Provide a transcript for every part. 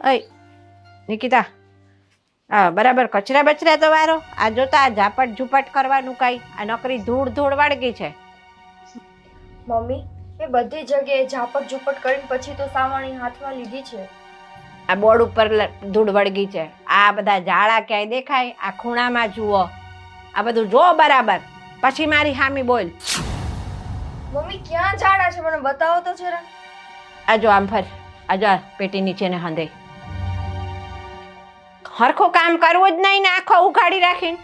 અય નિકિતા, હા બરાબર કચરા બચરા તો વારો. આ જોતા આ ઝાપટ ઝુપટ કરવાનું કઈ, આ નકરી ધૂળ ધૂળ વાળગી છે. મમ્મી, એ બધી જગ્યાએ ઝાપટ ઝુપટ કરીને પછી તો સાવરણી હાથમાં લીધી છે. આ બોર્ડ ઉપર ધૂળ વળગી છે. આ બધા ઝાડા ક્યાંય દેખાય? આ ખૂણામાં જુઓ, આ બધું જો બરાબર, પછી મારી હામી બોલ. મમ્મી ક્યાં ઝાડા છે મને બતાવો તો જરા. આ જો આમ ફર, આ જો પેટી નીચે ને હંધે. હરખું કામ કરવું જ નહીં ને આખો ઉઘાડી રાખીને.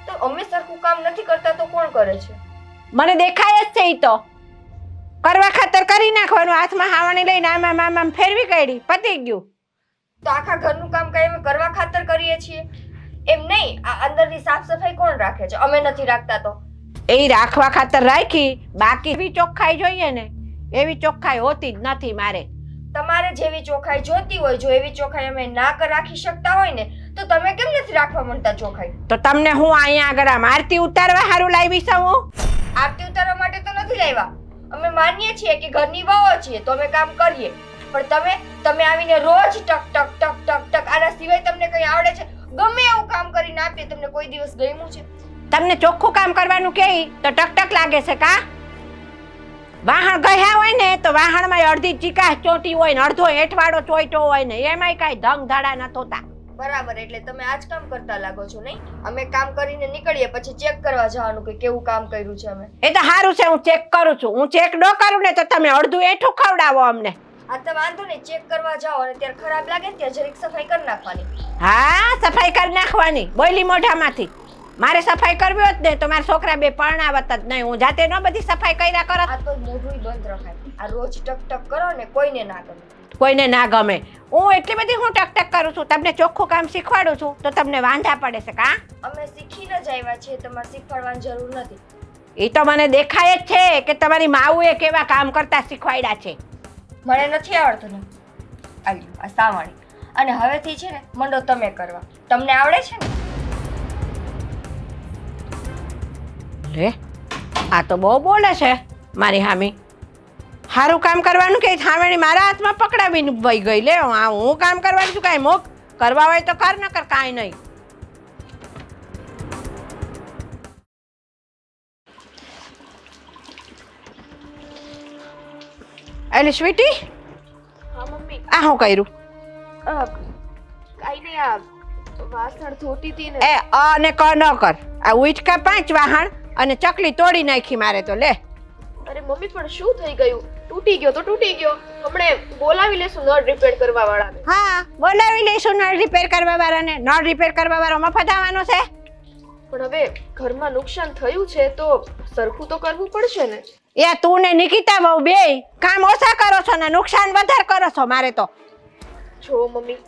તો અમે સરખું કામ નથી કરતા તો કોણ કરે છે? મને દેખાય જ છે. ઈ તો કરવા ખાતર કરી નાખવાનું. હાથમાં હાવણી લઈને આમ આમ આમ ફેરવી કાઢી, પતી ગયું. તો આખા ઘરનું કામ કઈ અમે કરવા ખાતર કરીએ છીએ? એમ નહીં, આ અંદરની સાફ સફાઈ કોણ રાખે છે? અમે નથી રાખતા તો. એ રાખવા ખાતર રાખી, બાકી એવી ચોખ્ખાઈ જોઈએ ને એવી ચોખ્ખાઈ હોતી જ નથી મારે. તમારે જેવી ચોખાઈ જોતી હોય, જો એવી ચોખાઈ અમે ના રાખી શકતા હોય ને તો તમે કેમ નથી રાખવા માંગતા ચોખાઈ? તો તમને હું અહીંયા આગળ આમ આરતી ઉતારવા હારું લાવી છું હું? આરતી ઉતારવા માટે તો નથી લાવ્યા. અમે માનીએ છીએ કે ઘરની વહુઓ છીએ તો અમે કામ કરીએ, પણ તમે આવીને રોજ ટક ટક ટક ટક ટક, આના સિવાય તમને કઈ આવડે છે? ગમે એવું કામ કરીને આપીએ, તમને કોઈ દિવસ ગમ્યું છે? તમને ચોખ્ખું કામ કરવાનું કહે તો ટક ટક લાગે છે કા? વાહણ ગયા હોય ને તો વાહણમાં અડધી ચીકાશ ચોટી હોય ને અડધો હેઠવાડો ચોઈટો હોય ને એમાંય કાંઈ ધંગ ધાડા ન થતા. બરાબર, એટલે તમે આજ કામ કરતા લાગો છો નહીં? અમે કામ કરીને નીકળીએ પછી ચેક કરવા જવાનું કે કેવું કામ કર્યું છે અમે. એ તો સારું છે, હું ચેક કરું છું. હું ચેક ન કરું ને તો તમે અડધું એઠું ખવડાવો અમને. આ તો વાંધો નહીં, ચેક કરવા જાઓ અને ત્યારે ખરાબ લાગે ને ત્યાં જરીક સફાઈ કરી નાખવાની. હા, સફાઈ કરી નાખવાની બોયલી મોઢામાંથી. મારે સફાઈ કરવી હોત ને તો મારા છોકરા બે પરણાવત જ નહીં. હું જાતે ન બધી સફાઈ કર્યા કરત. આ તો મોઢું બંધ રખાય. આ રોજ ટક ટક કરો ને કોઈને ના ગમે. કોઈને ના ગમે. હું એટલી બધી હું ટક ટક કરું છું, તમને ચોખ્ખું કામ શીખવાડું છું તો તમને વાંધા પડે છે કા? અમે શીખીને જ આવ્યા છીએ, તમારે શીખવાડવાની જરૂર નથી. એ તો મને દેખાય જ છે કે તમારી માવુએ કેવા કામ કરતા શીખવાડ્યા છે. મને નથી આવડતું ને. આવ્યું આ સાવણી. અને હવેથી છે ને મંડો તમે કરવા. તમને આવડે છે ને? લે, આ તો બહુ બોલે છે મારી હામી. સારું કામ કરવાનું કે હામેણી મારા હાથમાં પકડાવીને વહી ગઈ. લે, હું કામ કરવાનું છું કાંઈ મોક કરવા હોય તો કર, ન કર કાંઈ નહીં. એટલે સ્વીટી, હા મમ્મી. આ શું કર્યું? કાઈ નહીં, આ વાસણ ધોતી હતી ને. એ અને ક ન કર. આ ઉચકા 5 વાહણ અને ચકલી તોડી નાખી મારે તો. લે અરે મમ્મી, પણ શું થઈ ગયું? તૂટી ગયો તો તૂટી ગયો. હમણે બોલાવી લેશું નળ રિપેર કરવા વાળાને. હા, બોલાવી લઈશું નળ રિપેર કરવા વાળાને. નળ રિપેર કરવા વાળો મફત આવવાનો છે? પણ હવે ઘરમાં નુકસાન થયું છે તો સરખું તો કરવું પડશે ને. એ તું ને નિકિતા બહુ બે કામ ઓછા કરો છો ને નુકસાન વધારે કરો છો મારે તો. જો મમ્મી,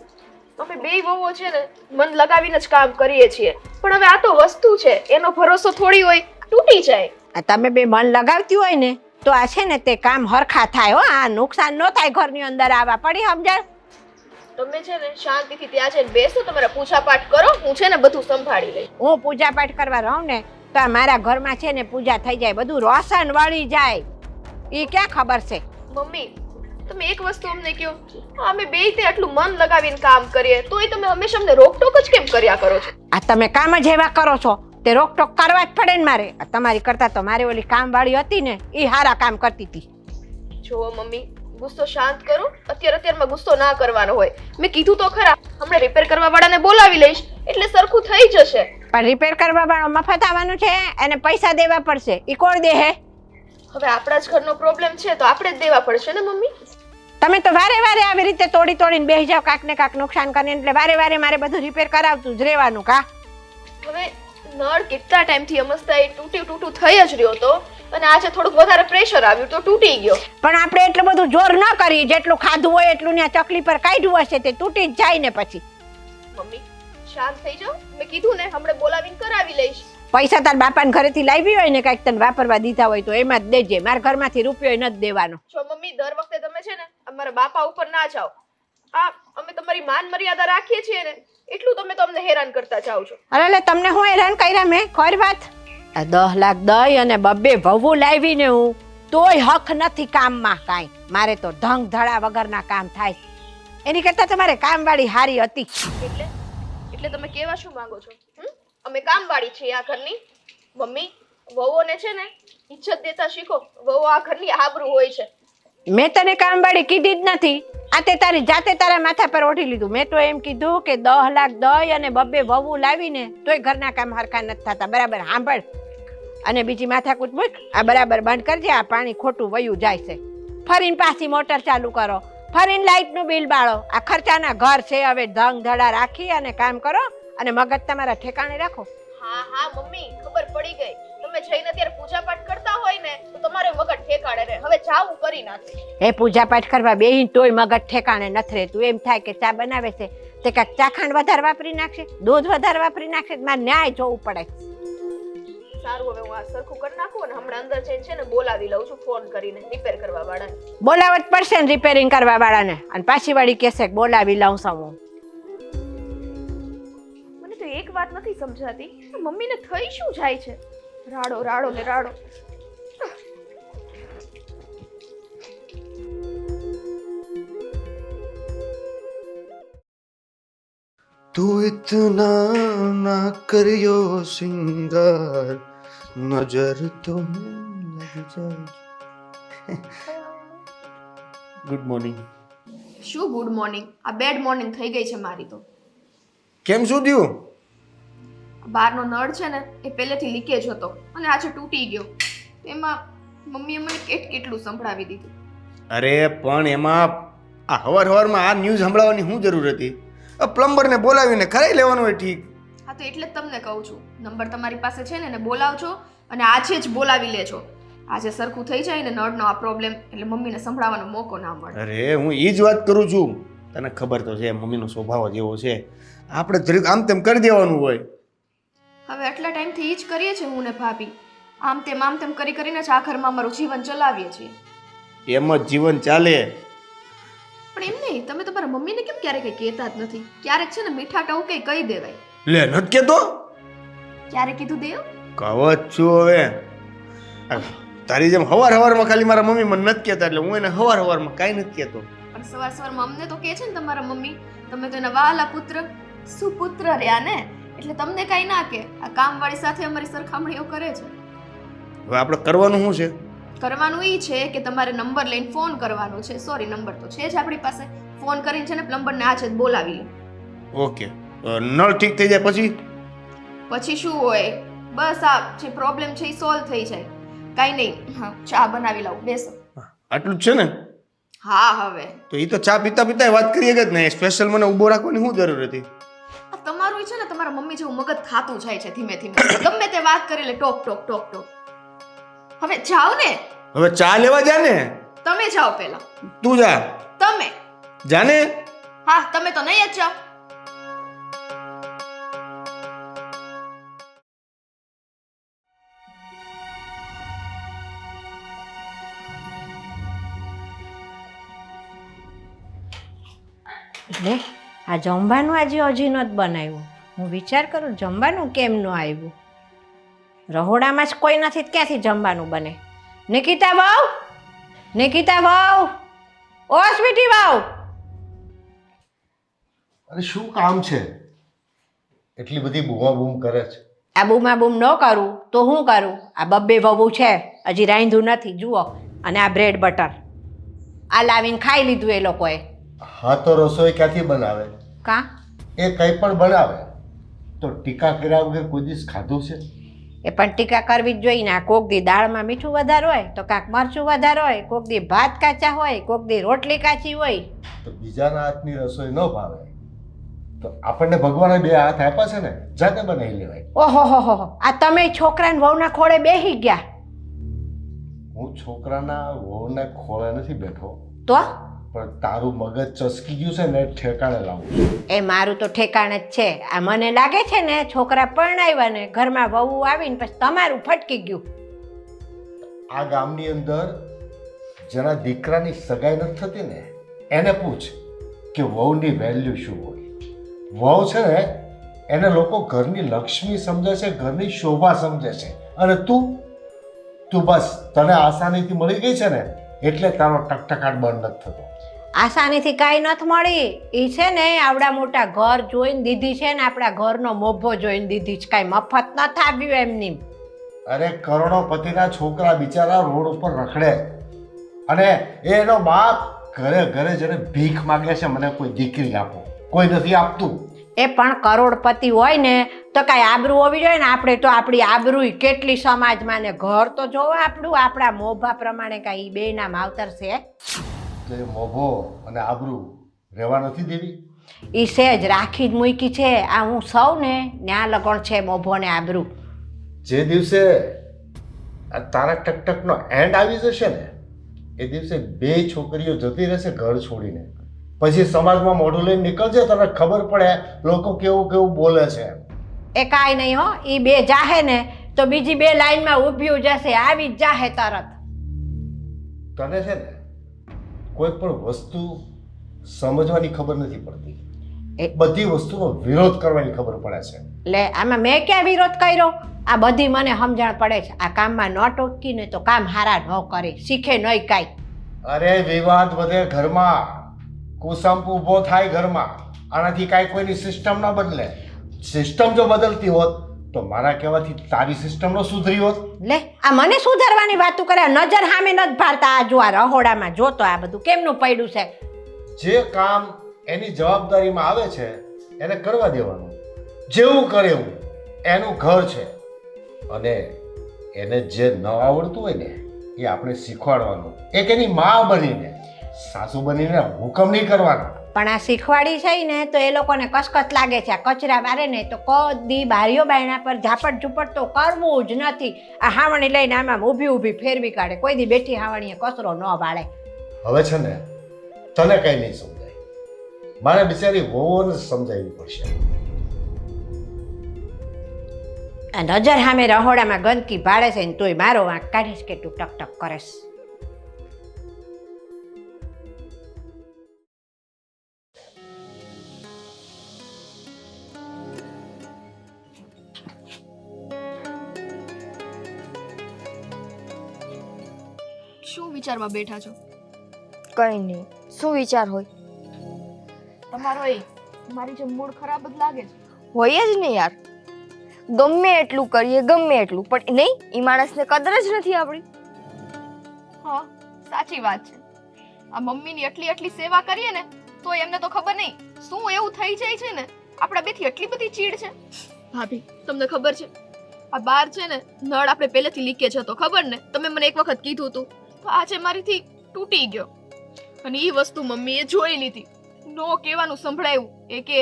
અમે બે વહુઓ છે ને મન લગાવીને જ કામ કરીએ છીએ, પણ હવે આ તો વસ્તુ છે, એનો ભરોસો થોડી હોય, તૂટી જાય. તમે બે મન લગાવતી હોય ને તો આ છે ને તે કામ હરખા થાય હો. આ નુકસાન ન થાય ઘરની અંદર. આવા પડી સમજાય? તમે છે ને શાંતિથી ત્યાં જઈને બેસો, તમારા પૂજા પાઠ કરો, હું છે ને બધું સંભાળી લઈશ. હું પૂજા પાઠ કરવા રહું ને તો આ મારા ઘરમાં છે ને પૂજા થઈ જાય, બધું રોશન વળી જાય. એ ક્યાં ખબર છે? મમ્મી, તમે એક વસ્તુ અમને કહો, અમે બે તે આટલું મન લગાવીને કામ કરીએ તોય તમે હંમેશા અમને રોકટોક જ કેમ કર્યા કરો છો? આ તમે કામ જ એવા કરો છો તે રોકટોક કરવા જ પડે ને મારે. તમારી કરતા તો મારી ઓલી કામવાળી હતી ને એ હારા કામ કરતી હતી. જો મમ્મી, ગુસ્સો શાંત કરો. અત્યારમાં ગુસ્સો ના કરવાનો હોય. મેં કીધું તો ખરા, હમણાં રિપેર કરવા વાળાને બોલાવી લઈશ એટલે સરખું થઈ જશે. પણ રિપેર કરવા વાળો મફત આવવાનું છે, એને પૈસા દેવા પડશે. ઈ કોણ દે હે? હવે આપણા જ ઘરનો પ્રોબ્લેમ છે તો આપણે જ દેવા પડશે ને મમ્મી. તમે તો વારે વારે આવી રીતે તોડી તોડીને બેસી જાવ, કાક ને કાક નુકસાન કરીને. એટલે વારે વારે મારે બધું રિપેર કરાવતું જ રહેવાનું કા? હવે નળ કેટલા ટાઈમથી અમસ્તા એ તૂટું થઈ જ રહ્યો તો, અને આજે થોડુંક વધારે પ્રેશર આવ્યું તો તૂટી ગયો. પણ આપણે એટલું બધું જોર ન કરી. જેટલું ખાધું હોય એટલું ને ચકલી પર કાઢ્યું હશે તે તૂટી જ જાય ને પછી. મમ્મી શાંત થઈ જાઓ. મેં કીધું ને હમણાં બોલાવીને કરાવી લઈશ. પૈસા તાર બાપાને ઘરેથી લાવી હોય ને કાંઈક તને વાપરવા દીધા હોય તો એમાં જ દેજે. મારા ઘરમાંથી રૂપિયો નથી દેવાનો. જો મમ્મી, દર વખતે તમે છે ને અમારા બાપા ઉપર ના જાઓ. આ અમે તમારી માન મર્યાદા રાખીએ છીએ ને એટલું તમે તો અમને હેરાન કરતા જાઓ છો. અરે તમને હું હેરાન કર્યા મેં? ખરી વાત. આ 10 લાખ દઈ અને બબ્બે ભવું લાવીને હું તોય હક નથી કામમાં કાંઈ. મારે તો ધંગ ધડા વગરના કામ થાય. એની કરતાં તમારે કામવાળી હારી હતી. એટલે તમે કેવા શું માંગો છો? અમે કામવાળી છીએ આ ઘરની. મમ્મી, વહુઓને છે ને ઇજ્જત દેતા શીખો. વહુ આ ઘરની આબરૂ હોય છે. મેં તને કામવાળી કીધી જ નથી. આ તે તારી જાતે તારા માથા પર ઓઢી લીધું. મેં તો એમ કીધું કે 10 લાખ દઈ અને બબ્બે વહુ લાવીને તોય ઘરના કામ હરખા નથી થતા. બરાબર સાંભળ. અને બીજી માથાકૂટ મૂક. આ બરાબર બંધ કરજે. આ પાણી ખોટું વયું જાય છે. ફરીને પાછી મોટર ચાલુ કરો, ફરીને લાઇટનું બિલ બાળો. આ ખર્ચાના ઘર છે. હવે ધંગ ધડા રાખી અને કામ કરો અને મગજ તમારા ઠેકાણે રાખો. હા મમ્મી, ખબર પડી ગઈ. તમે જઈને ત્યારે પૂજા પાઠ કરતા હોય ને તો તમારે મગજ ઠેકાણે રહે. હવે જાવું કરી નાખે. એ પૂજા પાઠ કરવા બેહીને તોય મગજ ઠેકાણે નથી રહેતું. એમ થાય કે ચા બનાવે છે તે કાંઈક ચાખંડ વધારે વાપરી નાખશે, દૂધ વધારે વાપરી નાખશે. મારે ન્યાય જોવું પડે. સારું, હવે હું આ સરખું કરી નાખું અને હમણાં અંદર જઈને છે ને બોલાવી લઉં છું ફોન કરીને રિપેર કરવા વાળાને. બોલાવટ પડશે ને રિપેરિંગ કરવા વાળાને. અને પાછી વાળી કહેશે કે બોલાવી લઉં છું હું. મને તો એક વાત નથી સમજાતી, મમ્મીને થઈ શું જાય છે? રાડો રાડો ને રાડો. तू इतना ना करियो सिंगार नजर तो लग जाए. Good morning. શું ગુડ મોર્નિંગ? આ બેડ મોર્નિંગ થઈ ગઈ છે મારી તો. કેમ શું થયું? બહારનો નળ છે ને એ પહેલેથી લીકેજ હતો અને આજે તૂટી ગયો. એમાં મમ્મીએ મને કેટલું સંભળાવી દીધું. અરે પણ એમાં આ હવારમાં આ ન્યૂઝ સંભળાવવાની શું જરૂર હતી? પ્લમ્બરને બોલાવીને કરાવી લેવાનું હોય. ઠીક. હા તો એટલે જ તમને કહું છું, નંબર તમારી પાસે છે ને એને બોલાવજો અને આજે જ બોલાવી લેજો. આજે સરખું થઈ જાય ને નળનો આ પ્રોબ્લેમ એટલે મમ્મીને સંભળાવવાનો મોકો ના મળે. અરે હું એ જ વાત કરું છું. તને ખબર તો છે મમ્મીનો સ્વભાવ જ એવો છે. આપણે જરીક આમ તેમ કરી દેવાનું હોય. હવે આટલા ટાઈમથી એ જ કરીએ છીએ હું ને ભાભી. આમ તેમ કરી કરીને જ આ ઘરમાં અમારું જીવન ચલાવીએ છીએ. એમ જ જીવન ચાલે. પણ એમ નહીં, તમે તમારા મમ્મીને કેમ ક્યારેક કંઈ કહેતા જ નથી? ક્યારેક છે ને મીઠા ટવકે કહી દેવાય. લે નથી કેતો? ક્યારે કીધું દેવ? કહો જ છું હવે. તારી જેમ હવારમાં ખાલી મારા મમ્મી મને નથી કહેતા એટલે હું એને હવારમાં કાંઈ નથી કહેતો. પણ સવારમાં અમને તો કહે છે ને તમારા મમ્મી, તમે તો એના વાલા પુત્ર સુપુત્ર રહ્યા ને, એટલે તમને કાંઈ ના કહે. આ કામવાળી સાથે અમારી સરખામણીઓ કરે છે. હવે આપણે કરવાનું શું છે? કરવાનું એ છે કે તમારે નંબર લઈને ફોન કરવાનો છે. સોરી, નંબર તો છે જ આપણી પાસે. ફોન કરીને છે ને પ્લમ્બરને આજે જ બોલાવી લો. ઓકે. નળ ઠીક થઈ જાય પછી શું હોય? બસ આ જે પ્રોબ્લેમ છે એ સોલ્વ થઈ જાય. કાંઈ નહીં. હા, ચા બનાવી લાવું, બેસો. આટલું જ છે ને? હા. હવે તો એ તો ચા પીતા પીતા વાત કરીએ જ ને. સ્પેશિયલ મને ઊભો રાખવાની શું જરૂર હતી? આ તમારું છે ને તમારા મમ્મી જેવું મગજ ખાતું જાય છે ધીમે ધીમે. ગમે તે વાત કરી લે, ટોક ટોક ટોક ટોક. હવે જાઓ ને. હવે ચા લેવા જા ને. તમે જાઓ પહેલા. તું જા. તમે જા ને. હા, તમે તો નહીં જ જાઓ. લે આ જમવાનું આજે હજી નથી બનાવ્યું. હું વિચાર કરું જમવાનું કેમ ન આવ્યું. રહોડામાં જ કોઈ નથી તો ક્યાંથી જમવાનું બને? નિકિતા વહુ, નિકિતા વહુ, ઓ સ્વીટી વહુ. અરે શું કામ છે? એટલી બધી બૂમાબૂમ કરે છે. આ બૂમાબૂમ ન કરું તો હું કરું? આ બબ્બે વહુ છે, હજી રાંધ્યું નથી જુઓ. અને આ બ્રેડ બટર આ લાવીને ખાઈ લીધું એ લોકોએ. હા તો રસોઈ ક્યાંથી બનાવે? કા એ કંઈ પણ બનાવે તો ટીકા કર્યા વગર કોઈ દિવસ ખાધું છે? એ પણ ટીકા કરવી જ જોઈએ ને. આ કોક દી દાળમાં મીઠું વધારે હોય તો કાંક મરચું વધારે હોય, કોક દી ભાત કાચા હોય, કોક દી રોટલી કાચી હોય. તો બીજાના હાથની રસોઈ ન ભાવે તો આપણને ભગવાને 2 હાથ આપ્યા છે ને, જાતે બનાવી લેવાય. ઓહો હો હો, આ તમે છોકરાને વહુના ખોળે બેસી ગયા. હું છોકરાના વહુને ખોળે નથી બેઠો, તો પણ તારું મગજ ચસકી ગયું છે ને ઠેકાણે લાવું છું. એ મારું તો ઠેકાણે જ છે. આ મને લાગે છે ને છોકરા પરણાવ્યા ને ઘરમાં વહુ આવીને પછી તમારું ફટકી ગયું. આ ગામની અંદર જેના દીકરાની સગાઈ નથી થતી ને એને પૂછ કે વહુની વેલ્યુ શું હોય. વહુ છે ને એને લોકો ઘરની લક્ષ્મી સમજે છે, ઘરની શોભા સમજે છે. અને તું બસ તને આસાનીથી મળી ગઈ છે ને એટલે તારો ટકટકાટ બંધ નથી થતો. આસાનીથી કાંઈ નથી મળી. એ છે ને આવડા મોટા ઘર જોઈને દીધી છે ને આપણા ઘરનો મોભો જોઈને દીધી છે. કાંઈ મફત નથી આવ્યું એમની. અરે કરોડોપતિના છોકરા બિચારા રોડ ઉપર રખડે અને એનો બાપ ઘરે ઘરે જઈને ભીખ માગે છે, મને કોઈ દીકરી આપો, કોઈ નથી આપતું. એ પણ કરોડપતિ હોય ને તો કાંઈ આબરૂ હોવી જોઈએ ને. આપણે તો આપણી આબરૂ કેટલી સમાજમાં ને ઘર તો જોવો આપણું, આપણા મોભા પ્રમાણે કાંઈ બેના માવતર છે. તો એ મોભો અને આબરૂ રહેવા નથી દેવી. એ સેજ રાખી જ મૂકી છે. આ હું સૌ ને ન્યા લગણ છે મોભો ને આબરૂ. જે દિવસે આ તારા ટકટકનો એન્ડ આવી જશે ને એ દિવસે 2 છોકરીઓ જતી રહેશે ઘર છોડીને. પછી સમાજમાં મોઢું લઈને નીકળજે, તને ખબર પડે લોકો કેવું કેવું બોલે છે. એ કાંઈ નહીં હો. એ બે જાહે ને તો બીજી 2 લાઈનમાં ઊભી જશે, આવી જ જાહે તરત. તને છે ને કોઈ પણ વસ્તુ સમજવાની ખબર નથી પડતી, બધી વસ્તુનો વિરોધ કરવાની ખબર પડે છે. લે આમાં મેં ક્યાં વિરોધ કર્યો? આ બધી મને સમજણ પડે છે. આ કામમાં ન ટોકી ને તો કામ હારા ન કરે, શીખે નહીં કાંઈ. અરે વિવાદ વધે ઘરમાં, કુસંપ ઊભો થાય ઘરમાં. આનાથી કાંઈ કોઈની સિસ્ટમ ન બદલે. સિસ્ટમ જો બદલતી હોત તો મારા કહેવાથી તારી સિસ્ટમ નો સુધરી હોત. લે આ મને સુધારવાની વાતો કરે, નજર સામે નથી ભારતા. આ જો આ રહોડામાં જોતો આ બધું કેમનું પડ્યું છે. જે કામ એની જવાબદારીમાં આવે છે એને કરવા દેવાનું. જેવું કરે એવું એનું ઘર છે અને એને જે ન આવડતું હોય ને એ આપણે શીખવાડવાનું. એક એની મા બનીને, સાસુ બનીને હુકમ નહીં કરવાનો. પણ આ શીખવાડી છે ને તો એ લોકોને કસકસ લાગે છે. આ કચરા વારે ને તો કદી બારીઓ બાયણા પર ઝાપટ ઝૂપટ તો કરવું જ નથી. આ હાવણી લઈને આમાં ઊભી ઊભી ફેરવી કાઢે. કોઈ દી બેઠી હાવણીએ કચરો ન વાળે. હવે છે ને તને કઈ નહીં સમજાય, મારે બિચારી વહુઓને સમજાવવી પડશે. આ નજર સામે રહોડામાં ગંદકી ભાડે છે ને તોય મારો વાંક કાઢીશ કે તું ટક ટક કરેશ. શું વિચારમાં બેઠા છો? કઈ નહીં, શું વિચાર હોય? તમારો એ મારી જે મૂડ ખરાબ જ લાગે છે. હોય જ ને યાર, ગમે એટલું કરીએ ગમે એટલું, પણ નહીં, એ માણસને કદર જ નથી આપણી. હા સાચી વાત છે. આ મમ્મીની એટલી સેવા કરીએ ને તો એમને તો ખબર નહીં શું એવું થઈ જાય છે ને આપણા બેથી એટલી બધી ચીડ છે. ભાભી તમને ખબર છે આ બાર છે ને નળ આપણે પહેલેથી લીકેજ હતો, ખબર ને? તમે મને એક વખત કીધું હતું. તો આજે મારીથી તૂટી ગયો અને એ વસ્તુ મમ્મીએ જોઈ લીધી. નો કહેવાનું સંભળાયું. એ કે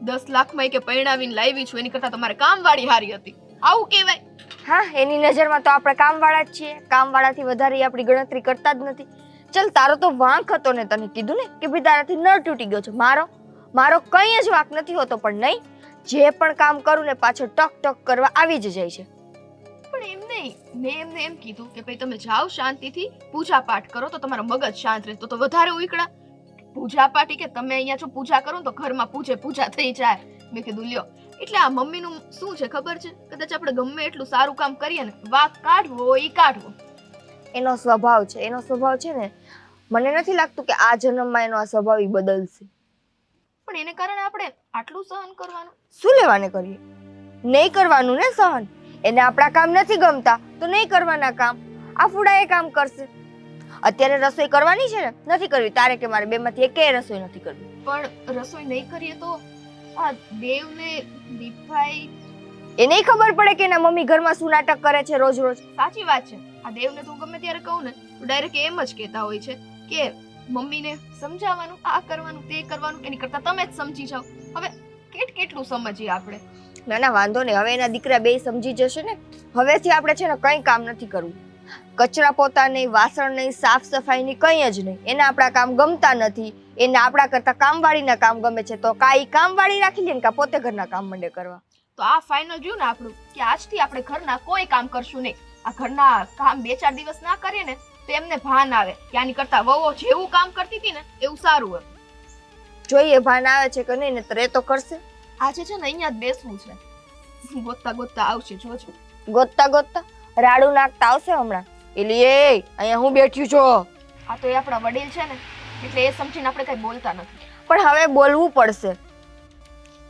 10 લાખમાં કે પરણાવીને લાવી છું, એની કરતા તમારે કામવાળી હારી હતી. આવું કહેવાય? હા, એની નજરમાં તો આપણે કામવાળા જ છીએ. કામવાળાથી વધારે આપણી ગણતરી કરતા જ નથી. ચલ, તારો તો વાંક હતો ને, તને કીધું ને કે ભાઈ તારાથી નળ તૂટી ગયો છે. મારો કંઈ જ વાંક નથી હોતો, પણ નહીં, જે પણ કામ કરું ને પાછળ ટક ટક કરવા આવી જ જાય છે. પણ એમ નહીં, મેં એમને એમ કીધું કે ભાઈ તમે જાઓ શાંતિથી પૂજા પાઠ કરો તો તમારો મગજ શાંત રહે. તો વધારે ઉકળા પૂજા પાઠ કે તમે અહીંયા જો પૂજા કરો તો ઘરમાં પૂજા થઈ જાય. મેં કીધું લ્યો. એટલે આ મમ્મીનું શું છે ખબર છે? કદાચ આપણે ગમે એટલું સારું કામ કરીએ ને, વાંક કાઢવો એ કાઢવો એનો સ્વભાવ છે. એનો સ્વભાવ છે ને, મને નથી લાગતું કે આ જન્મમાં એનો આ સ્વભાવ ઈ બદલશે. પણ એને કારણે આપણે આટલું સહન કરવાનું શું લેવાને કરીએ? નહીં કરવાનું ને સહન. એને આપણા કામ નથી ગમતા તો નહીં કરવાના કામ. આ ફૂડા એ કામ કરશે. અત્યારે રસોઈ કરવાની છે ને, નથી કરવી. તારે કે મારે બેમાંથી એકેય રસોઈ નથી કરવી. પણ રસોઈ નહીં કરીએ તો આ દેવને દીપભાઈ એ નહીં ખબર પડે કે એના મમ્મી ઘરમાં શું નાટક કરે છે રોજ રોજ. સાચી વાત છે. આ દેવને તું ગમે ત્યારે કહું ને તો ડાયરેક્ટ એમ જ કહેતા હોય છે કે મમ્મીને સમજાવવાનું, આ કરવાનું, તે કરવાનું, એની કરતા તમે જ સમજી જાઓ. હવે કેટલું સમજીએ આપણે? ના ના, વાંધો નહીં. હવે એના દીકરા બે સમજી જશે ને. હવેથી આપણે છે ને કંઈ કામ નથી કરવું. કચરા પોતા નહીં, વાસણ નહીં, સાફ સફાઈ નહીં, કંઈ જ નહીં. એને આપણા કામ ગમતા નથી. એને આપણા કરતા કામવાળીના કામ ગમે છે. તો કાંઈ કામવાળી રાખી લે ને કાં પોતે ઘરના કામ મંડે કરવા. તો આ ફાઇનલ રહ્યું ને આપણું કે આજથી આપણે ઘરના કોઈ કામ કરશું નહીં. આ ઘરના કામ 2-4 દિવસ ના કરીએ ને તો એમને ભાન આવે કે આની કરતા વહુઓ જેવું કામ કરતી હતી ને એવું સારું હોય. જોઈએ ભાન આવે છે કે નહીં, ને તરે તો કરશે. આજે છે ને અહીંયા જ બેસવું છે. ગોતતા આવશે, જોજો. ગોતતા રાડું નાખતા આવશે હમણાં. એટલે એ અહીંયા હું બેઠ્યું છો. આ તો એ આપણા વડીલ છે ને, એટલે એ સમજીને આપણે કંઈ બોલતા નથી. પણ હવે બોલવું પડશે,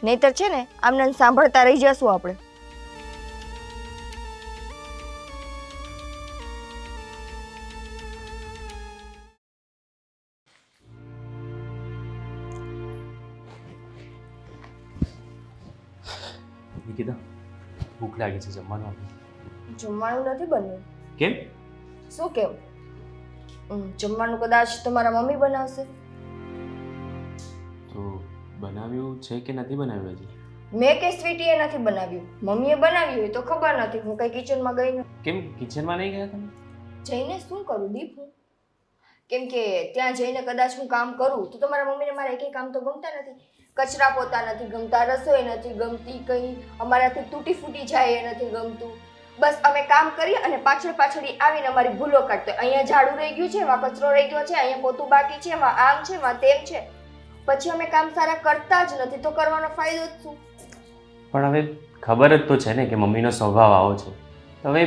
નહીતર છે ને આમને સાંભળતા રહી જશું આપણે. નિકિતા, ભૂખ લાગે છે, જમવાનું આપો. જમવાનું નથી બન્યું. કેમ? શું કેમ? જમવાનું કદાચ તમારા મમ્મી બનાવશે. તો બનાવ્યું છે કે નથી બનાવ્યું હજી? મેં કે સ્વીટીએ નથી બનાવ્યું, મમ્મીએ બનાવ્યું હોય તો ખબર નથી. હું કઈ કિચનમાં ગઈ નથી. કેમ કિચનમાં નહીં ગયા તમે? જઈને શું કરું દીપ હું? કેમ કે ત્યાં જઈને કદાચ હું કામ કરું તો તમારા મમ્મીને મારા એકેય કામ તો ગમતા નથી. કચરા પોતા નથી ગમતા, રસોઈ નથી ગમતી, કંઈ અમારાથી તૂટી ફૂટી જાય એ નથી ગમતું. બસ અમે કામ કરીએ અને પાછળ આવીને અમારી ભૂલો કાઢતો. અહીંયા ઝાડુ રહી ગયું છે, એમાં કચરો રહી ગયો છે, અહીંયા પોતું બાકી છે, એમાં આમ છે, એમાં તેમ છે. પછી અમે કામ સારા કરતા જ નથી તો કરવાનો ફાયદો જ શું? પણ હવે ખબર જ તો છે ને કે મમ્મીનો સ્વભાવ આવો છે. તો હવે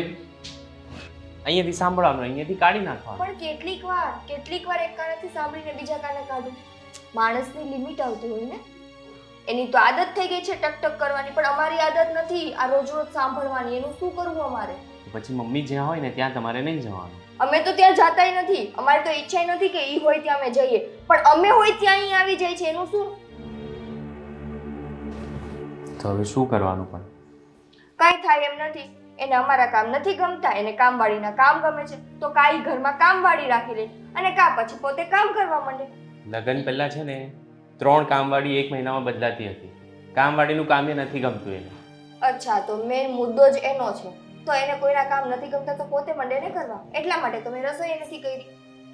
અહીંયાથી સાંભળવાનું, અહીંયાથી કાઢી નાખવાનું. પણ કેટલીક વાર એક કાનેથી સાંભળીને બીજા કાને કાઢું. માણસની લિમિટ આવતી હોય ને. એની તો આદત થઈ ગઈ છે ટક કરવાની, પણ અમારી આદત નથી આ રોજ સાંભળવાની. એનું શું કરવું અમારે? પછી મમ્મી જ્યાં હોય ને ત્યાં તમારે નહીં જવાનું. અમે તો ત્યાં જાતાય નથી. અમારી તો ઈચ્છા નથી કે ઈ હોય ત્યાં અમે જઈએ, પણ અમે હોય ત્યાં અહીં આવી જાય છે. એનું શું? તો હવે શું કરવાનું? પણ કાંઈ થાય એમ નથી. એને અમારા કામ નથી ગમતા, એને કામવાળીના કામ ગમે છે તો કાંઈ ઘરમાં કામવાળી રાખી લે અને કા પછી પોતે કામ કરવા માંડે. લગ્ન પહેલા છે ને 3 કામવાળી 1 મહિનામાં બદલાતી હતી. કામવાળીનું કામ એ નથી ગમતું એને. અચ્છા, તો મેન મુદ્દો જ એનો છે. તો એને કોઈના કામ નથી ગમતા તો પોતે મંડે ને કરવા. એટલા માટે તો મેં રસોઈ નથી કરી.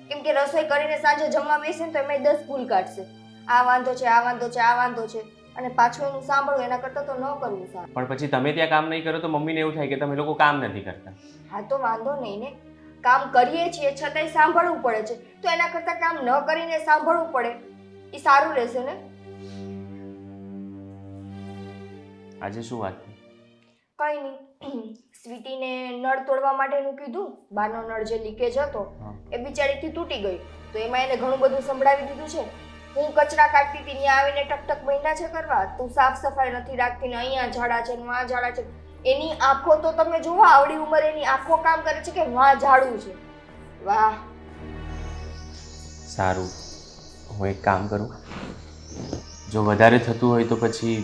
કેમ કે રસોઈ કરીને સાંજે જમવા બેસે ને તો એમાં 10 ભૂલ કાઢશે. આ વાંધો છે, આ વાંધો છે, આ વાંધો છે, અને પાછું એનું સાંભળવું એના કરતાં તો ન કરવું સારું. પણ પછી તમે ત્યાં કામ નહીં કરો તો મમ્મીને એવું થાય કે તમે લોકો કામ નથી કરતા. હા તો વાંધો નહીં ને, કામ કરીએ છીએ છતાંય સાંભળવું પડે છે તો એના કરતાં કામ ન કરીને સાંભળવું પડે એ સારું રહેશે ને. આજે શું વાત થઈ? કંઈ નહીં, સ્વીટીને નળ તોડવા માટેનું કીધું. બારનો નળ જે લીકેજ હતો એ બિચારીથી તૂટી ગઈ તો એમાં એને ઘણું બધું સંભળાવી દીધું છે. હું કચરા કાઢતી હતી ત્યાં આવીને ટક મહિના છે કરવા. તું સાફ સફાઈ નથી રાખતી ને અહીંયા ઝાડા છે ને વાં ઝાડા છે. એની આંખો તો તમે જુઓ, આવડી ઉંમરે એની આંખો કામ કરે છે કે વાં ઝાડું છે. વાહ. સારું, હું એક કામ કરું, જો વધારે થતું હોય તો પછી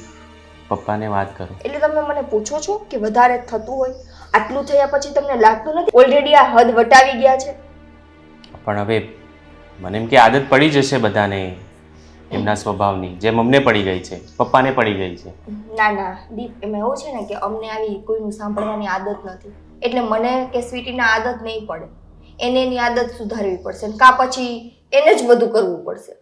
પપ્પાને વાત કરું. એટલે તમે મને પૂછો છો કે વધારે થતું હોય? આટલું થયા પછી તમને લાગતું નથી ઓલરેડી આ હદ વટાવી ગયા છે? પણ હવે મને એમ કે આદત પડી જશે બધાને એમના સ્વભાવની, જેમ અમને પડી ગઈ છે, પપ્પાને પડી ગઈ છે. ના દીપ, એમાં એવું છે ને કે અમને આવી કોઈનું સાંભળવાની આદત નથી. એટલે મને કે સ્વીટીના આદત નહીં પડે. એને એની આદત સુધારવી પડશે ને કા પછી એને જ બધું કરવું પડશે.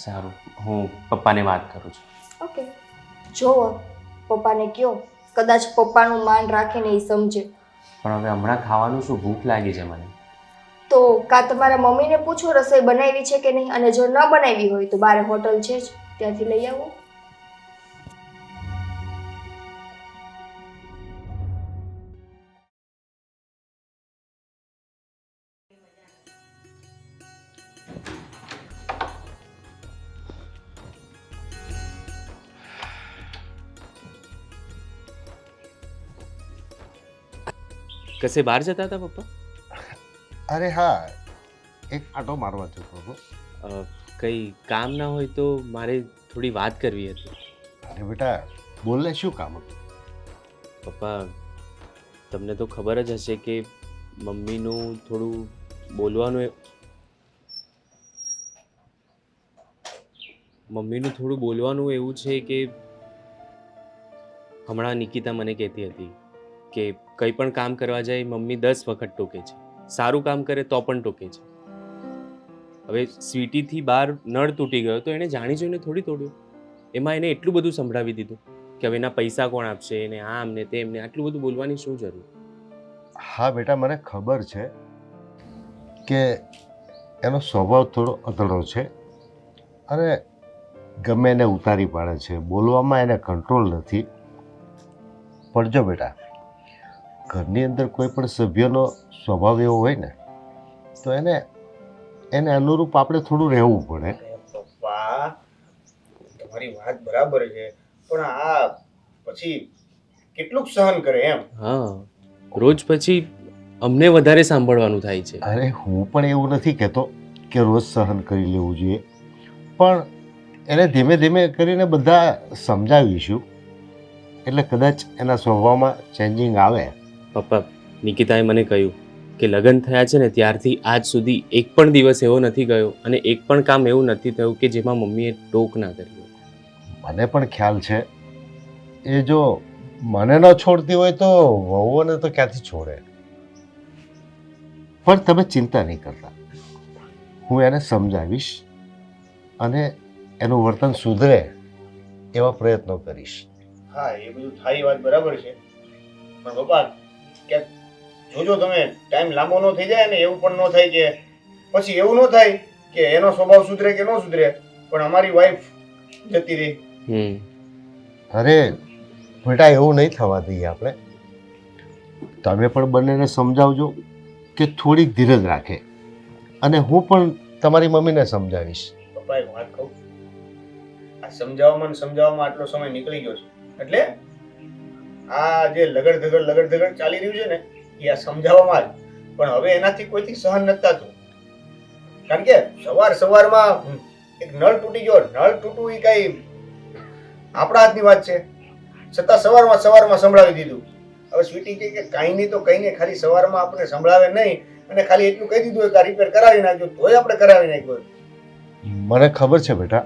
સારું, હું પપ્પાને વાત કરું છું. ઓકે, જોવો પપ્પાને કયો, કદાચ પપ્પાનું માન રાખીને એ સમજે. પણ હવે હમણાં ખાવાનું શું, ભૂખ લાગી છે મને. તો કા તમારા મમ્મીને પૂછો રસોઈ બનાવી છે કે નહીં, અને જો ન બનાવી હોય તો બારે હોટલ છે જ, ત્યાંથી લઈ આવો. કશે બહાર જતા હતા પપ્પા? અરે હા, એક આટો મારવા જતો હતો. કંઈ કામ ના હોય તો મારે થોડી વાત કરવી હતી. અરે બેટા બોલ ને, શું કામ હતું? પપ્પા, તમને તો ખબર જ હશે કે મમ્મીનું થોડું બોલવાનું એવું છે કે હમણાં નિકિતા મને કહેતી હતી કે કંઈ પણ કામ કરવા જાય મમ્મી 10 વખત ટોકે છે. સારું કામ કરે તો પણ ટોકે છે. હવે સ્વીટીથી બહાર નળ તૂટી ગયો તો એણે જાણી જોઈને થોડી તોડ્યો. એમાં એને એટલું બધું સંભળાવી દીધું કે હવે એના પૈસા કોણ આપશે, એને આમ ને તેમ ને, આટલું બધું બોલવાની શું જરૂર? હા બેટા, મને ખબર છે કે એનો સ્વભાવ થોડો અતડો છે અને ગમે એને ઉતારી પાડે છે, બોલવામાં એને કંટ્રોલ નથી. પણ જો બેટા, ઘરની અંદર કોઈ પણ સભ્યનો સ્વભાવ એવો હોય ને તો એને એને અનુરૂપ આપણે થોડું રહેવું પડે. અરે પપ્પા, તમારી વાત બરાબર છે, પણ આ પછી કેટલુંક સહન કરે એમ. હા, રોજ પછી અમને વધારે સાંભળવાનું થાય છે. અરે હું પણ એવું નથી કહેતો કે રોજ સહન કરી લેવું જોઈએ, પણ એને ધીમે ધીમે કરીને બધા સમજાવીશું એટલે કદાચ એના સ્વભાવમાં ચેન્જિંગ આવે. પપ્પા, નિકિતાએ મને કહ્યું કે લગ્ન થયા છે ને ત્યારથી આજ સુધી એક પણ દિવસ એવો નથી ગયો અને એક પણ કામ એવું નથી થયું કે જેમાં મમ્મીએ ટોક ના કરી હોય. મને પણ ખ્યાલ છે, એ જો મને ન છોડતી હોય તો વહુઓને તો ક્યાંથી છોડે. પણ તમે ચિંતા નહીં કરતા, હું એને સમજાવીશ અને એનું વર્તન સુધરે એવા પ્રયત્નો કરીશ. હા, એ બધું થાય વાત બરાબર છે, પણ પપ્પા કે જોજો તમે ટાઈમ લાંબો ન થઈ જાય ને એવું પણ ન થાય કે પછી એવું ન થાય કે એનો સ્વભાવ સુધરે કે ન સુધરે પણ અમારી વાઈફ જતી રહી. અરે બેટા, એવું નહીં થવા દઈએ આપણે. તમે પણ બંનેને સમજાવજો કે થોડીક ધીરજ રાખે અને હું પણ તમારી મમ્મીને સમજાવીશ. પપ્પા એક વાત કહું, આ સમજાવવામાં આટલો સમય નીકળી ગયો છે એટલે આ જે લગડ ચાલી રહ્યું છે ને એ આ સમજાવવામાં જ, પણ હવે એનાથી કોઈથી સહન નથી થતું. કારણ કે સવારમાં એક નળ તૂટી ગયો, નળ તૂટવું એ કઈ આપણા હાથની વાત છે, છતાં સવારમાં સંભળાવી દીધું. હવે સ્વીટી કહે કે કાંઈ નહીં તો કઈ નહીં, ખાલી સવારમાં આપણે સંભળાવે નહીં અને ખાલી એટલું કહી દીધું કે રિપેર કરાવી નાખજો, તોય આપણે કરાવી નાખ્યો. મને ખબર છે બેટા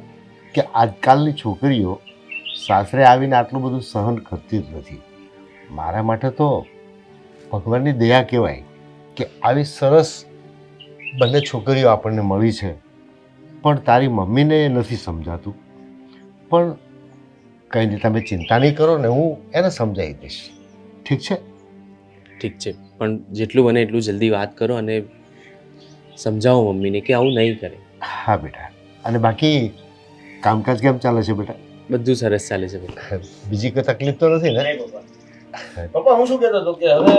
કે આજકાલની છોકરીઓ સાસરે આવીને આટલું બધું સહન કરતી જ નથી. મારા માટે તો ભગવાનની દયા કહેવાય કે આવી સરસ બંને છોકરીઓ આપણને મળી છે, પણ તારી મમ્મીને એ નથી સમજાતું. પણ કંઈ નહીં, તમે ચિંતા નહીં કરો ને, હું એને સમજાવી દઈશ. ઠીક છે? ઠીક છે, પણ જેટલું બને એટલું જલ્દી વાત કરો અને સમજાવો મમ્મીને કે આવું નહીં કરે. હા બેટા. અને બાકી કામકાજ કેમ ચાલે છે બેટા? બધું સરસ ચાલે છે બેટા. બીજી કોઈ તકલીફ તો નથી ને? નહીં પપ્પા, હું શું કહેતો હતો કે હવે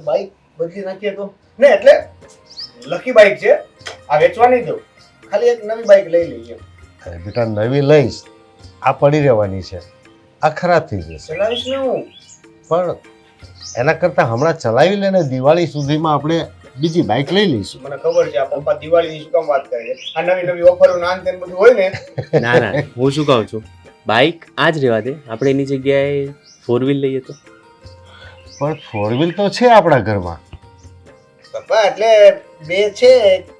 બાઈક બદલી નાખીએ તો ને, એટલે લકી બાઈક છે, આ વેચવા નહીં દઉં, ખાલી એક નવી બાઈક લઈ લઈએ. અરે બેટા, નવી લઈશ, આ પડી રહેવાની છે, આ ખરાબ થઈ જશે. ચલાવીશ ને હું. પણ એના કરતાં હમણાં ચલાવી લે ને, દિવાળી સુધીમાં આપણે બીજી બાઇક લઈ લઈશું. મને ખબર છે આ પપ્પા દિવાળીની શું કામ વાત કરે છે, આ નવી ઓફરો નાન તેન બધું હોય ને. ના ના, હું શું કહું છું, બાઇક આ જ રહેવા દે, આપણે એની જગ્યાએ 4 વ્હીલ લઈએ તો. પણ 4 વ્હીલ તો છે આપણા ઘરમાં. પપ્પા એટલે બે છે,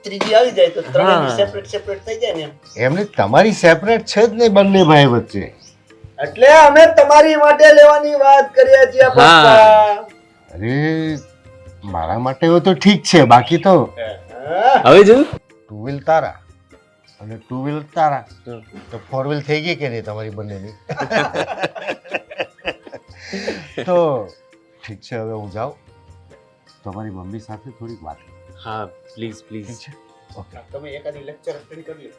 ત્રીજી આવી જાય તો ત્રણેય સેપરેટ થઈ જાય ને એમ. એમની તમારી સેપરેટ છે જ નહીં બંને ભાઈ વચ્ચે. એટલે અમે તમારી માટે લેવાની વાત કરીએ છીએ પપ્પા. અરે મારા માટે હોય તો ઠીક છે, બાકી તો હવે જો 2 વ્હીલ તારા અને 2 વ્હીલ તારા, તો 4 વ્હીલ થઈ ગઈ કે નહીં તમારી બંનેની? તો ઠીક છે, હવે હું જાઉં, તમારી મમ્મી સાથે થોડીક વાત કરું. હા, પ્લીઝ ઠીક છે? ઓકે. તમે એકાદી લેક્ચર અટેન્ડ કરી લો.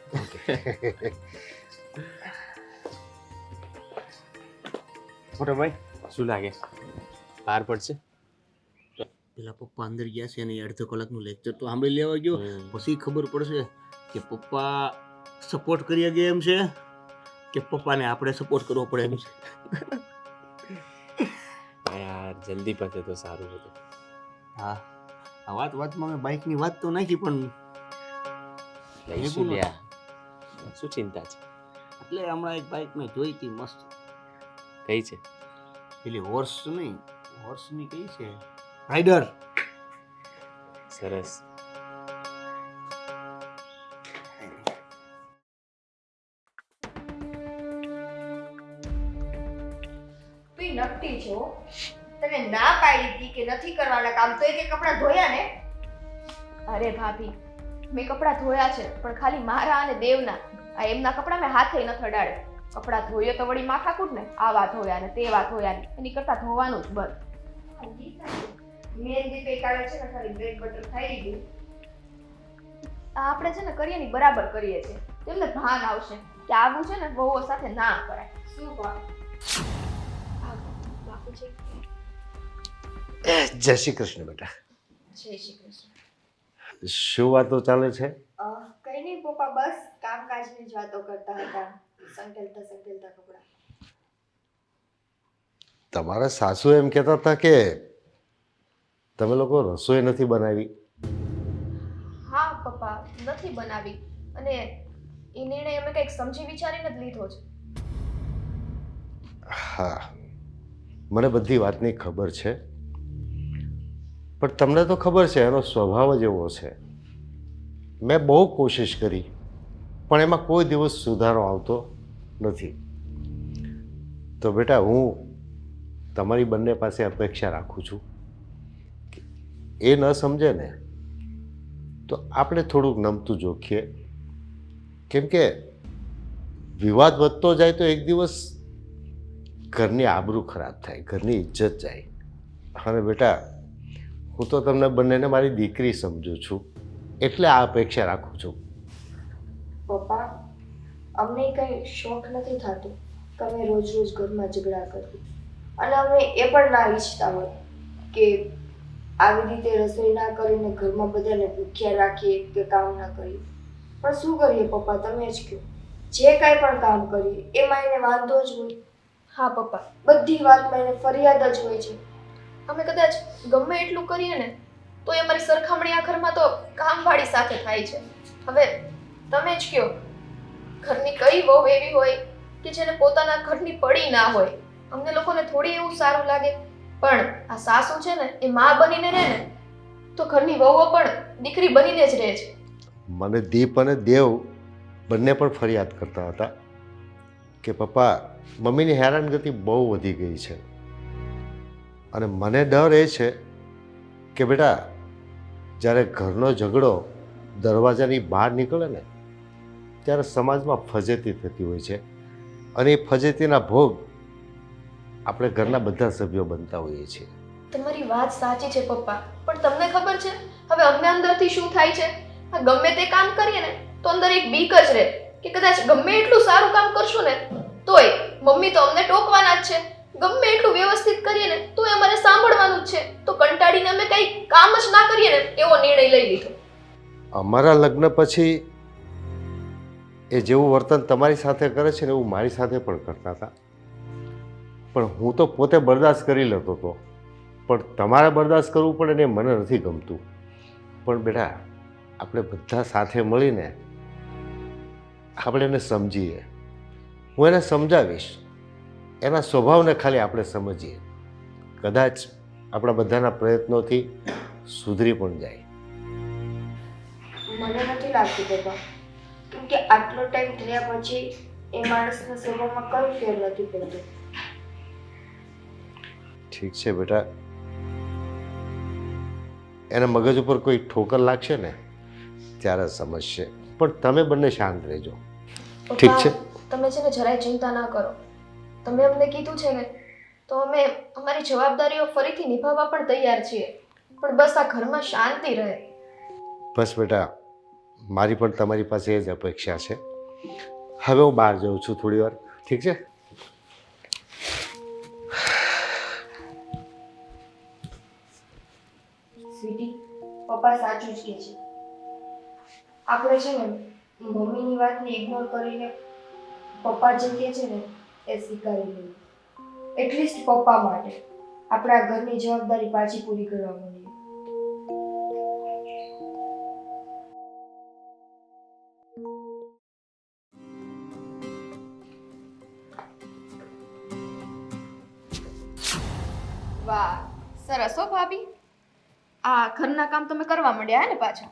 મોટા ભાઈ શું લાગે પાર પડશે? પેલા પપ્પા અંદર ગયા છે અને અડધો કલાકનું લેક્ચર તો સાંભળી લેવા ગયો, પછી ખબર પડશે કે પપ્પા સપોર્ટ કરી ગયા એમ છે કે પપ્પાને આપણે સપોર્ટ કરવો પડે એમ છે. યાર જલ્દી પતે તો સારું હતું. હા, આ વાતમાં મેં બાઇકની વાત તો નાખી, પણ લઈશું લ્યા, શું ચિંતા છે? એટલે હમણાં એક બાઇક મેં જોઈ હતી મસ્ત, કઈ છે? પેલી હોર્સ નહીં, હોર્સની કઈ છે, રાઇડર. સરસ. તું નકટી છો, તને ના પાડી હતી કે નથી કરવાના કામ, તો તે કપડાં ધોયા ને? અરે ભાભી, મેં કપડાં ધોયા છે, પણ ખાલી મારા અને દેવના. આ એમના કપડાં મેં હાથે ન થડાડે. કપડાં ધોઈએ તો વળી માથાકૂટ ને, આ વાત ધોયા ને તે વાત ધોયા ને, એની કરતા ધોવાનું જ બંધ. મહેંદી પે કાઢે છે ને, ખાલી બ્રેડ બટર ખાઈ લીધું. આ આપણે છે ને કરીએ ને બરાબર કરીએ છીએ, તેમને ભાન આવશે કે આવું છે ને વહુઓ સાથે ના કરાય. શું કહો? બાપુજી, જય શ્રી કૃષ્ણ બેટા. જય શ્રી કૃષ્ણ. શું વાતો ચાલે છે? કઈ નહીં પપ્પા, બસ કામકાજની જ વાતો કરતા હતા, સંકેલતા કપડા. તમારા સાસુ એમ કહેતા હતા કે તમે લોકો રસોઈ નથી બનાવી. હા પપ્પા, નથી બનાવી, અને એ નિર્ણય અમે કંઈક સમજી વિચારીને જ લીધો છે. હા, મને બધી વાતની ખબર છે, પણ તમને તો ખબર છે એનો સ્વભાવ જ એવો છે. મેં બહુ કોશિશ કરી, પણ એમાં કોઈ દિવસ સુધારો આવતો નથી. તો બેટા, હું તમારી બંને પાસે અપેક્ષા રાખું છું કે એ ન સમજે ને તો આપણે થોડુંક નમતું જોખીએ, કેમ કે વિવાદ વધતો જાય તો એક દિવસ ઘરની આબરૂ ખરાબ થાય, ઘરની ઇજ્જત જાય. અને બેટા, હું તો તમને બંનેને મારી દીકરી સમજું છું, એટલે આ અપેક્ષા રાખું છું. પપ્પા, અમને કંઈ શોખ નથી થતો કે અમે રોજ ઘરમાં ઝઘડા કરીએ, અને અમે એ પણ ના ઈચ્છતા હોય કે આવી રીતે રસોઈ ના કરીને ઘરમાં બધાને ભૂખ્યા રાખીએ કે કામ ના કરીએ. પણ શું કરીએ પપ્પા, તમે જ કહો. જે કાંઈ પણ કામ કરીએ એમાં એને વાંધો જ હોય. હા પપ્પા, બધી વાતમાં એને ફરિયાદ જ હોય છે. અમે કદાચ ગમે એટલું કરીએ ને તો એ અમારી સરખામણી આ ઘરમાં તો કામવાળી સાથે થાય છે. હવે તમે જ કહો, ઘરની કઈ વહુ એવી હોય કે જેને પોતાના ઘરની પડી ના હોય? અમને લોકોને થોડી એવું સારું લાગે, પણ આ સાસુ છે ને એ માં બનીને રહે ને તો ઘરની વહુઓ પણ દીકરી બનીને જ રહે છે. મને દીપ અને દેવ બંને પણ ફરિયાદ કરતા હતા કે પપ્પા, મમ્મીની હેરાનગતિ બહુ વધી ગઈ છે, અને મને ડર એ છે કે બેટા, જ્યારે ઘરનો ઝઘડો દરવાજાની બહાર નીકળે ને ત્યારે સમાજમાં ફજેતી થતી હોય છે, અને એ ફજેતીના ભોગ આપણે ઘરના બધા સભ્યો બનતા હોઈએ છીએ. તમારી વાત સાચી છે પપ્પા, પણ તમને ખબર છે હવે અમને અંદરથી શું થાય છે? આ ગમે તે કામ કરીએ ને તો અંદર એક બીક જ રહે કે કદાચ ગમે એટલું સારું કામ કરશું ને તોય મમ્મી તો અમને ટોકવાના જ છે. ગમે એટલું વ્યવસ્થિત કરીએ ને તોય અમારે સાંભળવાનું જ છે. તો કંટાળીને અમે કંઈ કામ જ ના કરીએ ને એવો નિર્ણય લઈ લીધો. અમારા લગ્ન પછી એ જેવું વર્તન તમારી સાથે કરે છે ને એવું મારી સાથે પણ કરતા હતા, પણ હું તો પોતે બરદાસ્ત કરી લેતો હતો, પણ તમારે બરદાસ્ત કરવું પડે ને એ મને નથી ગમતું. પણ બેટા, આપણે બધા સાથે મળીને આપણે એને સમજીએ. હું એને સમજાવીશ, એના સ્વભાવને ખાલી આપણે સમજીએ, કદાચ આપણા બધાના પ્રયત્નોથી સુધરી પણ જાય. મને નથી લાગતું પપ્પા, કેમ કે આટલો ટાઈમ થયા પછી એ માણસના સ્વભાવમાં કઈ ફેર નથી પડતો. ઠીક છે બેટા, એના મગજ ઉપર કોઈ ઠોકર લાગશે ને ત્યારે સમજશે, પણ તમે બંને શાંત રહેજો. ઠીક છે? તમે છે ને જરાય ચિંતા ના કરો. તમે અમને કીધું છે ને તો અમે અમારી જવાબદારીઓ ફરીથી નિભાવવા પણ તૈયાર છીએ, પણ બસ આ ઘરમાં શાંતિ રહે. બસ બેટા, મારી પણ તમારી પાસે એ જ અપેક્ષા છે. હવે હું બહાર જાઉં છું થોડી વાર, ઠીક છે? સ્વીટી, પપ્પા સાચું જ કહે છે. આપણે છે ને મમ્મીની વાતને ઇગ્નોર કરીને પપ્પા જે કહે છે ને એ સ્વીકારી લઈએ. એટલીસ્ટ પપ્પા માટે આપણે આ ઘરની જવાબદારી પાછી પૂરી કરવા માંડીએ. વાહ, સરસ હો ભાભી. આ ઘરના કામ તમે કરવા માંડ્યા હે ને પાછા?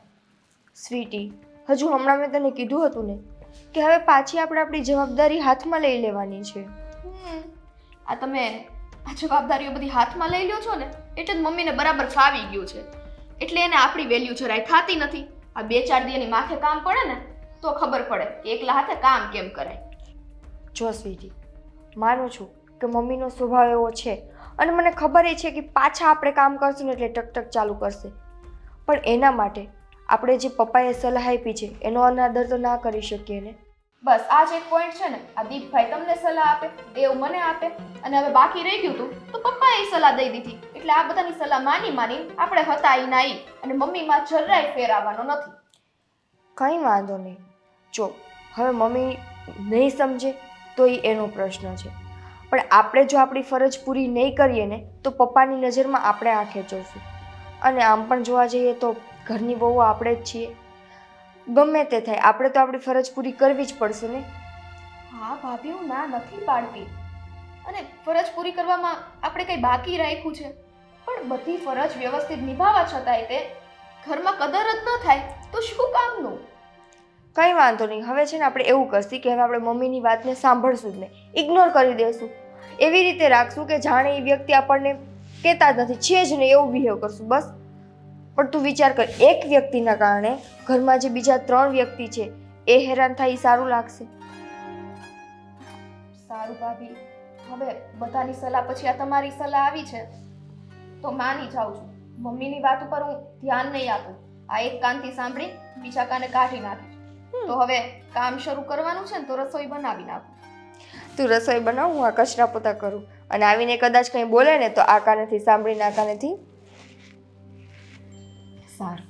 સ્વીટી, હજુ હમણાં મેં તને કીધું હતું ને કે હવે પાછી આપણે આપણી જવાબદારી હાથમાં લઈ લેવાની છે. આ તમે આ જવાબદારીઓ બધી હાથમાં લઈ લ્યો છો ને એટલે જ મમ્મીને બરાબર ફાવી ગયું છે. એટલે એને આપણી વેલ્યુ જરાય થતી નથી. આ 2-4 દિવસની માથે કામ પડે ને તો ખબર પડે કે એકલા હાથે કામ કેમ કરાય. જો સ્વીટી, માનું છું કે મમ્મીનો સ્વભાવ એવો છે, અને મને ખબર છે કે પાછા આપણે કામ કરશું ને એટલે ટકટક ચાલુ કરશે, પણ એના માટે આપણે જે પપ્પાએ સલાહ આપી છે એનો અનાદર તો ના કરી શકીએ ને. બસ આ જ એક પોઈન્ટ છે ને, આ દીપભાઈ તમને સલાહ આપે, એવું મને આપે, અને હવે બાકી રહી ગયું હતું તો પપ્પાએ સલાહ દઈ દીધી. એટલે આ બધાની સલાહ માની આપણે હતા ઈ ના ઈ, અને મમ્મીમાં જરાય ફેર આવવાનો નથી. કંઈ વાંધો નહીં. જો હવે મમ્મી નહીં સમજે તો એ એનો પ્રશ્ન છે, પણ આપણે જો આપણી ફરજ પૂરી નહીં કરીએ ને તો પપ્પાની નજરમાં આપણે આંખે જોઈશું. અને આમ પણ જોવા જઈએ તો ઘરની બહુ આપણે જ છીએ. ગમે તે થાય આપણે તો આપણી ફરજ પૂરી કરવી જ પડશે ને. હા ભાભી, હું ના નથી પાડતી, અને ફરજ પૂરી કરવામાં આપણે કંઈ બાકી રાખ્યું છે, પણ બધી ફરજ વ્યવસ્થિત નિભાવવા છતાંય તે ઘરમાં કદર જ ન થાય તો શું કામનું? કંઈ વાંધો નહીં. હવે છે ને આપણે એવું કરશું કે હવે આપણે મમ્મીની વાતને સાંભળશું જ નહીં, ઇગ્નોર કરી દઈશું. એવી રીતે રાખશું કે જાણે એ વ્યક્તિ આપણને કહેતા જ નથી, છે જ નહીં એવું બિહેવ કરશું બસ. પણ તું વિચાર કર, એક વ્યક્તિના કારણે ઘરમાં જે બીજા 3 વ્યક્તિ છે એ હેરાન થાય, એ સારું લાગશે? સારું ભાભી, હવે બધાની સલાહ પછી આ તમારી સલાહ આવી છે તો માની જાઉં છું. મમ્મીની વાત ઉપર હું ધ્યાન નહીં આપું, આ એક કાનથી સાંભળી બીજા કાને કાઢી નાખીશ. તો હવે કામ શરૂ કરવાનું છે ને તો રસોઈ બનાવી નાખું. તું રસોઈ બનાવ, હું આ કચરા પોતા કરું, અને આવીને કદાચ કંઈ બોલે ને તો આ કાનેથી સાંભળીને આ કાનેથી. સારું.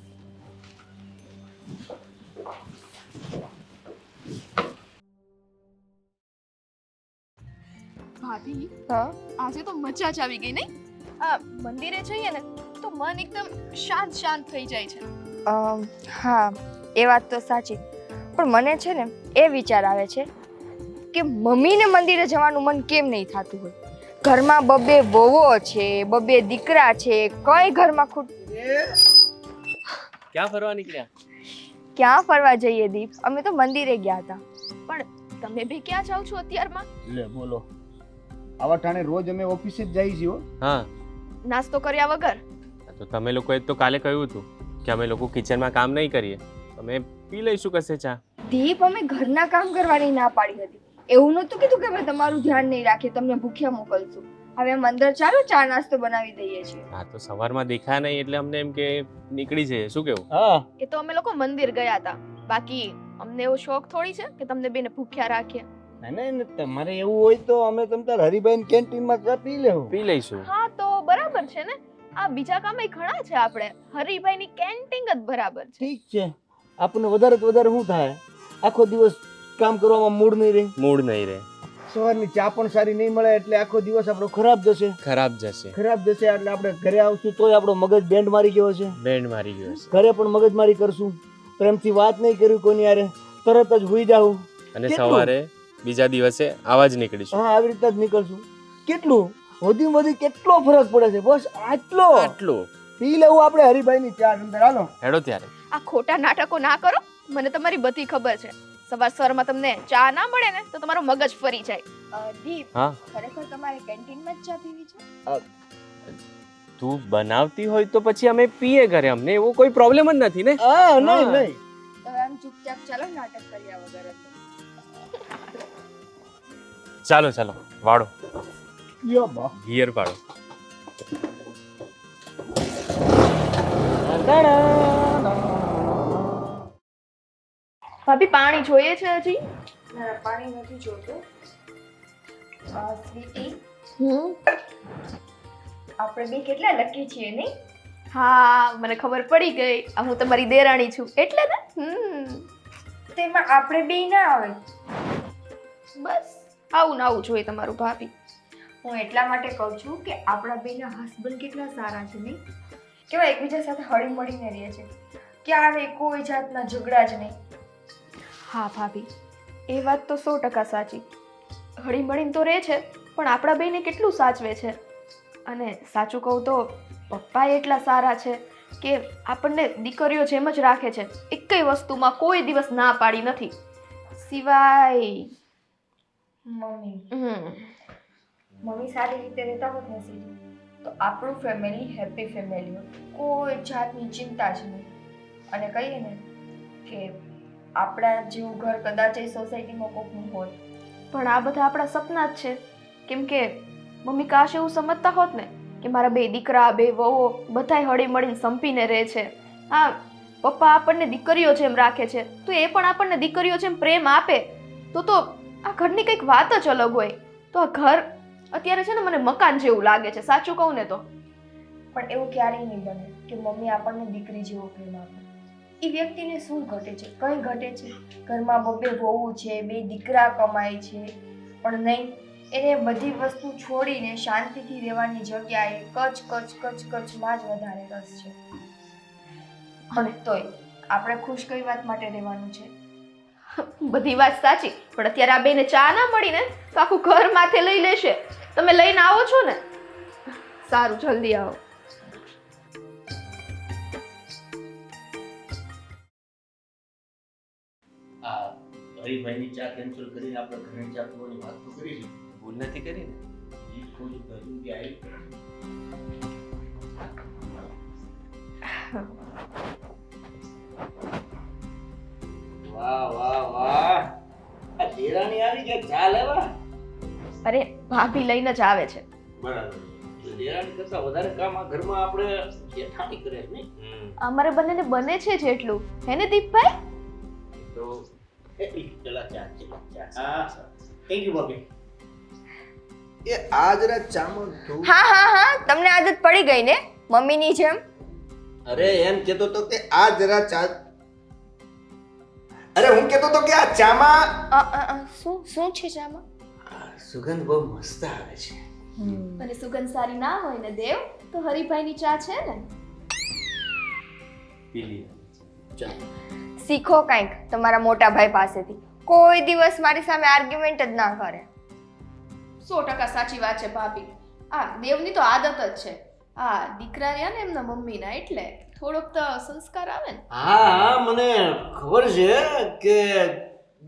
ભાભી, હા આજે તો મજા જ આવી ગઈ નહીં? આ મંદિરે જઈએ ને તો મન એકદમ શાંત શાંત થઈ જાય છે. હા, એ વાત તો સાચી, પણ મને છે ને એ વિચાર આવે છે કે મમ્મીને મંદિરે જવાનું મન કેમ નહીં થતું હોય? ઘરમાં બબે વહુઓ છે, બબે દીકરા છે, કઈ ઘરમાં ક્યાં ફરવા નીકળ્યા? ક્યાં ફરવા જઈએ દીપ? અમે તો મંદિરે ગયા હતા. પણ તમે બે ક્યાં જાઓ છો અત્યારમાં? લે બોલો, આવા ટાણે રોજ અમે ઓફિસે જ જઈએ છીએ હો. હા, નાસ્તો કર્યા વગર? તો તમે લોકોએ તો કાલે કહ્યું હતું કે અમે લોકો કિચનમાં કામ નહીં કરીએ, અમે પી લઈશું કશે ચા. દીપ, અમે ઘરના કામ કરવાની ના પાડી હતી. એવું નહોતું કીધું કે અમે તમારું ધ્યાન નહીં રાખીએ, તમને ભૂખ્યા મોકલશું. હવે અમે અંદર ચાલો ચા નાસ્તો બનાવી દઈએ છીએ. હા, તો સવારમાં દેખાયા નહીં એટલે અમને એમ કે નીકળી જઈએ, શું કેવું? હા, એ તો અમે લોકો મંદિર ગયા હતા, બાકી અમને એવો શોખ થોડી છે કે તમને બેને ભૂખ્યા રાખીએ. ના તમારે એવું હોય તો અમે તમ તાર હરિભાઈ કેન્ટીનમાં ચા પી લેવું. પી લઈશું. હા તો બરાબર છે ને, આ બીજા કામે ઘણા છે, આપણે હરિભાઈની કેન્ટીન જ બરાબર છે. ઠીક છે, આપણને વધારે તો વધારે શું થાય, આખો દિવસ કામ કરવામાં મૂડ નહીં રહે, મૂડ નહીં રહે, સવારની ચા પણ સારી નહીં મળે એટલે આખો દિવસ આપણો ખરાબ જશે એટલે આપણે ઘરે આવશું તોય આપણો મગજ બેન્ડ મારી ગયો છે. બેન્ડ મારી ગયો છે. ઘરે પણ મગજમારી કરશું, પ્રેમથી વાત નહીં કર્યું કોની યારે, તરત જ હુઈ જાઉં અને કેટલું? સવારે બીજા દિવસે આવા જ નીકળીશું. હા, આવી રીતે જ નીકળશું. કેટલું વધી કેટલો ફરક પડે છે, બસ આટલો. આટલું પી લેવું આપણે હરિભાઈની ચા અંદર. હાલો હેડો ત્યારે. આ ખોટા નાટકો ના કરો, મને તમારી બધી ખબર છે. સવારમાં તમને ચા ના મળે ને તો તમારું મગજ ફરી જાય. દીપ, હા, ખરેખર તમારે કેન્ટીનમાં જ ચા પીવી છે? તું બનાવતી હોય તો પછી અમે પીએ ઘરે, અમને એવો કોઈ પ્રોબ્લેમ જ નથી ને. હા, નહીં નહીં હવે આમ ચૂપચાપ ચાલો, નાટક કર્યા વગર. ચાલો ચાલો, વાળો યો બા. ગિયર પાડો. ભાભી પાણી જોઈએ છે હજી? ના, પાણી નથી જોતું. સ્વીટી, આપણે બે કેટલા લકી છીએ નહીં? હા, મને ખબર પડી ગઈ, આ હું તમારી દેરાણી છું એટલે ને. તેમાં આપણે બે ના આવે. બસ આવું ને આવું જોઈએ તમારું ભાભી. હું એટલા માટે કહું છું કે આપણા બેના હસબન્ડ કેટલા સારા છે નહીં? કેવા એકબીજા સાથે હળી મળીને રહે છે, ક્યારે કોઈ જાતના ઝઘડા જ નહીં. હા ભાભી, એ વાત તો 100% સાચી. હળી મળીને તો રહે છે, પણ આપણા બેને કેટલું સાચવે છે. અને સાચું કહું તો પપ્પા એટલા સારા છે કે આપણને દીકરીઓ જેમ જ રાખે છે, એકેય વસ્તુમાં કોઈ દિવસ ના પાડી નથી, સિવાય મમ્મી. મમ્મી સારી રીતે રહેતા હોત ને સીધી, તો આપણું ફેમિલી હેપી ફેમિલી હોય, કોઈ જાતની ચિંતા જ નહીં. અને કહીએ ને કે આપણા જેવું ઘર કદાચ એ સોસાયટીમાં કોકનું હોય. પણ આ બધા આપણા સપના જ છે. કેમ કે મમ્મી કાશ એવું સમજતા હોત ને કે મારા બે દીકરા, બે વહુઓ બધાય હળી મળીને સંપીને રહે છે. હા, પપ્પા આપણને દીકરીઓ જેમ રાખે છે તો એ પણ આપણને દીકરીઓ જેમ પ્રેમ આપે, તો આ ઘરની કંઈક વાત જ અલગ હોય. તો આ ઘર અત્યારે છે ને મને મકાન જેવું લાગે છે, સાચું કહું ને તો. પણ એવું ક્યારેય નહીં બને કે મમ્મી આપણને દીકરી જેવો પ્રેમ આપે. એ વ્યક્તિને શું ઘટે છે? કંઈ ઘટે છે? ઘરમાં બબ્બે વહુ છે, 2 દીકરા કમાય છે, પણ નહીં, એને બધી વસ્તુ છોડીને શાંતિથી રહેવાની જગ્યાએ કચ કચ કચ કચમાં જ વધારે રસ છે. અને તોય આપણે ખુશ કઈ વાત માટે રહેવાનું છે? બધી વાત સાચી, પણ અત્યારે આ બેને ચા ના મળી ને તો આખું ઘર માથે લઈ લેશે. તમે લઈને આવો છો ને? સારું, જલ્દી આવો. આ હરીભાઈની ચા કેન્સલ કરીને આપણે ઘરે ચા પીવાની વાત તો કરી છે. ભૂલ નથી કરી ને? એ કોઈ હજુ બી આવી. વાહ વાહ વાહ, આ દેરાણી આવી ગયા ચા લેવા. અરે ભાભી લઈને જ આવે છે. બરાબર. દેરાણી કરતા વધારે કામ આ ઘરમાં આપણે જેઠાણી કરે છે ને. અમારે બંનેને બને છે જેટલું, હે ને દીપભાઈ? તો પેલા ચા છે. હા થેન્ક યુ ભાભી. એ આ જરા ચામાં ધોવું. હા હા હા, તમને આદત પડી ગઈ ને મમ્મીની જેમ. અરે એમ કહેતો તો કે આ જરા ચા. અરે હું કહેતો તો કે આ ચામાં શું છે ચામાં? સુગંધ બહુ મસ્ત આવે છે. અને સુગંધ સારી ના હોય ને દેવ તો હરીભાઈની ચા છે ને. પી લી. ચા શીખો કંઈક તમારા મોટા ભાઈ પાસેથી. કોઈ દિવસ મારી સામે આર્ગ્યુમેન્ટ જ ના કરે. 100% સાચી વાત છે ભાભી. આ દેવની તો આદત જ છે. આ દીકરા રહ્યા ને એમના મમ્મીના, એટલે થોડોક તો સંસ્કાર આવે ને. હા હા મને ખબર છે કે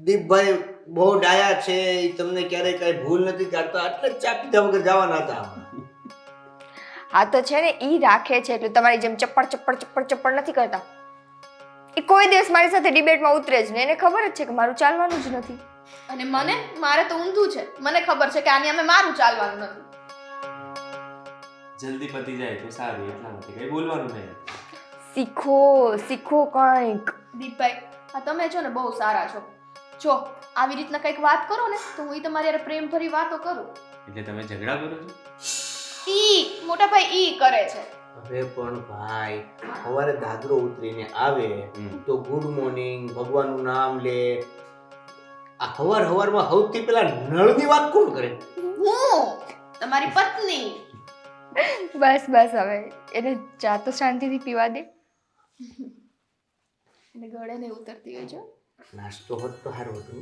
દીપભાઈ બહુ ડાયા છે. ઈ તમને ક્યારેય કઈ ભૂલ નથી કાઢતા, એટલે જ ચા પીધા વગર જવાના હતા. હા તો છે ને, ઈ રાખે છે એટલે તમારી જેમ ચપ્પડ ચપ્પડ ચપ્પડ ચપ્પડ નથી કરતા. એ કોઈ દિવસ મારી સાથે ડિબેટમાં ઉતરે જ ને. એને ખબર જ છે કે મારું ચાલવાનું જ નથી. અને મારે તો ઊંધું છે. મને ખબર છે કે આની અમે મારું ચાલવાનું નથી. જલ્દી પતી જાય તો સારું, એટલા માટે કઈ બોલવાનું નહીં. શીખો શીખો કંઈક. દીપભાઈ, આ તમે છો ને બહુ સારા છો. જો આવી રીતના કંઈક વાત કરો ને તો હું તમારી હારે પ્રેમ ભરી વાતો કરું. એટલે તમે ઝઘડા કરો છો? મોટા ભાઈ ઈ કરે છે. અરે પણ ભાઈ, સવારે દાદરો ઉતરીને આવે તો ગુડ મોર્નિંગ, ભગવાનનું નામ લે. આ હવારમાં સૌથી પહેલા નળની વાત કોણ કરે? હું તમારી પત્ની. બસ બસ, હવે એને ચા તો શાંતિથી પીવા દે. એને ગળે ને ઉતરતી હોય છે. નાસ્તો હોત તો સારું હતું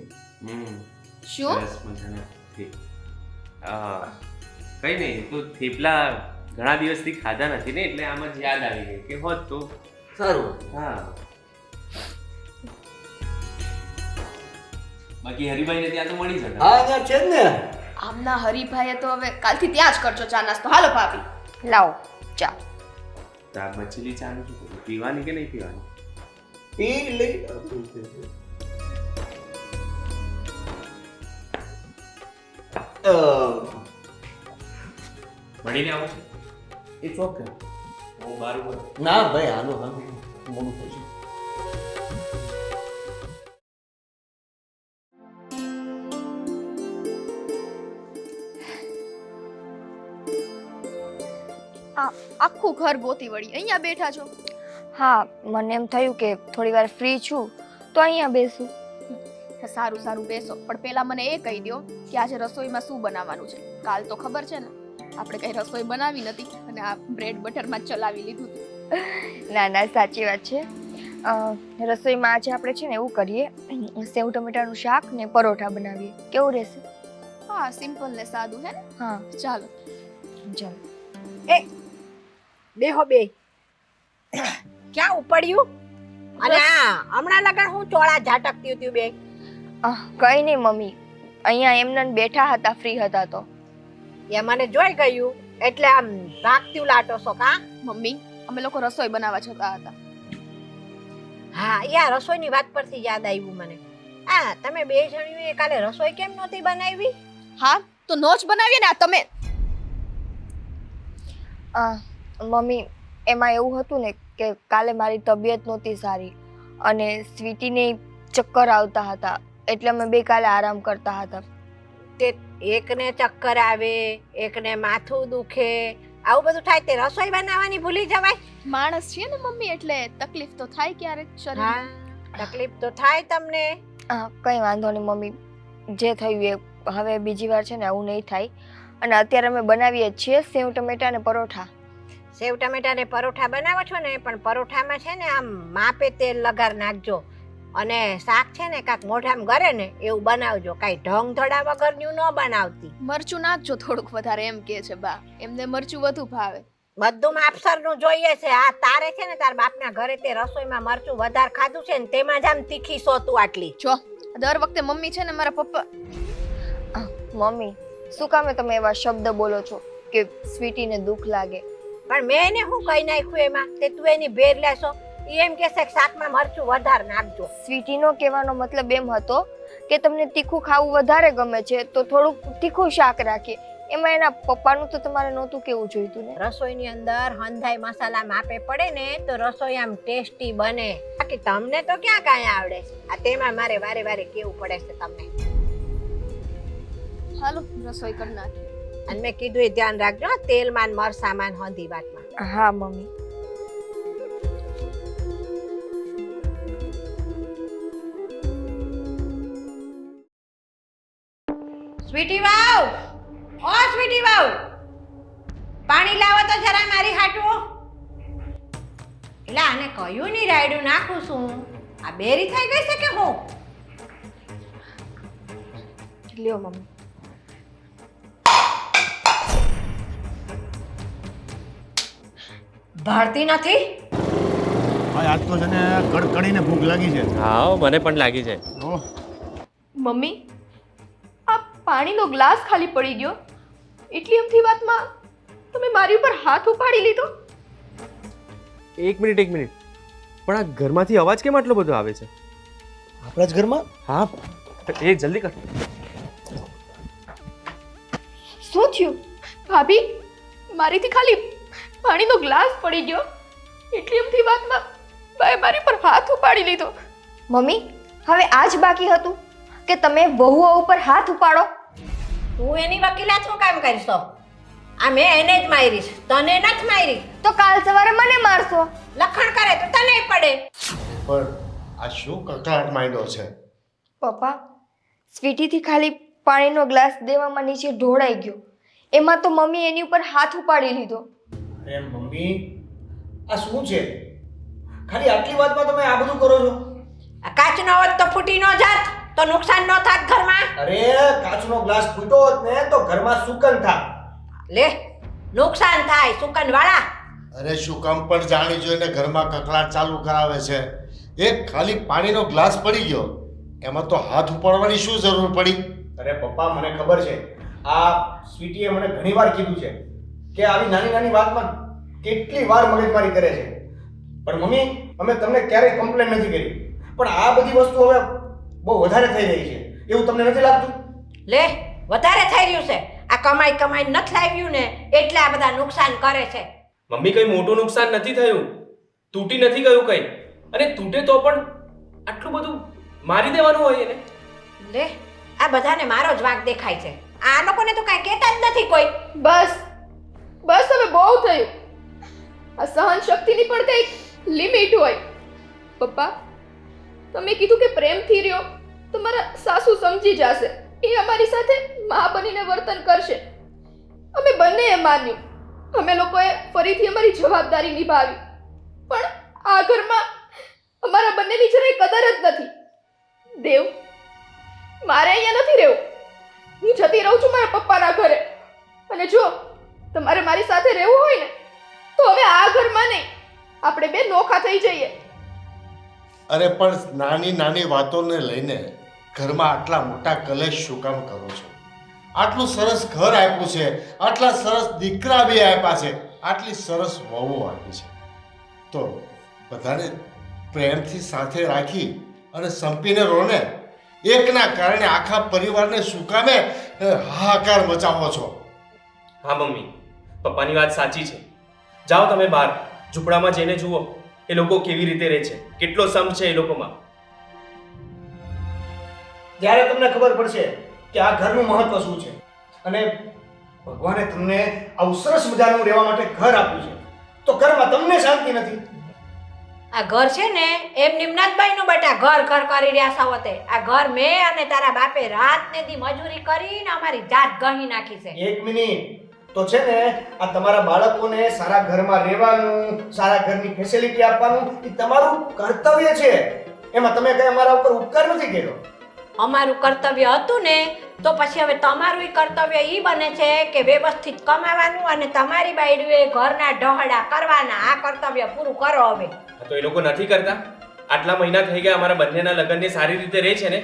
ને. શું? સરસ મજાના કઈ નહીં, તો થેપલા ઘણા દિવસથી ખાધા નથી ને, એટલે આમ જ યાદ આવી ગઈ કે હોત તો સારું હતું. હા. બાકી હરિભાઈને ત્યાં તો મળી જતા. હા ત્યાં છે જ ને. આમના હરીભાઈએ તો હવે કાલથી ત્યાં જ કરજો ચા નાસ્તો. હાલો ભાભી. લાવો ચા. ચા બચેલી ચાનું શું કરું? પીવાની કે નહીં પીવાની? પી લઈ. મળીને આવું છે? It's okay. હું બારું ના ભાઈ હાલો હાલો, મોડું થઈ છે. આખું ઘર ગોતી વળી અહીંયા બેઠા છો. હા, મને એમ થયું કે થોડી વાર ફ્રી છું તો અહીંયા બેસું. સારું સારું બેસો, પણ પહેલા મને એ કહી દો કે આજે રસોઈમાં શું બનાવવાનું છે. કાલ તો ખબર છે ને આપણે કઈ રસોઈ બનાવી નથી અને આ બ્રેડ બટરમાં ચલાવી લીધું હતું. ના ના, સાચી વાત છે. રસોઈમાં આજે આપણે છે ને એવું કરીએ, સેવ ટમેટાનું શાક ને પરોઠા બનાવીએ. કેવું રહેશે? હા, સિમ્પલ ને સાદું હે ને. હા ચાલો. ચાલો. બેહો બે. ક્યાં ઉપડ્યું? અને આ હમણાં લગન હું ચોળા ઝાટકતી હતી બે. કઈ નહીં મમ્મી, અહીંયા એમને બેઠા હતા, ફ્રી હતા તો. એ મને જોઈ ગયું એટલે આમ ભાગતી લાટો છો કા? મમ્મી, અમે લોકો રસોઈ બનાવવા જતા હતા. હા, યાર રસોઈની વાત પરથી યાદ આવ્યું મને. આ તમે બે જણીઓએ કાલે રસોઈ કેમ નહોતી બનાવી? હા, તો નો જ બનાવીએ ને. આ તમે મમ્મી, એમાં એવું હતું ને કે કાલે મારી તબિયત નહોતી સારી અને સ્વીટીને ચક્કર આવતા હતા, એટલે અમે બે કાલે આરામ કરતા હતા. તે એકને ચક્કર આવે, એકને માથું દુખે, આવું બધું થાય તે રસોઈ બનાવવાની ભૂલી જવાય. માણસ છીએ ને મમ્મી, એટલે તકલીફ તો થાય ક્યારેક શરીર. હા, તકલીફ તો થાય તમને. કંઈ વાંધો નહીં મમ્મી, જે થયું એ હવે બીજી વાર છે ને આવું નહીં થાય. અને અત્યારે અમે બનાવીએ જ છીએ સેવ ટમેટા અને પરોઠા. સેવ ટમેટા ને પરોઠા બનાવો છો ને, પણ પરોઠામાં છે ને આમ માપે તેલ લગાર નાખજો. અને શાક છે ને કાંક મોઢામાં ગરે ને એવું બનાવજો, કાંઈ ઢંગ ધડા વગરનું ન બનાવતી. મરચું નાખજો થોડુંક વધારે, એમ કે છે બા. એમને મરચું વધુ ભાવે. બધું માપસરનું જોઈએ છે. આ તારે છે ને તાર બાપના ઘરે તે રસોઈમાં મરચું વધારે ખાધું છે ને તેમાં જ આમ તીખી સોતું આટલી. જો દર વખતે મમ્મી છે ને મારા પપ્પા. મમ્મી, શું કામે તમે એવા શબ્દ બોલો છો કે સ્વીટીને દુઃખ લાગે? પણ મેં એને શું કહી નાખ્યું એમાં તે તું એની ભેર લેશો? ઈ એમ કહેશે કે શાકમાં મરચું વધારે નાખજો. સ્વીટીનો કહેવાનો મતલબ એમ હતો કે તમને તીખું ખાવું વધારે ગમે છે તો થોડુંક તીખું શાક રાખીએ. એમાં એના પપ્પાનું તો તમારે નહોતું કેવું જોઈતું ને. રસોઈની અંદર હંધાઈ મસાલા માપે પડે ને તો રસોઈ આમ ટેસ્ટી બને. બાકી તમને તો ક્યાં કાંઈ આવડે છે. આ તેમાં મારે વારે વારે કેવું પડે છે તમને. હાલો રસોઈ કરી નાખીએ. અને મેં કીધું એ ધ્યાન રાખજો, તેલમાં ને મરસામાં ને હંધી વાતમાં. હા મમ્મી. સ્વીટી વાવ, ઓ સ્વીટી વાવ, પાણી લાવો તો જરા મારી હાટું. એટલે આને કયું ની રાયડું નાખું છું? આ બેરી થઈ ગઈ છે કે હું? લ્યો મમ્મી. ભારતી નથી. આજ તો છે ને કડકડીને ભૂખ લાગી છે. હા, મને પણ લાગી છે. મમ્મી, આ પાણીનો ગ્લાસ ખાલી પડી ગયો, એટલી અમથી વાતમાં તમે મારી ઉપર હાથ ઉપાડી લીધો. એક મિનિટ. પણ આ ઘરમાંથી અવાજ કેમ આટલો બધો આવે છે? આપણા જ ઘરમાં? હા, એ જલ્દી કર. શું થયું ભાભી? મારીથી ખાલી પાણીનો ગ્લાસ પડી ગયો, એટલી અમથી વાતમાં બાએ મારી પર હાથ ઉપાડી લીધો. મમ્મી, હવે આ જ બાકી હતું કે તમે વહુઓ ઉપર હાથ ઉપાડો? તું એની વકીલાત શું કામ કરશો? આ મેં એને જ મારી છે, તને નથી મારી. તો કાલ સવારે મને મારશો. લખણ કરે તો તને પડે. પણ આ શું કકળાટ માંડ્યો છે? પપ્પા, સ્વીટીથી ખાલી પાણીનો ગ્લાસ દેવામાં નીચે ઢોળાઈ ગયો, એમાં તો મમ્મી એની ઉપર હાથ ઉપાડી લીધો. અરે મમ્મી, આ શું છે? ખાલી આટલી વાતમાં તમે આ બધું કરો છો? આ કાચનો હોત તો ફૂટી ન જાત, તો નુકસાન ન થાત ઘરમાં. અરે કાચનો ગ્લાસ ફૂટ્યો હોત ને તો ઘરમાં સુકન થાત. લે, નુકસાન થાય સુકન વાળા. અરે શું કામ પણ જાણી જોઈને ઘરમાં કકળાટ ચાલુ કરાવે છે? એક ખાલી પાણીનો ગ્લાસ પડી ગયો, એમાં તો હાથ ઉપાડવાની શું જરૂર પડી? અરે પપ્પા, મને ખબર છે, આ સ્વીટીએ મને ઘણીવાર કીધું છે કે આવી નાની નાની વાતમાં કેટલી વાર મગજમારી કરે છે. પણ મમ્મી, અમે તમને ક્યારેય કમ્પ્લેન નથી કરી, પણ આ બધી વસ્તુ હવે બહુ વધારે થઈ રહી છે, એવું તમને નથી લાગતું? લે, વધારે થઈ રહ્યું છે. આ કમાઈ નથી લાવ્યું ને એટલે આ બધા નુકસાન કરે છે. મમ્મી, કઈ મોટું નુકસાન નથી થયું, તૂટી નથી ગયું કઈ. અને તૂટે તો પણ આટલું બધું મારી દેવાનું હોય એને? લે, આ બધાને મારો જ વાંક દેખાય છે. આ લોકોને તો કાંઈ કહેતા જ નથી કોઈ. બસ હવે બહુ થયું. આ સહન શક્તિની પણ કંઈક લિમિટ હોય. પપ્પા, તમે કીધું કે પ્રેમથી રહ્યો તો મારા સાસુ સમજી જશે, એ અમારી સાથે મા બનીને વર્તન કરશે. અમે બંનેએ માન્યું, અમે લોકોએ ફરીથી અમારી જવાબદારી નિભાવી. પણ આ ઘરમાં અમારા બંનેની જરાય કદર જ નથી. દેવ, મારે અહીંયા નથી રહેવું. હું જતી રહું છું મારા પપ્પાના ઘરે. અને જો તમારે મારી સાથે રહેવું હોય ને તો હવે આ ઘરમાં નહીં, આપણે બે નોખા થઈ જઈએ. અરે પણ નાની નાની વાતોને લઈને ઘરમાં આટલા મોટા કલેશ શું કામ કરો છો? આટલું સરસ ઘર આપ્યું છે, આટલા સરસ દીકરા બી આપ્યા છે, આટલી સરસ વહુ આપી છે, તો બધાને પ્રેમથી સાથે રાખી અને સંપીને રહો ને. એકના કારણે આખા પરિવારને શું કામે હાહાકાર મચાવો છો? હા મમ્મી, પપ્પાની વાત સાચી છે. જાઓ તમે બહાર ઝૂંપડામાં જઈને જુઓ એ લોકો કેવી રીતે રહે છે, કેટલો સમ છે એ લોકોમાં. ત્યારે તમને ખબર પડશે કે આ ઘરનું મહત્વ શું છે. અને ભગવાને તમને આવું સરસ મજાનું રહેવા માટે ઘર આપ્યું છે, તો ઘરમાં તમને શાંતિ નથી. આ ઘર છે ને એમ નિમનાથભાઈ નું બેટા ઘર ઘર કરી રહ્યા સાવતે. આ ઘર મેં અને તારા બાપે રાત ને દી મજૂરી કરીને અમારી જાત ગહી નાખી છે. એક મિનિટ તો છે ને, આ તમારા બાળકોને સારા ઘરમાં રહેવાનું, સારા ઘરની ફેસિલિટી આપવાનું એ તમારું કર્તવ્ય છે. એમાં તમે કઈ અમારા ઉપર ઉપકાર નથી કર્યો. અમારું કર્તવ્ય હતું ને તો પછી હવે તમારું કર્તવ્ય ઈ બને છે કે વ્યવસ્થિત કમાવાનું અને તમારી બાયડીએ ઘરના ઢહડા કરવાના. આ કર્તવ્ય પૂરું કરો હવે. તો એ લોકો નથી કરતા? આટલા મહિના થઈ ગયા અમારા બંનેના લગ્નને સારી રીતે રહે છે ને,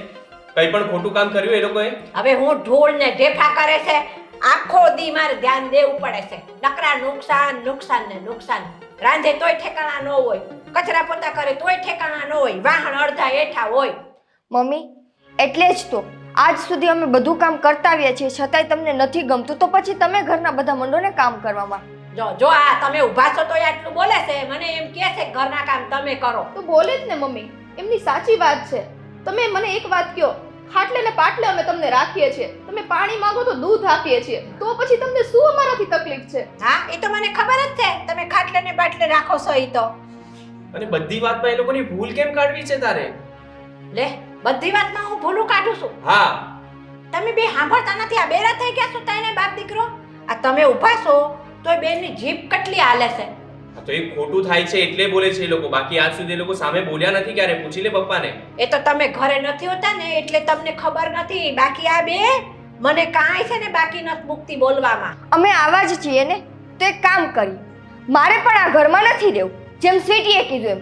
કંઈ પણ ખોટું કામ કર્યું એ લોકોએ? હવે હું ઢોળ ને ઢેફા કરે છે, આખો દી મારે ધ્યાન દેવું પડે છે. નકરા નુકસાન નુકસાન ને નુકસાન. રાંધે તોય ઠેકાણા ન હોય, કચરા પોતા કરે તોય ઠેકાણા ન હોય, વાહણ અડધા હેઠા હોય. મમ્મી, એટલે જ તો આજ સુધી અમે બધું કામ કરતા આવ્યા છીએ, છતાંય તમને નથી ગમતું, તો પછી તમે ઘરના બધા મંડો ને કામ કરવામાં. જો જો આ તમે ઊભા છો તોય આટલું બોલે છે, મને એમ કહે છે કે ઘરના કામ તમે કરો. તો બોલે જ ને મમ્મી, એમની સાચી વાત છે. તમે મને એક વાત કહો, ખાટલે ને પાટલે અમે તમને રાખીએ છીએ, તમે પાણી માંગો તો દૂધ આપીએ છીએ, તો પછી તમને શું અમારાથી તકલીફ છે? હા, એ તો મને ખબર જ છે તમે ખાટલે ને બાટલે રાખો છો. ઈ તો અને બધી વાતમાં એ લોકોની ભૂલ કેમ કાઢવી છે તારે? લે, બધી વાતમાં હું ભૂલું કાઢું છું? હા, તમે બે સાંભળતા નથી? આ બેરા થઈ ગયા છો તાઈને બાપ દીકરો. આ તમે ઊભા છો તોય બેનની જીભ કેટલી હાલે છે. આ તો એ ખોટું થાય છે એટલે બોલે છે એ લોકો, બાકી આજ સુધી એ લોકો સામે બોલ્યા નથી ક્યારે. પૂછી લે પપ્પાને. એ તો તમે ઘરે નથી હોતા ને એટલે તમને ખબર નથી. બાકી આ બે મને કાંઈ છે ને બાકી નથી મુક્તિ બોલવામાં. અમે આવા જ છીએ ને, તો એક કામ કરી, મારે પણ આ ઘરમાં નથી રહેવું, જેમ સ્વીટીએ કીધું એમ.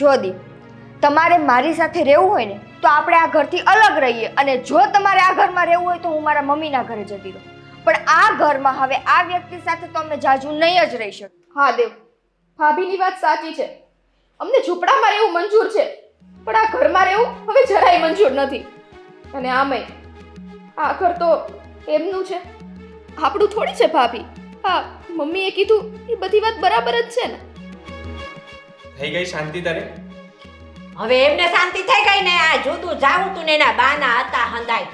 જો દી, તમારે મારી સાથે રહેવું હોય ને તો આપણે આ ઘરથી અલગ રહીએ, અને જો તમારે આ ઘરમાં રહેવું હોય તો હું મારા મમ્મીના ઘરે જતી રહું. પણ આ ઘરમાં હવે આ વ્યક્તિ સાથે તો અમે જાજુ નહીં જ રહી શકીએ. હા દેવ, ભાભીની વાત સાચી છે. અમને ઝૂંપડામાં રહેવું મંજૂર છે, પણ આ ઘરમાં રહેવું હવે જરાય મંજૂર નથી. અને આમેય આ ઘર તો એમનું છે, આપણું થોડી છે ભાભી. હા, મમ્મીએ કીધું એ બધી વાત બરાબર જ છે ને. થઈ ગઈ શાંતિ તારે? હવે એમને શાંતિ થઈ ગઈ ને. આ જુદું જાવું તું ને એના બાના હતા હંધાય.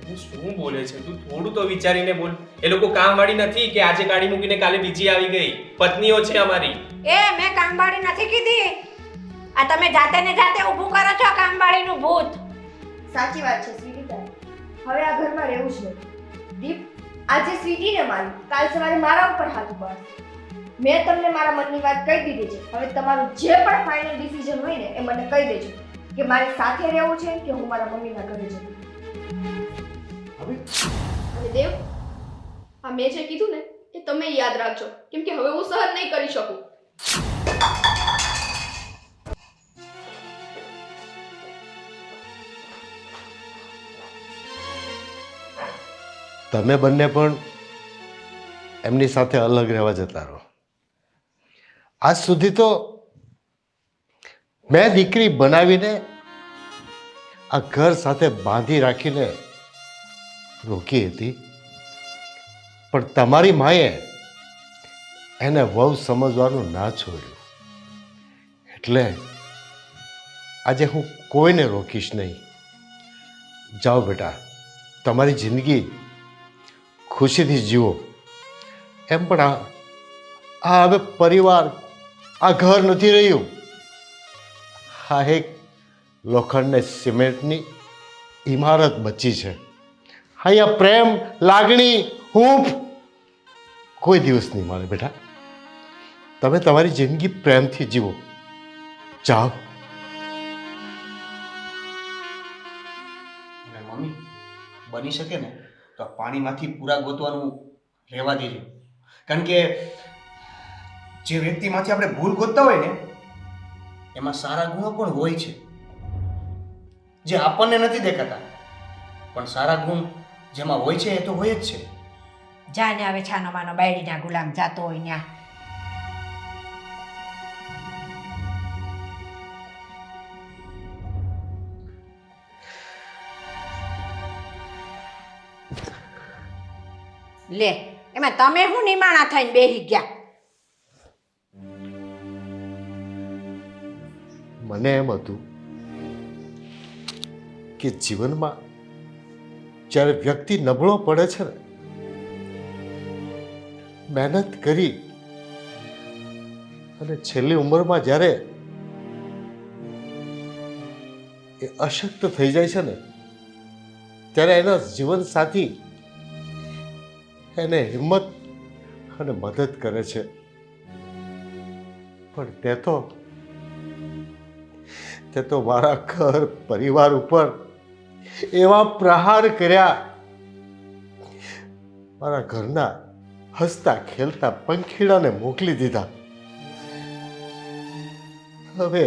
તું શું બોલે છે? તું થોડું તો વિચારીને બોલ. એ લોકો કામવાળી નથી કે આજે ગાડી મૂકીને કાલે બીજી આવી ગઈ. પત્નીઓ છે અમારી. એ મેં કામવાળી નથી કીધી. આ તમે જાતે ને જાતે ઊભું કરો છો કામવાળીનું ભૂત. સાચી વાત છે સ્વીટી તારી. હવે આ ઘરમાં રહેવું જ નથી. દીપ, આજે સ્વીટીને મારી, કાલ સવારે મારા ઉપર હાથ ઉપાડશે. મેં તમને મારા મનની વાત કહી દીધી છે. હવે તમારું જે પણ ફાઇનલ ડિસિઝન હોય ને એ મને કહી દેજો કે મારે સાથે રહેવું છે કે હું મારા મમ્મીના ઘરે જઉં. અને દેવ, આ મેં જે કીધું ને એ તમે યાદ રાખજો, કેમ કે હવે હું સહન નહીં કરી શકું. તમે બંને પણ એમની સાથે અલગ રહેવા જતા રહો. આજ સુધી તો મેં દીકરી બનાવીને આ ઘર સાથે બાંધી રાખીને રોકી હતી, પણ તમારી માએ એને વહુ સમજવાનું ના છોડ્યું. એટલે આજે હું કોઈને રોકીશ નહીં. જાઓ બેટા, તમારી જિંદગી ખુશીથી જીવો. એમ પણ આ હવે પરિવાર, આ ઘર નથી રહ્યું. આ એક લોખંડને સિમેન્ટની ઇમારત બચી છે. અહીંયા પ્રેમ, લાગણી, હૂંફ કોઈ દિવસ નહીં મળે બેટા. તમે તમારી જિંદગી પ્રેમથી જીવો. જાઓ. અને મમ્મી, બની શકે ને તો આ પાણીમાંથી પૂરા ગોતવાનું રહેવા દેજો. કારણ કે જે વ્યક્તિમાંથી આપણે ભૂલ ગોતતા હોય ને એમાં સારા ગુણો પણ હોય છે, જે આપણને નથી દેખાતા, પણ સારા ગુણ જેમાં હોય છે એ તો હોય જ છે. જાને હવે છાનો માનો બાયડીના ગુલામ જાતો હોય ન્યા. લે, એમાં તમે શું નિમાણા થઈને બેહી ગયા? મને એમ હતું કે જીવનમાં જ્યારે વ્યક્તિ નબળો પડે છે ને, મહેનત કરી અને છેલ્લી ઉંમરમાં જ્યારે એ અશક્ત થઈ જાય છે ને, ત્યારે એના જીવનસાથી એને હિંમત અને મદદ કરે છે. પણ તે તો મારા ઘર પરિવાર ઉપર એવા પ્રહાર કર્યા, મારા ઘરના હસતા ખેલતા પંખીડાને મોકલી દીધા. હવે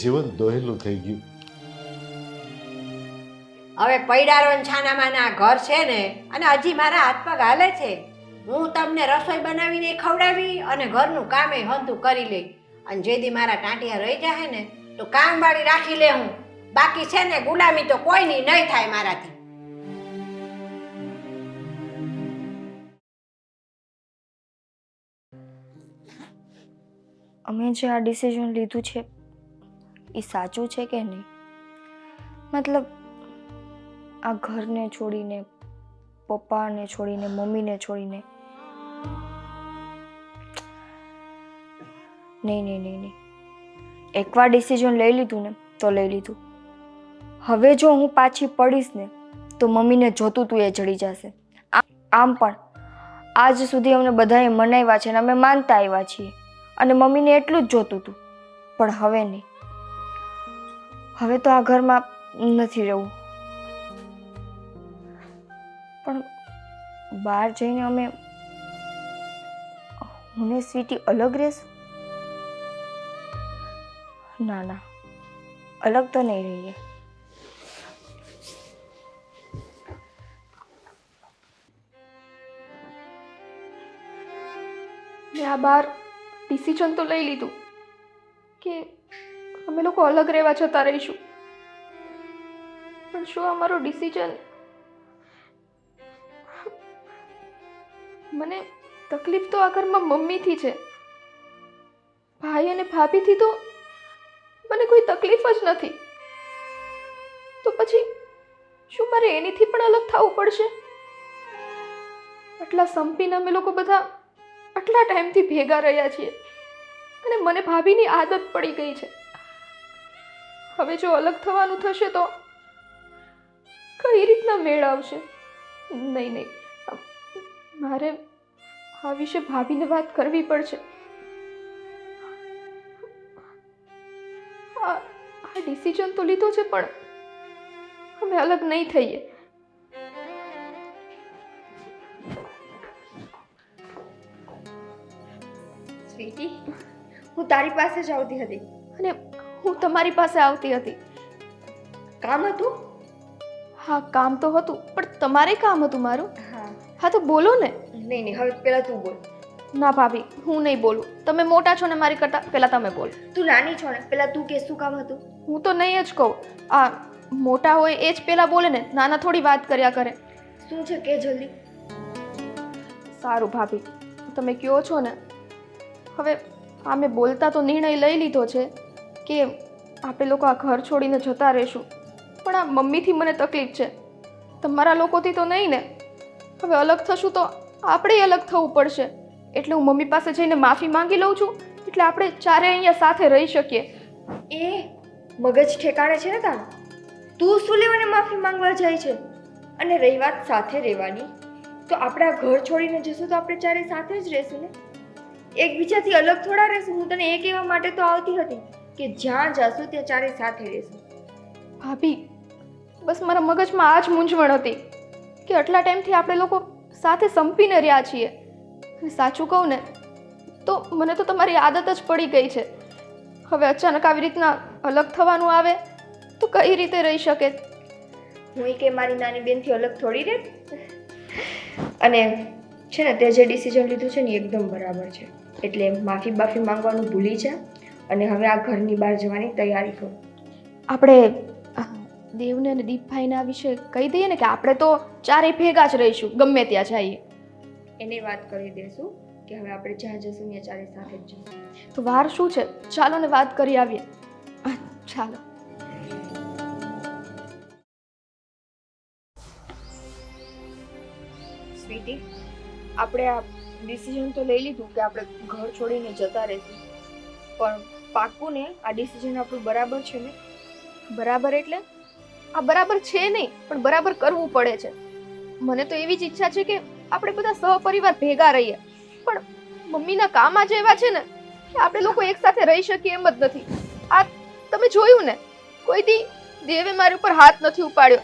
જીવન દોહેલું થઈ ગયું. હવે પૈડારો ને છાનામાના ઘર છે ને, અને હજી મારા હાથ પગ હાલે છે. હું તમને રસોઈ બનાવીને ખવડાવી અને ઘરનું કામે હંધું કરી લઈ, અને જેથી મારા ટાંટિયા રહી જાય ને તો કામવાળી રાખી લે હું. બાકી છે ને ગુલામી તો કોઈની નહીં થાય મારાથી. અમે જે આ ડિસિઝન લીધું છે એ સાચું છે કે નહીં? મતલબ આ ઘરને છોડીને, પપ્પાને છોડીને, મમ્મીને છોડીને. નહીં. એકવાર ડિસિઝન લઈ લીધું ને તો લઈ લીધું. હવે જો હું પાછી પડીશ ને તો મમ્મીને જોતું તું એ જડી જશે. આમ પણ આજ સુધી અમને બધાએ મનાવ્યા છે અને અમે માનતા આવ્યા છીએ, અને મમ્મીને એટલું જ જોતું હતું. પણ હવે નહીં. હવે તો આ ઘરમાં નથી રહેવું. પણ બહાર જઈને અમે હું ને સ્વીટી અલગ રહેશું? ના, અલગ તો નહીં રહીએ. મેં આ બાર ડિસિઝન તો લઈ લીધું કે અમે લોકો અલગ રહેવા જતા રહીશું, પણ શું અમારો ડિસિઝન મને તકલીફ તો આ ઘરમાં મમ્મીથી છે. ભાઈ અને ભાભીથી તો મને કોઈ તકલીફ જ નથી. તો પછી શું મારે એનીથી પણ અલગ થવું પડશે? આટલા સંપીને અમે લોકો બધા આટલા ટાઈમથી ભેગા રહ્યા છીએ, અને મને ભાભીની આદત પડી ગઈ છે. હવે જો અલગ થવાનું થશે તો કઈ રીતના મેળ આવશે? નહીં, મારે આ વિશે ભાભીને વાત કરવી પડશે. આ ડિસિઝન તો લીધો છે, પણ અમે અલગ નહીં થઈએ. સ્વીટી, હું તારી પાસે જ આવતી હતી. અને હું તમારી પાસે આવતી હતી. કામ હતું? હા, કામ તો હતું, પણ તમારે કામ હતું મારું. હા તો બોલો ને. નહીં, હવે પહેલા તું બોલ. ના ભાભી, હું નહીં બોલું. તમે મોટા છો ને મારી કરતા, પહેલા તમે બોલો. તું નાની છો ને, પહેલા તું કે શું કામ હતું? હું તો નહીં જ કહું. આ મોટા હોય એ જ પહેલા બોલે ને, નાના થોડી વાત કર્યા કરે. શું છે કે જલ્દી? સારું ભાભી, તમે કહો છો ને. હવે અમે બોલતા તો નિર્ણય લઈ લીધો છે કે આપણે લોકો આ ઘર છોડીને જતા રહીશું, પણ આ મમ્મીથી મને તકલીફ છે, તમારા લોકોથી તો નહીં ને. હવે અલગ થશું તો આપણે અલગ થવું પડશે. એટલે હું મમ્મી પાસે જઈને માફી માંગી લઉં છું, એટલે આપણે ચારે અહીંયા સાથે રહી શકીએ. એ મગજ ઠેકાણે છે ને તારું? તું શું લેવાને માફી માંગવા જાય છે? અને રહી વાત સાથે રહેવાની, તો આપણે આ ઘર છોડીને જશું તો આપણે ચારે સાથે જ રહેશું ને. એકબીજાથી અલગ થોડા રહેશું. હું તને એ કહેવા માટે તો આવતી હતી કે જ્યાં જશું ત્યાં ચારે સાથે રહેશું. ભાભી, બસ મારા મગજમાં આ જ મૂંઝવણ હતી કે આટલા ટાઈમથી આપણે લોકો સાથે સંપીને રહ્યા છીએ. અને સાચું કહું ને તો મને તો તમારી આદત જ પડી ગઈ છે. હવે અચાનક આવી રીતના અલગ થવાનું આવે તો કઈ રીતે રહી શકે? હું કે મારી નાની બેનથી અલગ થોડી રહે. અને છે ને, તે જે ડિસિઝન લીધું છે ને એકદમ બરાબર છે. એટલે માફી માંગવાનું ભૂલી જા, અને હવે આ ઘરની બહાર જવાની તૈયારી કરો. આપણે દેવને અને દીપભાઈને આ વિશે કહી દઈએ ને કે આપણે તો ચારેય ભેગા જ રહીશું, ગમે ત્યાં જઈએ. એને વાત કરી દેશું કે હવે આપણે જ્યાં જશું ત્યાં ચારે સાથે જ જશું. તો વાર શું છે? ચાલો ને વાત કરી આવીએ. ચાલો. સ્વીટી, આપણે આ ડિસિઝન તો લઈ લીધું કે આપણે ઘર છોડીને જતા રહીશું, પણ પાક્કું ને આ ડિસિઝન આપણું બરાબર છે ને? બરાબર એટલે આ બરાબર છે નહીં, પણ બરાબર કરવું પડે છે. મને તો એવી જ ઈચ્છા છે કે આપણે બધા સહપરિવાર ભેગા રહીએ, પણ મમ્મીના કામ જ એવા છે ને કે આપણે લોકો એકસાથે રહી શકીએ એમ જ નથી. આ તમે જોયું ને, કોઈ દી દેવે મારી ઉપર હાથ નથી ઉપાડ્યો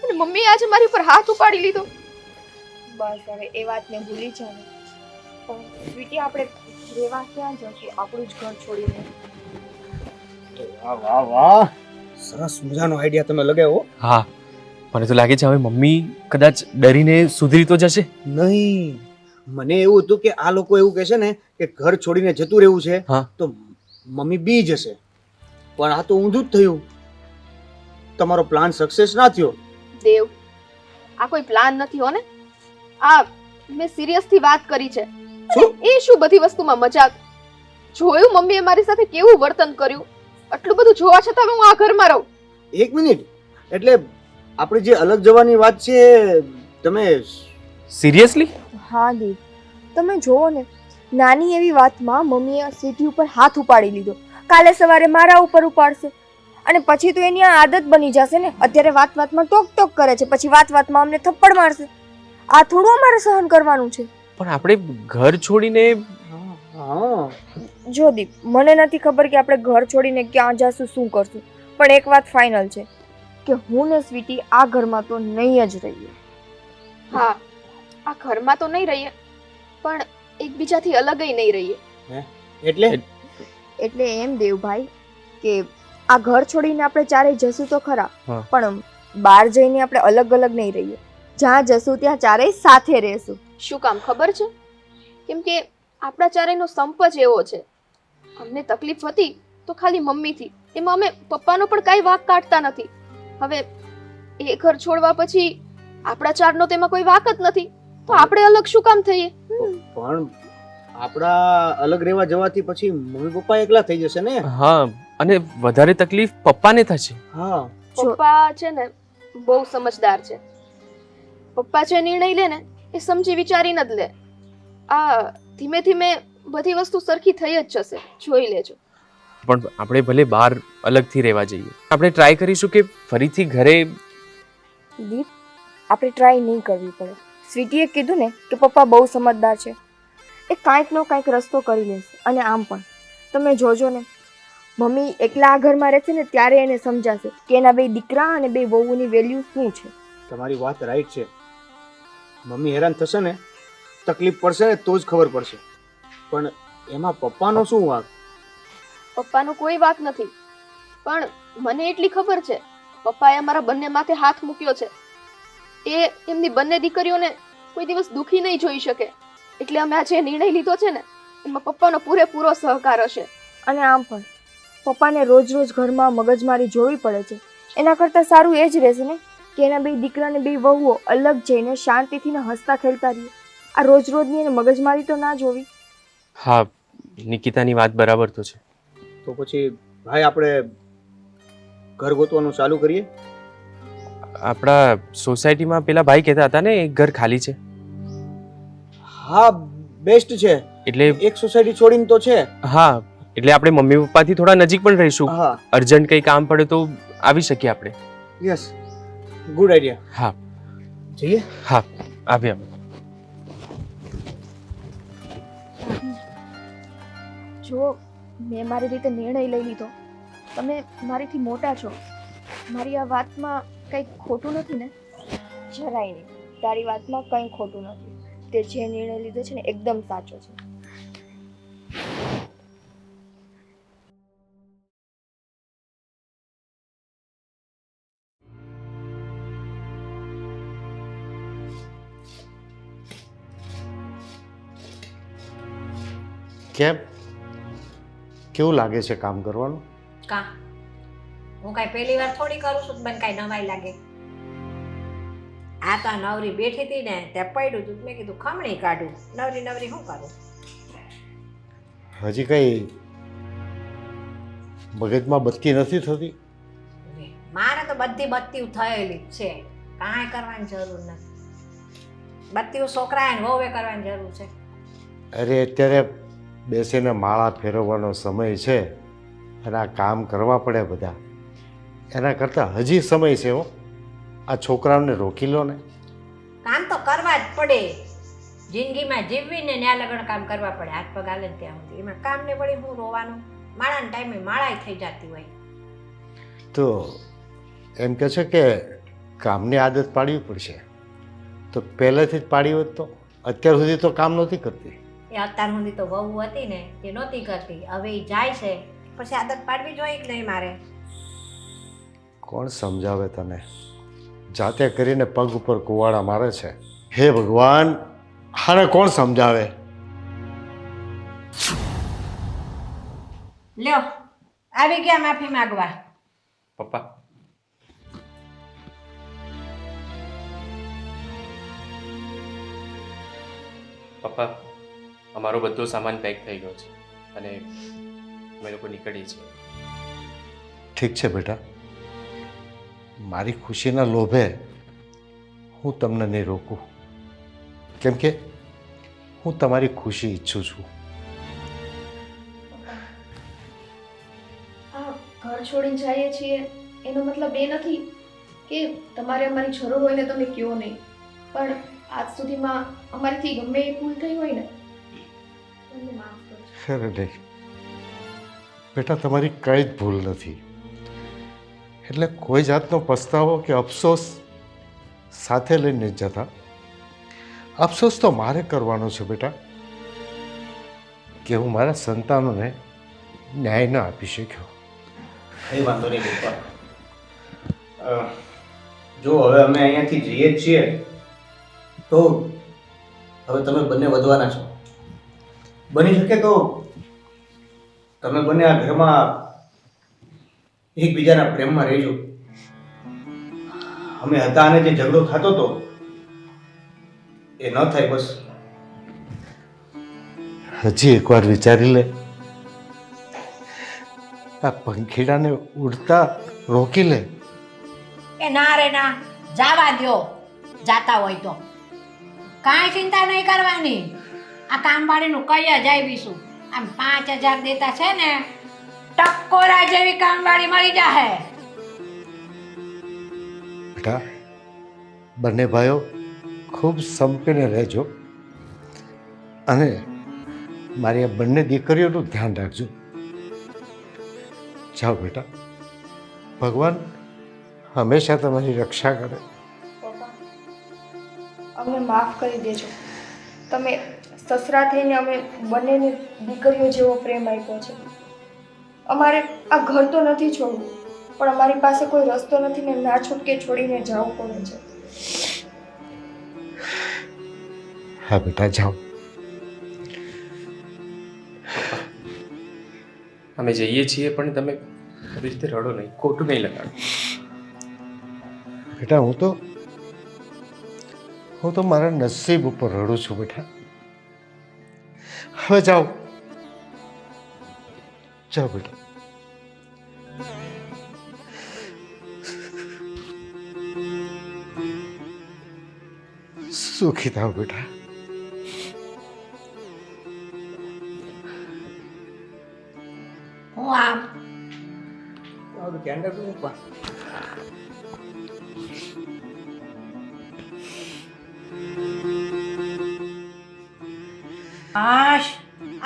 અને મમ્મીએ આજે મારી ઉપર હાથ ઉપાડી લીધો. બસ હવે એ વાતને ભૂલી જાઓ. પણ સ્વીટી, આપણે રહેવા ક્યાં જશું આપણું જ ઘર છોડીને? વાહ વાહ વાહ, સરસ મજાનો આઈડિયા તમે લગાવ્યો. હા, મને તો લાગે છે હવે મમ્મી કદાચ ડરીને સુધરી તો જશે. નહીં, મને એવું હતું કે આ લોકો એવું કહે છે ને કે ઘર છોડીને જતું રહેવું છે, હા. તો મમ્મી બી જશે. પણ આ તો ઊંધું જ થયું. તમારો પ્લાન સક્સેસ ના થયો. દેવ, આ કોઈ પ્લાન નથી હો ને. આ મેં સિરિયસલી વાત કરી છે. શું? એ શું બધી વસ્તુમાં મજાક? જોયું મમ્મીએ મારી સાથે કેવું વર્તન કર્યું? આટલું બધું જોવા છતાં હું આ ઘરમાં રહું? એક મિનિટ, એટલે આપણે જે અલગ જવાની વાત છે, તમે સિરિયસલી? હા દેવ, તમે જોવો ને, નાની એવી વાતમાં મમ્મીએ સ્વીટી ઉપર હાથ ઉપાડી લીધો. કાલે સવારે મારા ઉપર ઉપાડશે અને પછી તો એની આ આદત બની જશે ને. અત્યારે વાત વાતમાં ટોક ટોક કરે છે, પછી વાત વાતમાં અમને થપ્પડ મારશે. આ થોડું અમારે સહન કરવાનું છે? પણ આપણે ઘર છોડીને હા, જો દીપ, મને નથી ખબર કે આપણે ઘર છોડીને ક્યાં જશું, શું કરશું, પણ એક વાત ફાઇનલ છે કે હું ને સ્વીટી આ ઘરમાં તો નહીં જ રહીએ. હા, આ ઘરમાં તો નહીં રહીએ, પણ એકબીજાથી અલગ નહીં રહીએ. એટલે એટલે એમ દેવભાઈ કે આ ઘર છોડીને આપણે ચારેય જશું તો ખરા, હા. પણ બહાર જઈને આપણે અલગ અલગ નહીં રહીએ. જ્યાં જશું ત્યાં ચારેય સાથે રહેશું. શું કામ ખબર છે? કેમ કે આપણા ચારેયનો સંપ જ એવો છે. અમને તકલીફ હતી તો ખાલી મમ્મીથી, એમાં અમે પપ્પાનો પણ કાંઈ વાંક કાઢતા નથી. હવે એ ઘર છોડવા પછી આપણા ચારનો તેમાં કોઈ વાંક જ નથી, તો આપણે અલગ શું કામ થઈએ? પણ આપણા અલગ રહેવા જવાથી પછી મમ્મી પપ્પા એકલા થઈ જશે ને. હા, અને વધારે તકલીફ પપ્પાને થશે. હા, પપ્પા છે ને બહુ સમજદાર છે. પપ્પા જે નિર્ણય લે ને એ સમજી વિચારીને જ લે. આ ધીમે ધીમે બધી વસ્તુ સરખી થઈ જ જશે, જોઈ લેજો. પણ આપણે ભલે બહાર અલગથી રહેવા જઈએ, આપણે ટ્રાય કરીશું કે ફરીથી ઘરે. દીપ, આપણે ટ્રાય નહીં કરવી પડે. સ્વીટીએ કીધું ને કે પપ્પા બહુ સમજદાર છે, એ કાંઈકનો કાંઈક રસ્તો કરી લેશે. અને આમ પણ તમે જોજો ને, મમ્મી એકલા આ ઘરમાં રહેશે ને ત્યારે એને સમજાશે કે એના બે દીકરા અને બે વહુની વેલ્યુ શું છે. તમારી વાત રાઈટ છે. મમ્મી હેરાન થશે ને, તકલીફ પડશે ને તો જ ખબર પડશે. પણ એમાં પપ્પાનો શું વાંક? પપ્પાનો કોઈ વાંક નથી, પણ મને એટલી ખબર છે પપ્પાએ અમારા બંને માથે હાથ મૂક્યો છે. એ એમની બંને દીકરીઓને કોઈ દિવસ દુખી નહીં જોઈ શકે. એટલે અમે આ જે નિર્ણય લીધો છે ને એમાં પપ્પાનો પૂરેપૂરો સહકાર હશે. અને આમ પણ પપ્પાને રોજ રોજ ઘરમાં મગજમારી જોવી પડે છે, એના કરતાં સારું એ જ રહેશે ને કે એના બે દીકરાને બે વહુઓ અલગ જઈને શાંતિથી ને હસતા ખેલતા રહીએ. આ રોજ રોજની એને મગજમારી તો ના જોવી. હા, નિકિતાની વાત બરાબર તો છે. તો પછી ભાઈ આપણે ઘર ગોતવાનું ચાલુ કરીએ. આપણા સોસાયટીમાં પેલા ભાઈ કહેતા હતા ને એક ઘર ખાલી છે. હા, બેસ્ટ છે. એટલે એક સોસાયટી છોડીને તો છે. હા, એટલે આપણે મમ્મી પપ્પાથી થોડા નજીક પણ રહીશું. હા, અર્જન્ટ કંઈ કામ પડે તો આવી શકીએ આપણે. Yes, good idea. હા, જઈએ. હા, આવ્યા. જો મેં મારી રીતે નિર્ણય લઈ લીધો, તમે મારીથી મોટા છો, મારી આ વાતમાં કંઈ ખોટું નથી ને? જરાય નહીં, તારી વાતમાં કંઈ ખોટું નથી. તે જે નિર્ણય લીધો છે ને એકદમ સાચો છે. કેમ, કેવું લાગે છે કામ કરવાનું? કા હું કાંઈ પહેલી વાર થોડી કરું છું, મને કાંઈ નવાઈ લાગે? આ તો આ નવરી બેઠી હતી ને ત્યાં પડ્યું હતું, મેં કીધું ખમણી કાઢું. નવરી નવરી શું કરું? હજી કંઈ મગજમાં બત્તી નથી થતી? મારે તો બધી બત્તી થયેલી જ છે, કાંઈ કરવાની જરૂર નથી. બત્તીઓ છોકરા અને વહુએ કરવાની જરૂર છે. અરે અત્યારે બેસીને માળા ફેરવવાનો સમય છે અને આ કામ કરવા પડે બધા. એના કરતાં હજી સમય છે હો. આ છોકરાઓને રોકી લો ને. કામ તો કરવા જ પડે. જિંદગીમાં જીવવીને ન્યા લગન કામ કરવા પડે. હાથ પગ હાલે ને ત્યાં સુધી. એમાં કામ ને વળી હું રોવાનું? માળાના ટાઈમે માળાય થઈ જતી હોય. તો એમ કહે છે કે કામની આદત પાડવી પડશે. તો પહેલેથી જ પાડી હોત તો અત્યાર સુધી તો કામ નહોતી કરતી. એ અત્યાર સુધી તો વહુ હતી ને તે નહોતી કરતી. હવે એ જાય છે પછી આદત પાડવી જોઈએ કે નહીં મારે? કોણ સમજાવે તને? જાતે કરીને પગ ઉપર કુવાડા મારે છે. હે ભગવાન, આને કોણ સમજાવે? લ્યો આવી ગયા માફી માંગવા. પપ્પા પપ્પા અમારો બધો સામાન પેક થઈ ગયો છે અને અમે લોકો નીકળીએ છીએ. ઠીક છે બેટા, મારી ખુશીના લોભે હું તમને નહીં રોકું, કેમ કે હું તમારી ખુશી ઈચ્છું છું. આ ઘર છોડીને જઈએ છીએ એનો મતલબ એ નથી કે તમારે અમારી જરૂર હોય ને તમે કયો નહીં, પણ આજ સુધીમાં અમારીથી ગમે એ ભૂલ થઈ હોય ને તમને માફ કરજો. અરે નહીં બેટા, તમારી કંઈ જ ભૂલ નથી. એટલે કોઈ જાતનો પસ્તાવો કે અફસોસ સાથે લઈને જ જતા. અફસોસ તો મારે કરવાનો છે બેટા કે હું મારા સંતાનોને ન્યાય ન આપી શક્યો. એ વાંધો નહીં પપ્પા. જો હવે અમે અહીંયાથી જઈએ જ છીએ તો હવે તમે બંને વધવાના છો. બની શકે તો તમે બંને આ ઘરમાં એકબીજાના પ્રેમમાં રહેજો. અમે હતા અને જે ઝઘડો થતો હતો એ ન થાય બસ. હજી એકવાર વિચારી લે. આ પંખીડાને ઉડતા રોકી લે. એ ના રે ના, જાવા દ્યો. જાતા હોય તો કાંઈ ચિંતા નહીં કરવાની. આ કામવાળીનું કઈ જ આવીશું. આમ 5,000 દેતા છે ને, ટકોરા જેવી કામવાળી મળી જાહે. બેટા, બંને ભાઈઓ ખૂબ સંપીને રહેજો અને મારી આ બંને દીકરીઓનું ધ્યાન રાખજો. જાઓ બેટા, ભગવાન હંમેશા તમારી રક્ષા કરે. પપ્પા અમને માફ કરી દેજો. તમે સસરા થઈને અમે બંનેની દીકરીઓ જેવો પ્રેમ આપ્યો છે. અમારે આ ઘર તો નથી છોડવું, પણ અમારી પાસે કોઈ રસ્તો નથી ને ના છૂટકે છોડીને જવું પડે છે. હા બેટા, જાઓ. અમે જઈએ છીએ પણ તમે આવી રીતે રડો નહીં, ખોટું નહીં લગાડો. બેટા, હું તો મારા નસીબ ઉપર રડું છું બેટા. હવે જાઓ, જાઓ બેટા. સુખી થાવ બેટા. હું આમ ધ્યાન રાખજો પપ્પા. આશ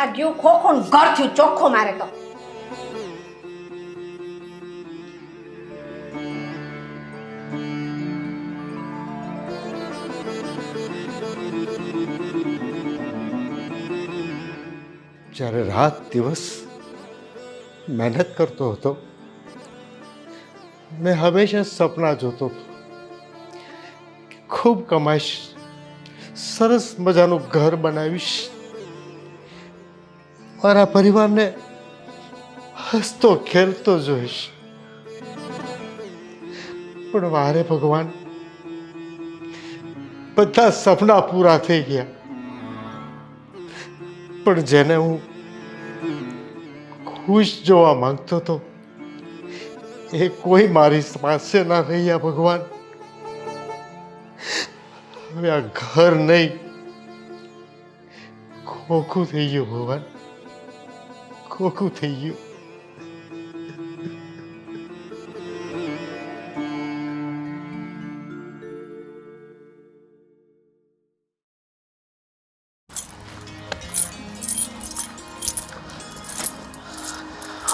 આ ગયું ખોખું ને ઘર થયું ચોખ્ખું મારે તો. જ્યારે રાત દિવસ મહેનત કરતો હતો, મેં હંમેશા સપના જોતો હતો કે ખૂબ કમાઈશ, સરસ મજાનું ઘર બનાવીશ, મારા પરિવારને હસતો ખેલતો જોઈશ. પણ વારે ભગવાન, બધા સપના પૂરા થઈ ગયા. પણ જેને હું ખુશ જોવા માંગતો હતો એ કોઈ મારી પાસે ના રહ્યા ભગવાન. હવે આ ઘર નહીં, ખોખું થઈ ગયું ભગવાન, ખોખું થઈ ગયું.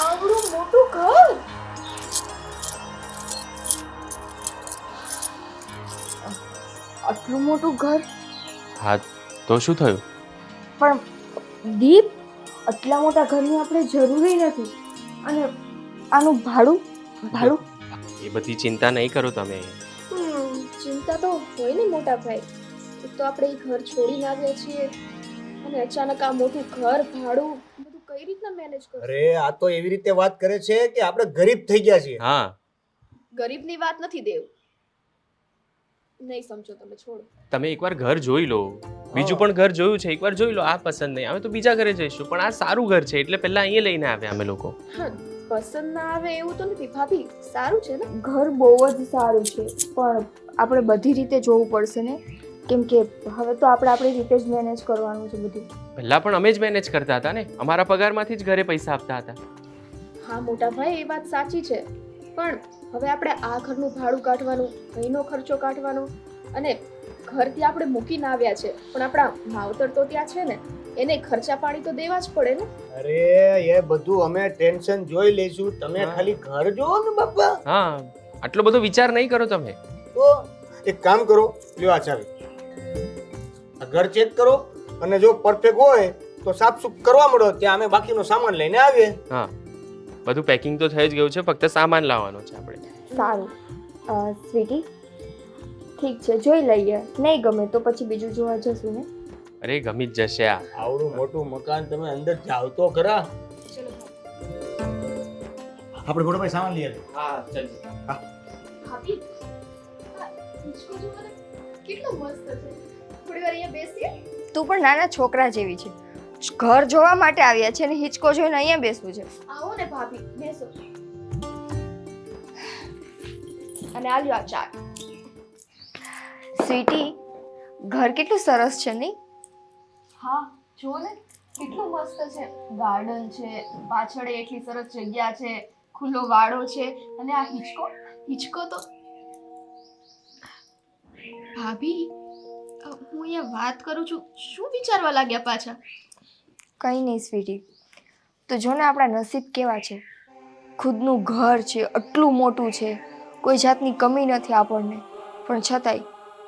આવડું મોટું ઘર, આટલું મોટું ઘર. હા તો શું થયું? પણ દીપ, આટલા મોટા ઘરની આપણે જરૂરી નથી. અને આનું ભાડું ભાડું એ બધી ચિંતા નહીં કરો તમે. ચિંતા તો હોય ને મોટા ભાઈ. એક તો આપણે એ ઘર છોડીને આવ્યા છીએ અને અચાનક આ મોટું ઘર, ભાડું બધું કઈ રીતના મેનેજ કરશું? અરે આ તો એવી રીતે વાત કરે છે કે આપણે ગરીબ થઈ ગયા છીએ. હા, ગરીબની વાત નથી દેવ, નહીં સમજો તમે, છોડો. તમે એકવાર ઘર જોઈ લો. બીજું પણ ઘર જોયું છે, એકવાર જોઈ લો. આ પસંદ નહીં આવે તો બીજા ઘરે જઈશું, પણ આ સારું ઘર છે એટલે પહેલા અહીંયા લઈને આવ્યા અમે લોકો. પસંદ ના આવે એવું તો નથી ભાભી, સારું છે ને. ઘર બહુ જ સારું છે, પણ આપણે બધી રીતે જોવું પડશે ને, કેમ કે હવે તો આપણે આપણી રીતે જ મેનેજ કરવાનું છે બધું. પહેલા પણ અમે જ મેનેજ કરતા હતા ને, અમારા પગારમાંથી જ ઘરે પૈસા આપતા હતા. હા મોટા ભાઈ, એ વાત સાચી છે, પણ હવે આપણે આ ઘરનું ભાડું કાઢવાનું, અહીંનો ખર્ચો કાઢવાનો, અને ઘર ત્યાં આપણે મૂકીને આવ્યા છે, પણ આપણા માવતર તો ત્યાં છે ને, એને ખર્ચા પાણી તો દેવા જ પડે ને. અરે એ બધું અમે ટેન્શન જોઈ લઈશું, તમે ખાલી ઘર જોવો ને બાપા. હા, આટલો બધો વિચાર નહીં કરો તમે. તો એક કામ કરો, લ્યો આ ચાવી, આ ઘર ચેક કરો અને જો પરફેક્ટ હોય તો સાફ સુફ કરવા મળો, ત્યાં અમે બાકીનો સામાન લઈને આવીએ. હા, બધું પેકિંગ તો થઈ જ ગયું છે, ફક્ત સામાન લાવવાનો છે આપણે. સારું સ્વીટી, ઠીક છે, જોઈ લઈએ. નહીં ગમે તો પછી બીજું જોવા જશું ને. અરે ગમી જ જશે. આ આવડું મોટું મકાન, તમે અંદર જાવ તો ખરા. આપણે મોટા ભાઈ સામાન લઈએ. હા, ચાલ. ભાભી, આ હિંચકો જુઓ ને, કેટલો મસ્ત છે. થોડી વાર અહીંયા બેસીએ. તું પણ નાના છોકરા જેવી છે, ઘર જોવા માટે આવ્યા છે ને હિંચકો જોઈને અહીંયા બેસવું છે. આવો ને ભાભી, બેસો. અને આ લ્યો આ ચા. સ્વીટી, ઘર કેટલું સરસ છે નહીં? હા, જુઓ ને કેટલું મસ્ત છે. ગાર્ડન છે, પાછળ એટલી સરસ જગ્યા છે, ખુલ્લો વાડો છે, અને આ હિંચકો તો ભાભી, હું અહીંયા વાત કરું છું, શું વિચારવા લાગ્યા પાછા? કંઈ નહીં સ્વીટી, તો જો ને આપણા નસીબ કેવા છે. ખુદનું ઘર છે, આટલું મોટું છે, કોઈ જાતની કમી નથી આપણને, પણ છતાંય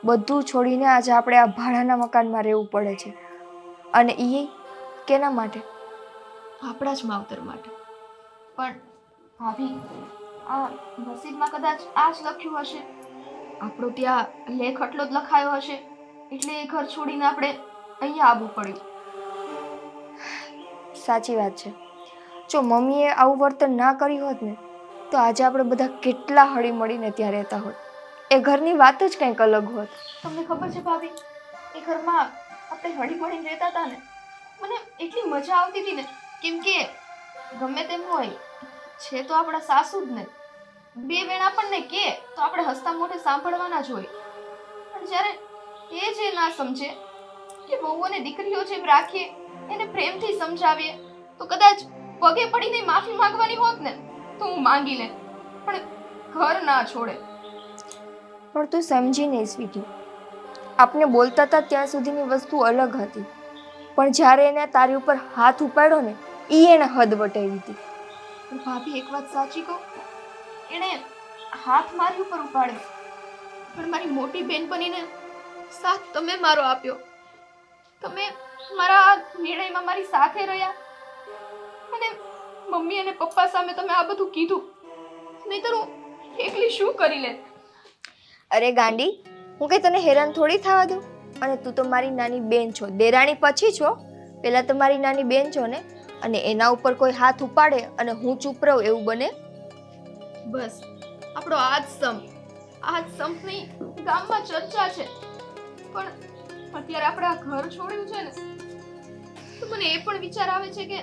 બધું છોડીને આજે આપણે આ ભાડાના મકાનમાં રહેવું પડે છે. અને એ કેના માટે? આપણા જ માવતર માટે. પણ ભાભી, આ નસીબમાં કદાચ આ જ લખ્યું હશે. આપણો ત્યાં લેખ આટલો જ લખાયો હશે, એટલે એ ઘર છોડીને આપણે અહીંયા આવવું પડ્યું. સાચી વાત છે. જો મમ્મીએ આવું વર્તન ના કર્યું હોત ને, તો આજે આપણે બધા કેટલા હળી મળીને ત્યાં રહેતા હોત. એ ઘરની વાત જ કંઈક અલગ હોત. તમને ખબર છે ભાભી, એ ઘરમાં આપણે હળી મળીને રહેતા હતા ને, મને એટલી મજા આવતી હતી ને, કેમ કે ગમે તેમ હોય છે તો આપણા સાસુ જ ને. બે વેણ આપણને કે તો આપણે હસતા મોઢે સાંભળવાના જ હોય. પણ જ્યારે એ જે ના સમજે કે વહુઓને દીકરીઓ જેમ રાખીએ, એને પ્રેમથી સમજાવીએ, તો કદાચ પગે પડીને માફી માંગવાની હોત ને તો હું માંગી લે, પણ ઘર ના છોડે. પણ તું સમજી નહીં સ્વીટી, આપણે બોલતા હતા ત્યાં સુધીની વસ્તુ અલગ હતી, પણ જ્યારે એને તારી ઉપર હાથ ઉપાડ્યો ને, એ એને હદ વટાવી હતી. પણ ભાભી, એક વાત સાચી કહું, એણે હાથ મારી ઉપર ઉપાડ્યો, પણ મારી મોટી બેન બનીને સાથ તમે મારો આપ્યો. તમે મારા આ નિર્ણયમાં મારી સાથે રહ્યા, અને મમ્મી અને પપ્પા સામે તમે આ બધું કીધું, નહીંતર હું એકલી શું કરી લે. અરે ગાંડી, હું કંઈ તને હેરાન થોડી થવા દઉં? અને તું તો મારી નાની બેન છો, દેરાણી પછી છો, પહેલાં તો મારી નાની બેન છો ને. અને એના ઉપર કોઈ હાથ ઉપાડે અને હું ચૂપ રહું એવું બને? બસ આપણો આ જ સંપની ગામમાં ચર્ચા છે, પણ અત્યારે આપણે આ ઘર છોડ્યું છે ને, તો મને એ પણ વિચાર આવે છે કે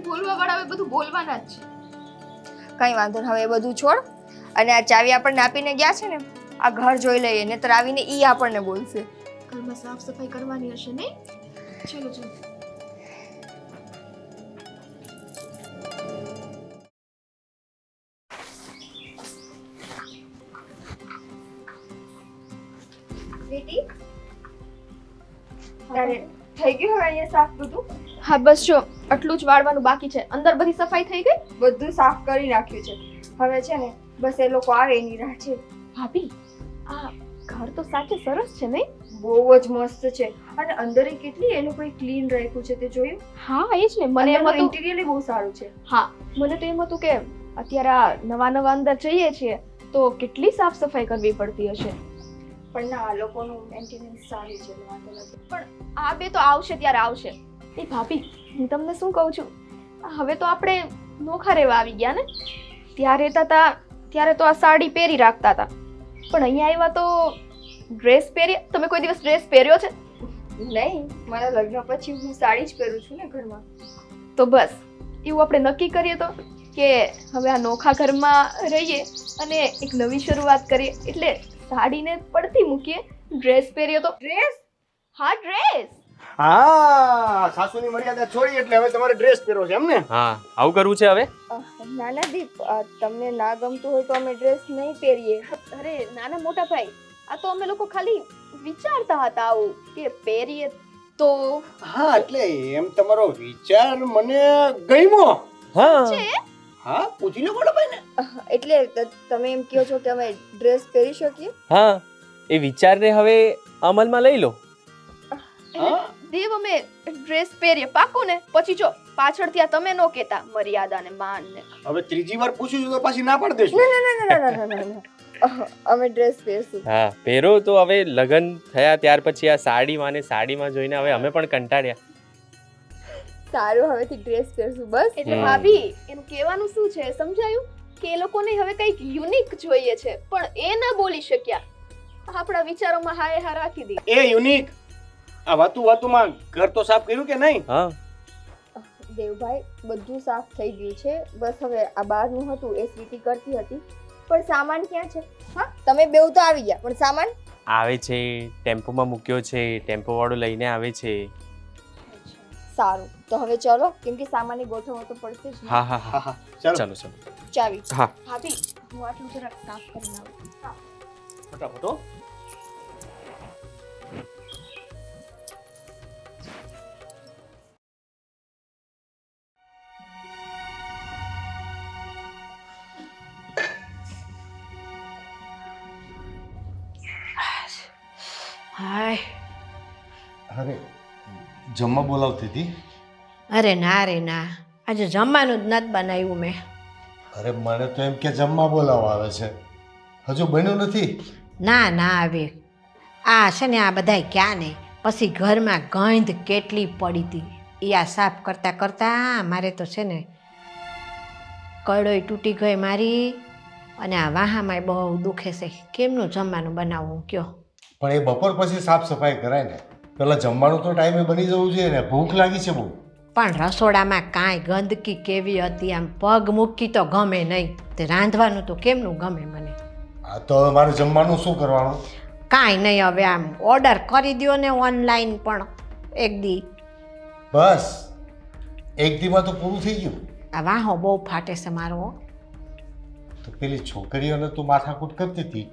બોલવા વાળા બધું બોલવાના જ છે. કંઈ વાંધો નહીં, હવે એ બધું છોડ. અને આ ચાવી આપણને આપીને ગયા છે ને, આ ઘર જોઈ લઈએ નહીતર આવીને ઈ આપણને બોલશે. ઘરમાં સાફ સફાઈ કરવાની હશે નહીં? ચલો ચલો. બેટી તારે થઈ ગયું હવે અહીંયા સાફ બધું? હા બસ જો આટલું જ વાળવાનું બાકી છે. અંદર બધી સફાઈ થઈ ગઈ? બધું સાફ કરી નાખ્યું છે. હવે છે ને બસ એ લોકો આવે એની રાહ છે. ભાભી આ ઘર તો સાચે સરસ છે નહીં? બહુ જ મસ્ત છે અને અંદર કેટલી એ લોકોએ ક્લીન રાખ્યું છે તે જોયું? હા એ જ ને. મને એમ હતું ઇન્ટિરિયર બહુ સારું છે. હા મને તો એમ હતું કે અત્યારે આ નવા અંદર જઈએ છીએ તો કેટલી સાફ સફાઈ કરવી પડતી હશે. પણ ના આ લોકોનું મેન્ટેનન્સ સારું છે વાંધો નથી. પણ આ બે તો આવશે ત્યારે આવશે. એ ભાભી હું તમને શું કહું છું, હવે તો આપણે નોખા રહેવા આવી ગયા ને. ત્યાં રહેતા હતા ત્યારે તો આ સાડી પહેરી રાખતા હતા, પણ અહીંયા આવ્યા તો ડ્રેસ પહેરી. તમે કોઈ દિવસ ડ્રેસ પહેર્યો છે? નહીં, મારા લગ્ન પછી હું સાડી જ પહેરું છું ને ઘરમાં. તો બસ એવું આપણે નક્કી કરીએ તો કે હવે આ નોખા ઘરમાં રહીએ અને એક નવી શરૂઆત કરીએ. એટલે સાડીને પડતી મૂકીએ, ડ્રેસ પહેરીએ તો. ડ્રેસ? હા ડ્રેસ. હા, સાસુની મર્યાદા છોડી એટલે હવે તમારે ડ્રેસ પહેરવો છે એમ ને? હા આવું કરવું છે હવે. ના ના દીપ, તમને ના ગમતું હોય તો અમે ડ્રેસ નહીં પહેરીએ. અરે નાના મોટા ભાઈ, આ તો અમે લોકો ખાલી વિચારતા હતા આવું કે પહેરીએ તો. હા એટલે એમ તમારો વિચાર મને ગમ્યો. હા છે. હા પૂછી લો બોલો ભાઈ ને. એટલે તમે એમ કહો છો કે અમે ડ્રેસ પહેરી શકીએ? હા એ વિચારને હવે અમલમાં લઈ લો. હા દેવ અમે ડ્રેસ પહેરીએ પાકું ને. પછી જો પાછળથી આ તમે નો કહેતા મર્યાદા ને માન ને. હવે ત્રીજી વાર પૂછું છું તો પાછી ના પાડી દેશું. ના. અમે ડ્રેસ પહેરશું. હા પહેરો તો. હવે લગ્ન થયા ત્યાર પછી આ સાડીમાં જોઈને હવે અમે પણ કંટાળ્યા. સારું, હવેથી ડ્રેસ પહેરશું બસ. એટલે ભાભી એનું કહેવાનું શું છે સમજાયું? કે એ લોકોને હવે કંઈક યુનિક જોઈએ છે પણ એ ના બોલી શક્યા. આપણા વિચારોમાં હાય હા રાખી દી. એ યુનિક આ વાતુમાં ઘર તો સાફ કર્યું કે નહીં? હા દેવભાઈ બધું સાફ થઈ ગયું છે. બસ હવે આ બહારનું હતું એ સ્વીટી કરતી હતી. પણ સામાન ક્યાં છે? હા તમે બેવ તો આવી ગયા પણ સામાન? આવે છે, ટેમ્પોમાં મૂક્યો છે, ટેમ્પો વાળો લઈને આવે છે. સારું તો હવે ચલો, કેમ કે સામાનની ગોઠવણ તો પડશે જ ને. હા હા હા હા ચાલો ચાલો ચાલો. ચાવી. હા ભાભી હું આટલું જરાક સાફ કરીને આવું. ફટાફટ હો. હાય. અરે જમવા બોલાવતી હતી. અરે ના રે ના, આજે જમવાનું જ નથી બનાવ્યું મેં. અરે મને તો એમ કે જમવા બોલાવવા આવે છે, હજુ બન્યું નથી. ના ના આવે આ છે ને આ બધાય ક્યાં નહીં. પછી ઘરમાં ગંધ કેટલી પડી હતી એ આ સાફ કરતાં કરતાં મારે તો છે ને કડોય તૂટી ગઈ મારી અને આ વાહામાંય બહુ દુખે છે. કેમનું જમવાનું બનાવવું કયો? પણ એ બપોર પછી સાફ સફાઈ કરાય ને. પેલા જમવાનું તો ટાઈમે બની જવું જોઈએ ને. ભૂખ લાગી છે બહુ. પણ રસોડામાં કાંઈ ગંદકી કેવી હતી, આમ પગ મૂકી તો ગમે નહીં. તે રાંધવાનું તો કેમનું ગમે મને. આ તો હવે મારે જમવાનું શું કરવાનું? કાંઈ નહીં, હવે આમ ઓર્ડર કરી દો ને ઓનલાઈન પણ એક દી. બસ એક દીમાં તો પૂરું થઈ ગયું. આ વાહો બહુ ફાટે છે મારો. તો પેલી છોકરીઓને તું માથાકૂટ કરતી હતી,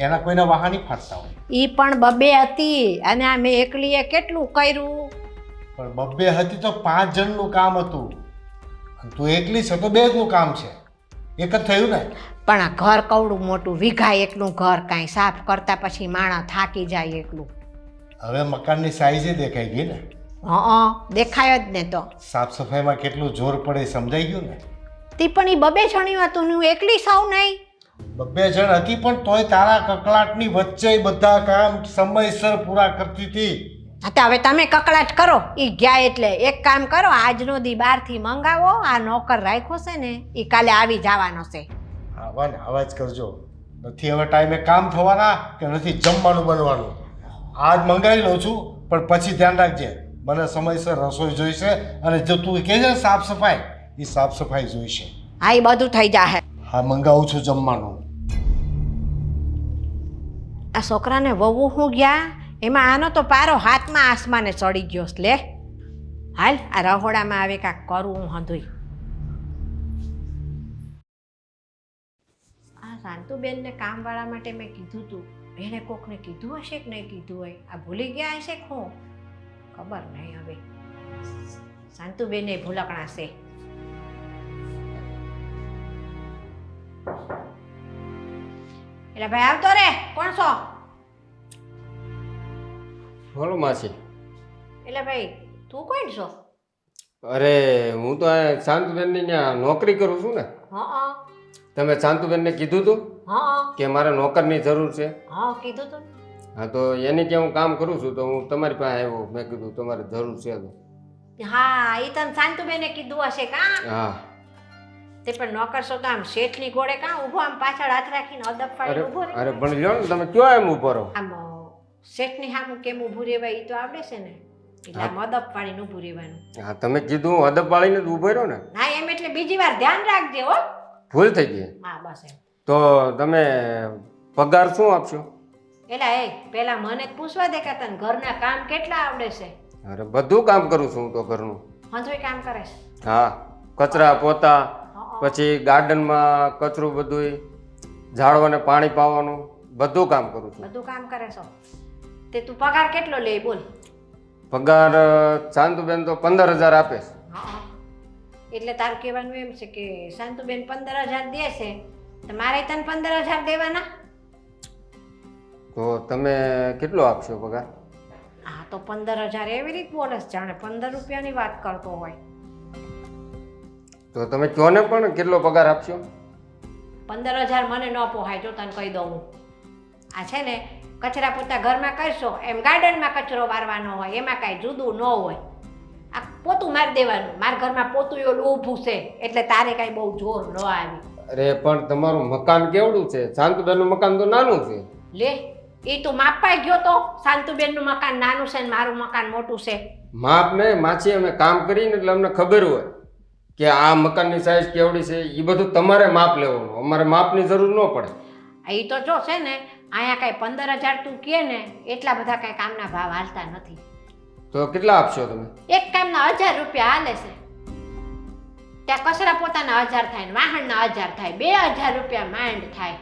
એના કોઈના વાહા નહીં ફાટતા હોય. એ પણ બબે હતી અને આ મેં એકલીએ કેટલું કર્યું. પણ બબ્બે હતી તો 5 જણનું કામ હતું, અને તું એકલી છે તો 2 નું કામ છે. એક જ થયું ને. પણ આ ઘર કવડું મોટું, વીઘા એકનું ઘર, કાંઈ સાફ કરતા પછી માણસ થાકી જાય એકલું. હવે મકાનની સાઈઝે દેખાઈ ગઈ ને. હં દેખાય જ ને. તો સાફ સફાઈમાં કેટલું જોર પડે એ સમજાઈ ગયું ને. તી પણ એ બબે જણ્યું હતું ને હું એકલી સૌ નહીં. 2 જણ હતી પણ તોય તારા કકળાટની વચ્ચે બધા કામ સમયસર પૂરા કરતી હતી. હા તો હવે તમે કકડાટ કરો. એ ગયા એટલે એક કામ કરો, આજનો દી બહારથી મંગાવો. આ નોકર રાખ્યો છે ને એ કાલે આવી જવાનો છે. આવા ને આવા જ કરજો. નથી હવે ટાઈમે કામ થવાના કે નથી જમવાનું બનવાનું. આજ મંગાવી લઉં છું પણ પછી ધ્યાન રાખજે, મને સમયસર રસોઈ જોઈશે. અને જો તું કહે છે સાફ સફાઈ, એ સાફ સફાઈ જોઈશે. હા એ બધું થઈ જાહે. હા મંગાવું છું જમવાનું. આ છોકરાને વહુ હું ગયા એમાં આનો તો પારો હાથમાં આસમાને ચડી ગયો છે. લે હાલ આ રહોડામાં આવે કાંઈક કરું હું હંધુઈ. આ શાંતુબેનને કામવાળા માટે મેં કીધું તું, એણે કોકને કીધું હશે કે નહીં કીધું હોય, આ ભૂલી ગયા હશે કે હું ખબર નહીં. હવે શાંતુબેને ભૂલકણા છે. એટલે ભાઈ આવતો રે. કોણ છો? બોલો માસી. એટલે ભાઈ તું કોણ છો? અરે હું તો આ શાંતુબેનની ત્યાં નોકરી કરું છું ને. હા તમે શાંતુબેનને કીધું હતું હા કે મારે નોકરની જરૂર છે. હા કીધું તું. હા તો એની ત્યાં હું કામ કરું છું તો હું તમારી પાસે આવ્યો. મેં કીધું તમારે જરૂર છે તો. હા એ તને શાંતુબેને કીધું હશે કા? હા. તે પણ નોકર છો તો આમ શેઠની ઘોડે કા ઊભો આમ પાછળ હાથ રાખીને અદબ પાડી ઊભો રહે. અરે પણ લ્યો ને તમે કયો એમ ઉભો રહો. આમ શેઠની સામું કેમ ઊભું રહેવાય એ તો આવડે છે ને, એટલે આમ અદબ પાડીને ઊભું રહેવાનું. હા તમે કીધું હું અદબ પાડીને જ ઉભો રહ્યો ને. હા એમ એટલે બીજી વાર ધ્યાન રાખજે હો. ભૂલ થઈ ગઈ. હા બસ એમ. તો તમે પગાર શું આપશો? એલા એ પેલા મને જ પૂછવા દે કે તને ઘરના કામ કેટલા આવડે છે? અરે બધું કામ કરું છું હું તો ઘરનું. હંધોય કામ કરે છે? હા કચરા પોતા, પછી ગાર્ડનમાં કચરું બધું, ઝાડવાને પાણી પાવાનું બધું કામ કરું છું. બધું કામ કરે છો? તે તું પગાર કેટલો લે બોલ? પગાર શાંતુબેન તો 15,000 આપે છે. હા એટલે તારું કહેવાનું એમ છે કે શાંતુબેન 15,000 દે છે તો મારે તને 15,000 દેવાના? તો તમે કેટલો આપશો પગાર? હા તો 15,000 એવી રીત બોલે છે જાણે 15 રૂપિયાની વાત કરતો હોય. તો તમે કહો ને પણ કેટલો પગાર આપશો? 15,000 મને ન પોહાય જો તને કહી દઉં હું. આ છે ને કચરા પોતા ઘરમાં કરશો એમ ગાર્ડનમાં કચરો વારવાનો હોય, એમાં કાંઈ જુદું ન હોય. આ પોતું મારી દેવાનું. મારા ઘરમાં પોતું ઓલું ઊભું છે એટલે તારે કાંઈ બહુ જોર ન આવી. અરે પણ તમારું મકાન કેવડું છે? શાંતુબેનનું મકાન તો નાનું છે. લે એ તું માપવા ગયો તો શાંતુબેનનું મકાન નાનું છે ને મારું મકાન મોટું છે? માપ ને માછી અમે કામ કરીને એટલે અમને ખબર હોય કે આ મકાનની સાઈઝ કેવડી છે. એ બધું તમારે માપ લેવાનું, અમારે માપની જરૂર ન પડે. એ તો જો છે ને અહીંયા કાંઈ 15,000 તું કહે ને એટલા બધા કાંઈ કામના ભાવ હાલતા નથી. તો કેટલા આપશો તમે? એક કામના 1,000 રૂપિયા હાલે છે. ત્યાં કચરા પોતાના 1,000 થાય ને વાહણના 1,000 થાય, 2,000 રૂપિયા માંડ થાય.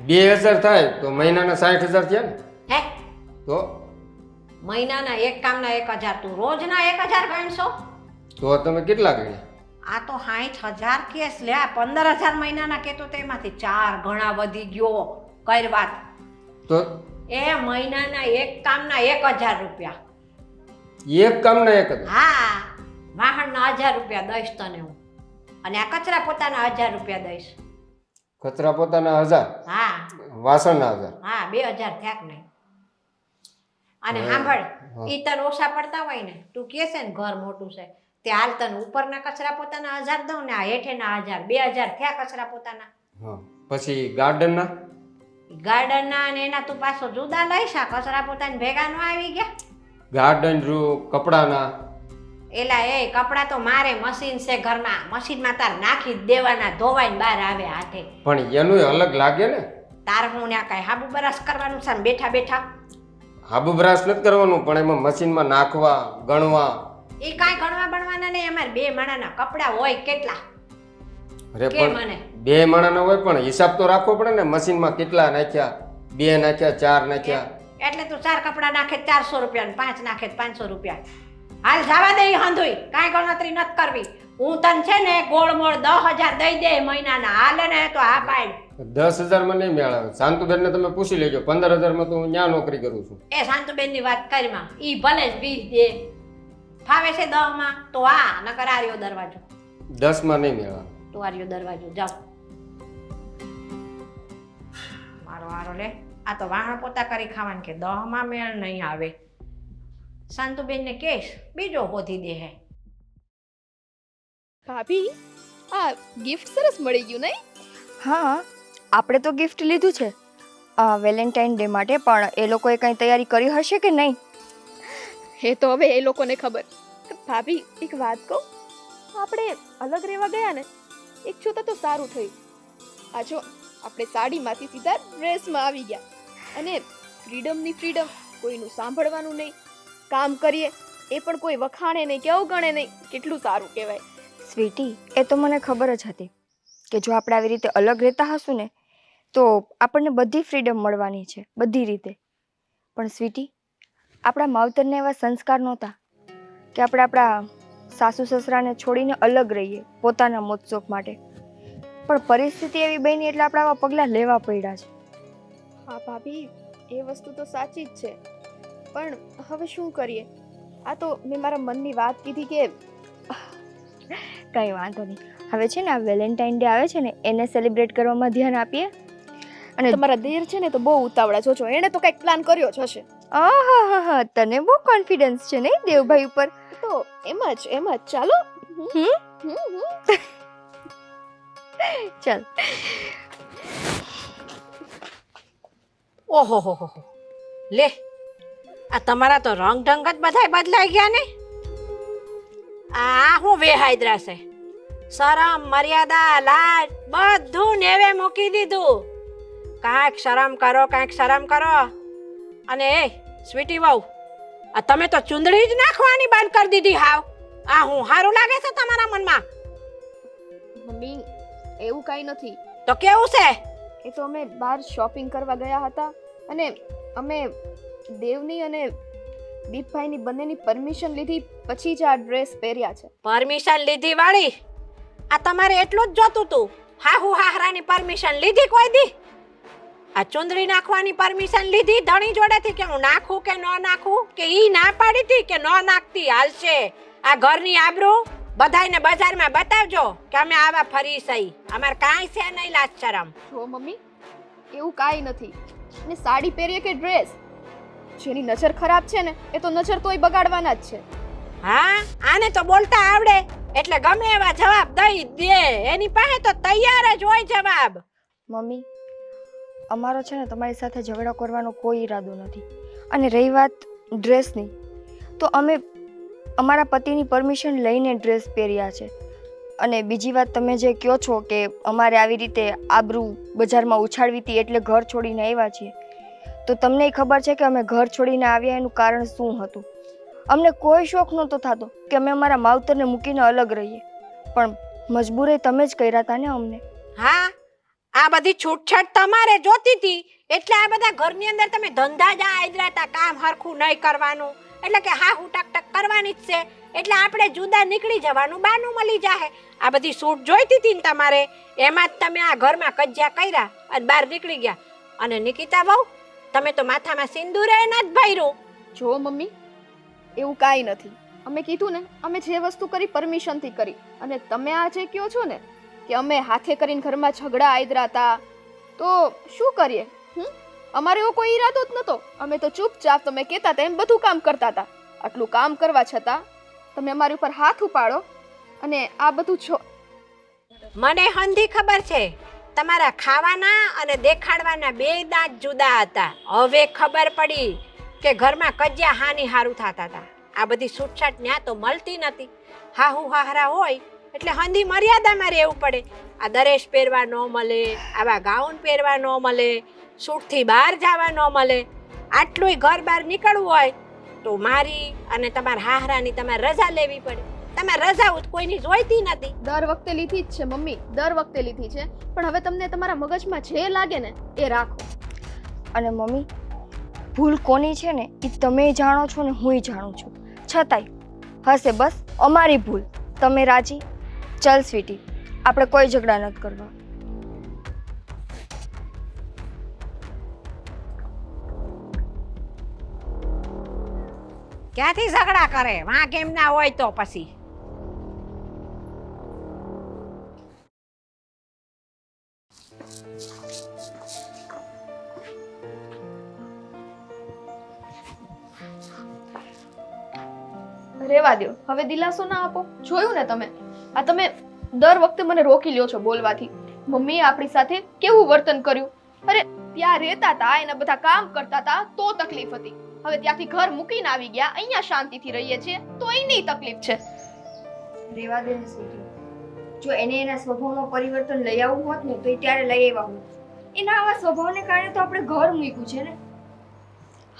2,000 થાય તો મહિનાના 60,000 થયા ને? હે તો મહિનાના એક કામના 1,000 તું રોજના 1,000 ગણશો? તો તમે કેટલા ગણ્યા? આ તો 60,000 કેસ લે. આ 15,000 મહિનાના કહેતો તો એમાંથી 4 ગણા વધી ગયો. કઈ વાત? તો એ મહિનાના એક કામના 1,000 રૂપિયા. એક કામના 1,000? હા વાહણના 1,000 રૂપિયા દઈશ તને હું, અને આ કચરા પોતાના 1,000 રૂપિયા દઈશ. કચરા પોતાના 1,000? હા વાસણના 1,000? હા 2,000 થયા કે નહીં? અને સાંભળ ઈ તને ઓછા પડતા હોય ને તું કહે છે ને ઘર મોટું છે તે હાલ તને ઉપરના કચરા પોતાના 1,000 દઉં ને આ હેઠેના 1,000, 2,000 થયા કચરા પોતાના. હા પછી ગાર્ડનના? ગાર્ડનના અને એના તું પાછો જુદા લઈશ. આ કચરા પોતાને ભેગા ન આવી ગયા? ગાર્ડન રૂ કપડાના? એલા એ કપડાં તો મારે મશીન છે ઘરમાં, મશીનમાં તાર નાખી જ દેવાના, ધોવાઈને બહાર આવે હાથે. પણ એનું અલગ લાગે ને. તાર હું ને કાંઈ હાબુ બરસ કરવાનું છે ને બેઠા બેઠા? હાબુ બ્રાશ નથી કરવાનું પણ એમાં મશીનમાં નાખવા ગણવા એ કાંઈ ગણવા બણવાના નહીં. અમારે 2 માણાના કપડાં હોય કેટલા? અરે કે પણ મને 2 માણાના હોય પણ હિસાબ તો રાખવો પડે ને. મશીનમાં કેટલા નાખ્યા? 2 નાખ્યા, 4 નાખ્યા? એટલે તું 4 કપડાં નાખે 400 રૂપિયા, 5 નાખે 500 રૂપિયા. હાલ જવા દે હંધુઈ, કાંઈ ગણતરી નથી કરવી. હું તને છે ને ગોળ મોળ 10,000 દઈ દે મહિનાના. હાલે ને તો આ પાડ. 10,000 માં નહીં મેળ આવે. શાંતુબેનને તમે પૂછી લેજો. 15,000 માં તો હું ત્યાં નોકરી કરું છું. એ શાંતુબેનની વાત કરીમાં ઈ ભલે જ 20 દે. ફાવે છે 10 માં તો આ નકર આર્યો દરવાજો. 10 માં નહીં મેળ આવે. તો આર્યો દરવાજો જાઓ. મારો હારો લે. આ તો વાહણ પોતા કરી ખાવાનું કે 10 માં મેળ નહીં આવે. શાંતુબેનને કહેશ બીજો હોધી દે હે. ભાભી આ ગિફ્ટ સરસ મળી ગયું નહીં? હા આપણે તો ગિફ્ટ લીધું છે વેલેન્ટાઇન ડે માટે, પણ એ લોકોએ કંઈ તૈયારી કરી હશે કે નહીં? એ તો હવે એ લોકોને ખબર. ભાભી એક વાત કહું, આપણે અલગ રહેવા ગયા ને એક જોતા તો સારું થયું. આ જો આપણે સાડીમાંથી સીધા ડ્રેસમાં આવી ગયા, અને ફ્રીડમની ફ્રીડમ, કોઈનું સાંભળવાનું નહીં, કામ કરીએ એ પણ કોઈ વખાણે નહીં કે અવગણે નહીં. કેટલું સારું કહેવાય. સ્વીટી, એ તો મને ખબર જ હતી કે જો આપણે આવી રીતે અલગ રહેતા હશું ને તો આપણને બધી ફ્રીડમ મળવાની છે, બધી રીતે. પણ સ્વીટી, આપણા માવતરને એવા સંસ્કાર નહોતા કે આપણે આપણા સાસુ સસરાને છોડીને અલગ રહીએ પોતાના મોજશોખ માટે. પણ પરિસ્થિતિ એવી બની એટલે આપણે આવા પગલાં લેવા પડ્યા છે. હા ભાભી, એ વસ્તુ તો સાચી જ છે, પણ હવે શું કરીએ? આ તો મેં મારા મનની વાત કીધી કે કંઈ વાંધો નહીં. હવે છે ને આ વેલેન્ટાઇન ડે આવે છે ને એને સેલિબ્રેટ કરવામાં ધ્યાન આપીએ. અને તમારા દેર છે ને તો બહુ ઉતાવળા, જોજો એણે તો કંઈક પ્લાન કર્યો જ હશે. આહાહાહા, તને બહુ કોન્ફિડન્સ છે નહીં દેવભાઈ ઉપર? તો એમ જ ચાલો. ચાલ. ઓહો હો હો હો. લે, આ તમારા તો રંગ ઢંગ જ બધાય બદલાઈ ગયા ને. આ હું વેહાયદ્રા છે. શરમ મર્યાદા લાજ બધું નેવે મૂકી દીધું. કાંઈક શરમ કરો, કાંઈક શરમ કરો. અને એ સ્વીટી વહુ, આ તમે તો ચુંદડી જ નાખવાની બંધ કરી દીધી હાવ. આ હું સારું લાગે છે તમારા મનમાં? મમ્મી, એવું કાંઈ નથી. તો કેવું છે? એ તો અમે બહાર શોપિંગ કરવા ગયા હતા અને અમે દેવની અને દીપભાઈની બંનેની પરમિશન લીધી પછી જ આ ડ્રેસ પહેર્યા છે. પરમિશન લીધી વાળી? આ તમારે એટલું જ જોતું તું? હાહુ હાહરાની પરમિશન લીધી કોઈ દી? આ ચુંદડી નાખવાની પરમિશન લીધી ધણી જોડેથી કે હું નાખું કે ન નાખું? કે ઈ ના પાડી હતી કે ન નાખતી હાલશે? આ ઘરની આબરૂ બધાયને બજારમાં બતાવજો કે અમે આવા ફરી સહી. અમાર કાંઈ છે નહીં લાજ શરમ. જો મમ્મી, એવું કાંઈ નથી. ને સાડી પહેરીએ કે ડ્રેસ, જેની નજર ખરાબ છે ને એ તો નજર તોય બગાડવાના જ છે. હા, આને તો બોલતા આવડે એટલે ગમે એવા જવાબ દઈ દે. એની પાસે તો તૈયાર જ હોય જવાબ. મમ્મી, અમારો છે ને તમારી સાથે ઝઘડો કરવાનો કોઈ ઈરાદો નથી. અને રહી વાત ડ્રેસની, તો અમે અમારા પતિની પરમિશન લઈને ડ્રેસ પહેર્યા છે. અને બીજી વાત, તમે જે કહો છો કે અમારે આવી રીતે આબરૂ બજારમાં ઉછાળવી હતી એટલે ઘર છોડીને આવ્યા છીએ, તો તમને ખબર છે કે અમે ઘર છોડીને આવ્યા એનું કારણ શું હતું? અમને કોઈ શોખ નહોતો થતો કે અમે અમારા માવતરને મૂકીને અલગ રહીએ, પણ મજબૂરી તમે જ કર્યા હતા ને અમને. હા, આ બધી છૂટછાટ તમારે જોતી હતી એટલે આ બધા ઘરની અંદર તમે ધંધા જ આદરાતા, કામ હરખું નહીં કરવાનું, એટલે કે હા હું ટક ટક કરવાની જ છે એટલે આપણે જુદા નીકળી જવાનું બાનું મળી જાહે. આ બધી છૂટ જોઈતી હતી ને તમારે, એમાં જ તમે આ ઘરમાં કજ્જા કર્યા અને બહાર નીકળી ગયા. અને નિકિતા બહુ, તમે તો માથામાં સિંદૂરે ન જ ભર્યું. જો મમ્મી, એવું કાંઈ નથી. અમે કીધું ને, અમે જે વસ્તુ કરી પરમિશનથી કરી. અને તમે આ જે કહો છો ને કે અમે હાથે કરીને ઘરમાં ઝઘડા આદરાતા, તો શું કરીએ? અમારે એવો કોઈ ઈરાદો જ નહોતો. અમે તો ચૂપચાપ તમે કહેતા હતા એમ બધું કામ કરતા હતા. આટલું કામ કરવા છતાં તમે અમારી ઉપર હાથ ઉપાડો અને આ બધું છો. મને હંધી ખબર છે તમારા ખાવાના અને દેખાડવાના બે દાંત જુદા હતા. હવે ખબર પડી કે ઘરમાં કજ્યા હાની હારું થતા હતા. આ બધી છૂટછાટ ન્યા તો મળતી નથી. હાહુ હાહરા હોય એટલે હંધી મર્યાદામાં રહેવું પડે. આ દરેશ પહેરવા ન મળે, આવા ગાઉન પહેરવા ન મળે, સૂટથી બહાર જવા ન મળે. આટલું ઘર બહાર નીકળવું હોય તો મારી અને તમારા હાહરાની તમારે રજા લેવી પડે. તમારે રજા કોઈની જોઈતી નથી. દર વખતે લીધી જ છે મમ્મી, દર વખતે લીધી છે. પણ હવે તમને તમારા મગજમાં જે લાગે ને એ રાખો. અને મમ્મી, ભૂલ કોની છે ને એ તમે જાણો છો ને હુંય જાણું છું. છતાંય હશે બસ અમારી ભૂલ. તમે રાજી? ચાલ સ્વીટી, આપણે કોઈ ઝઘડા નથી કરવા. ક્યાંથી ઝઘડા કરે? વાં કેમ ના હોય તો પછી રેવા દ્યો, હવે દિલાસો ના આપો. જોયું ને તમે, આ તમે દર વખતે મને રોકી લ્યો છો બોલવાથી. મમ્મીએ આપણી સાથે કેવું વર્તન કર્યું. અરે ત્યાં રહેતા હતા, એના બધા કામ કરતા હતા તો તકલીફ હતી. હવે ત્યાંથી ઘર મૂકીને આવી ગયા, અહીંયા શાંતિથી રહીએ છીએ તો એની તકલીફ છે. રેવા દે ને સ્વીટી, જો એને એના સ્વભાવમાં પરિવર્તન લઈ આવવું હોત ને તો એ ત્યારે લઈ આવ્યા હોત. એના આવા સ્વભાવને કારણે તો આપણે ઘર મૂક્યું છે ને.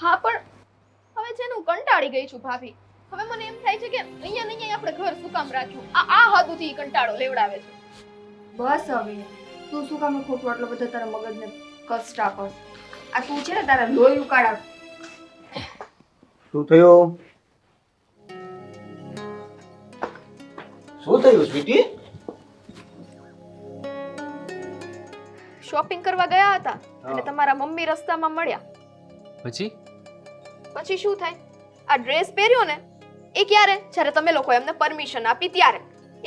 હા પણ હવે છે ને હું કંટાળી ગઈ છું ભાભી. હવે મને એમ થાય છે કે અહીંયા ને અહીંયા આપણે ઘર શું કામ રાખ્યું? આ હદુથી કંટાળો લેવડાવે છે. બસ હવે તું શું કામ ખોટું આટલો બધો તારા મગજને કષ્ટ આપસ? આ તું છે ને તારા લોહી ઉકાળા. શું થયું? શું થયું સ્વીટી? શોપિંગ કરવા ગયા હતા અને તમારા મમ્મી રસ્તામાં મળ્યા. પછી શું થાય? આ ડ્રેસ પહેર્યો ને એ ક્યારે? જ્યારે તમે લોકો એમને પરમિશન આપી ત્યારે.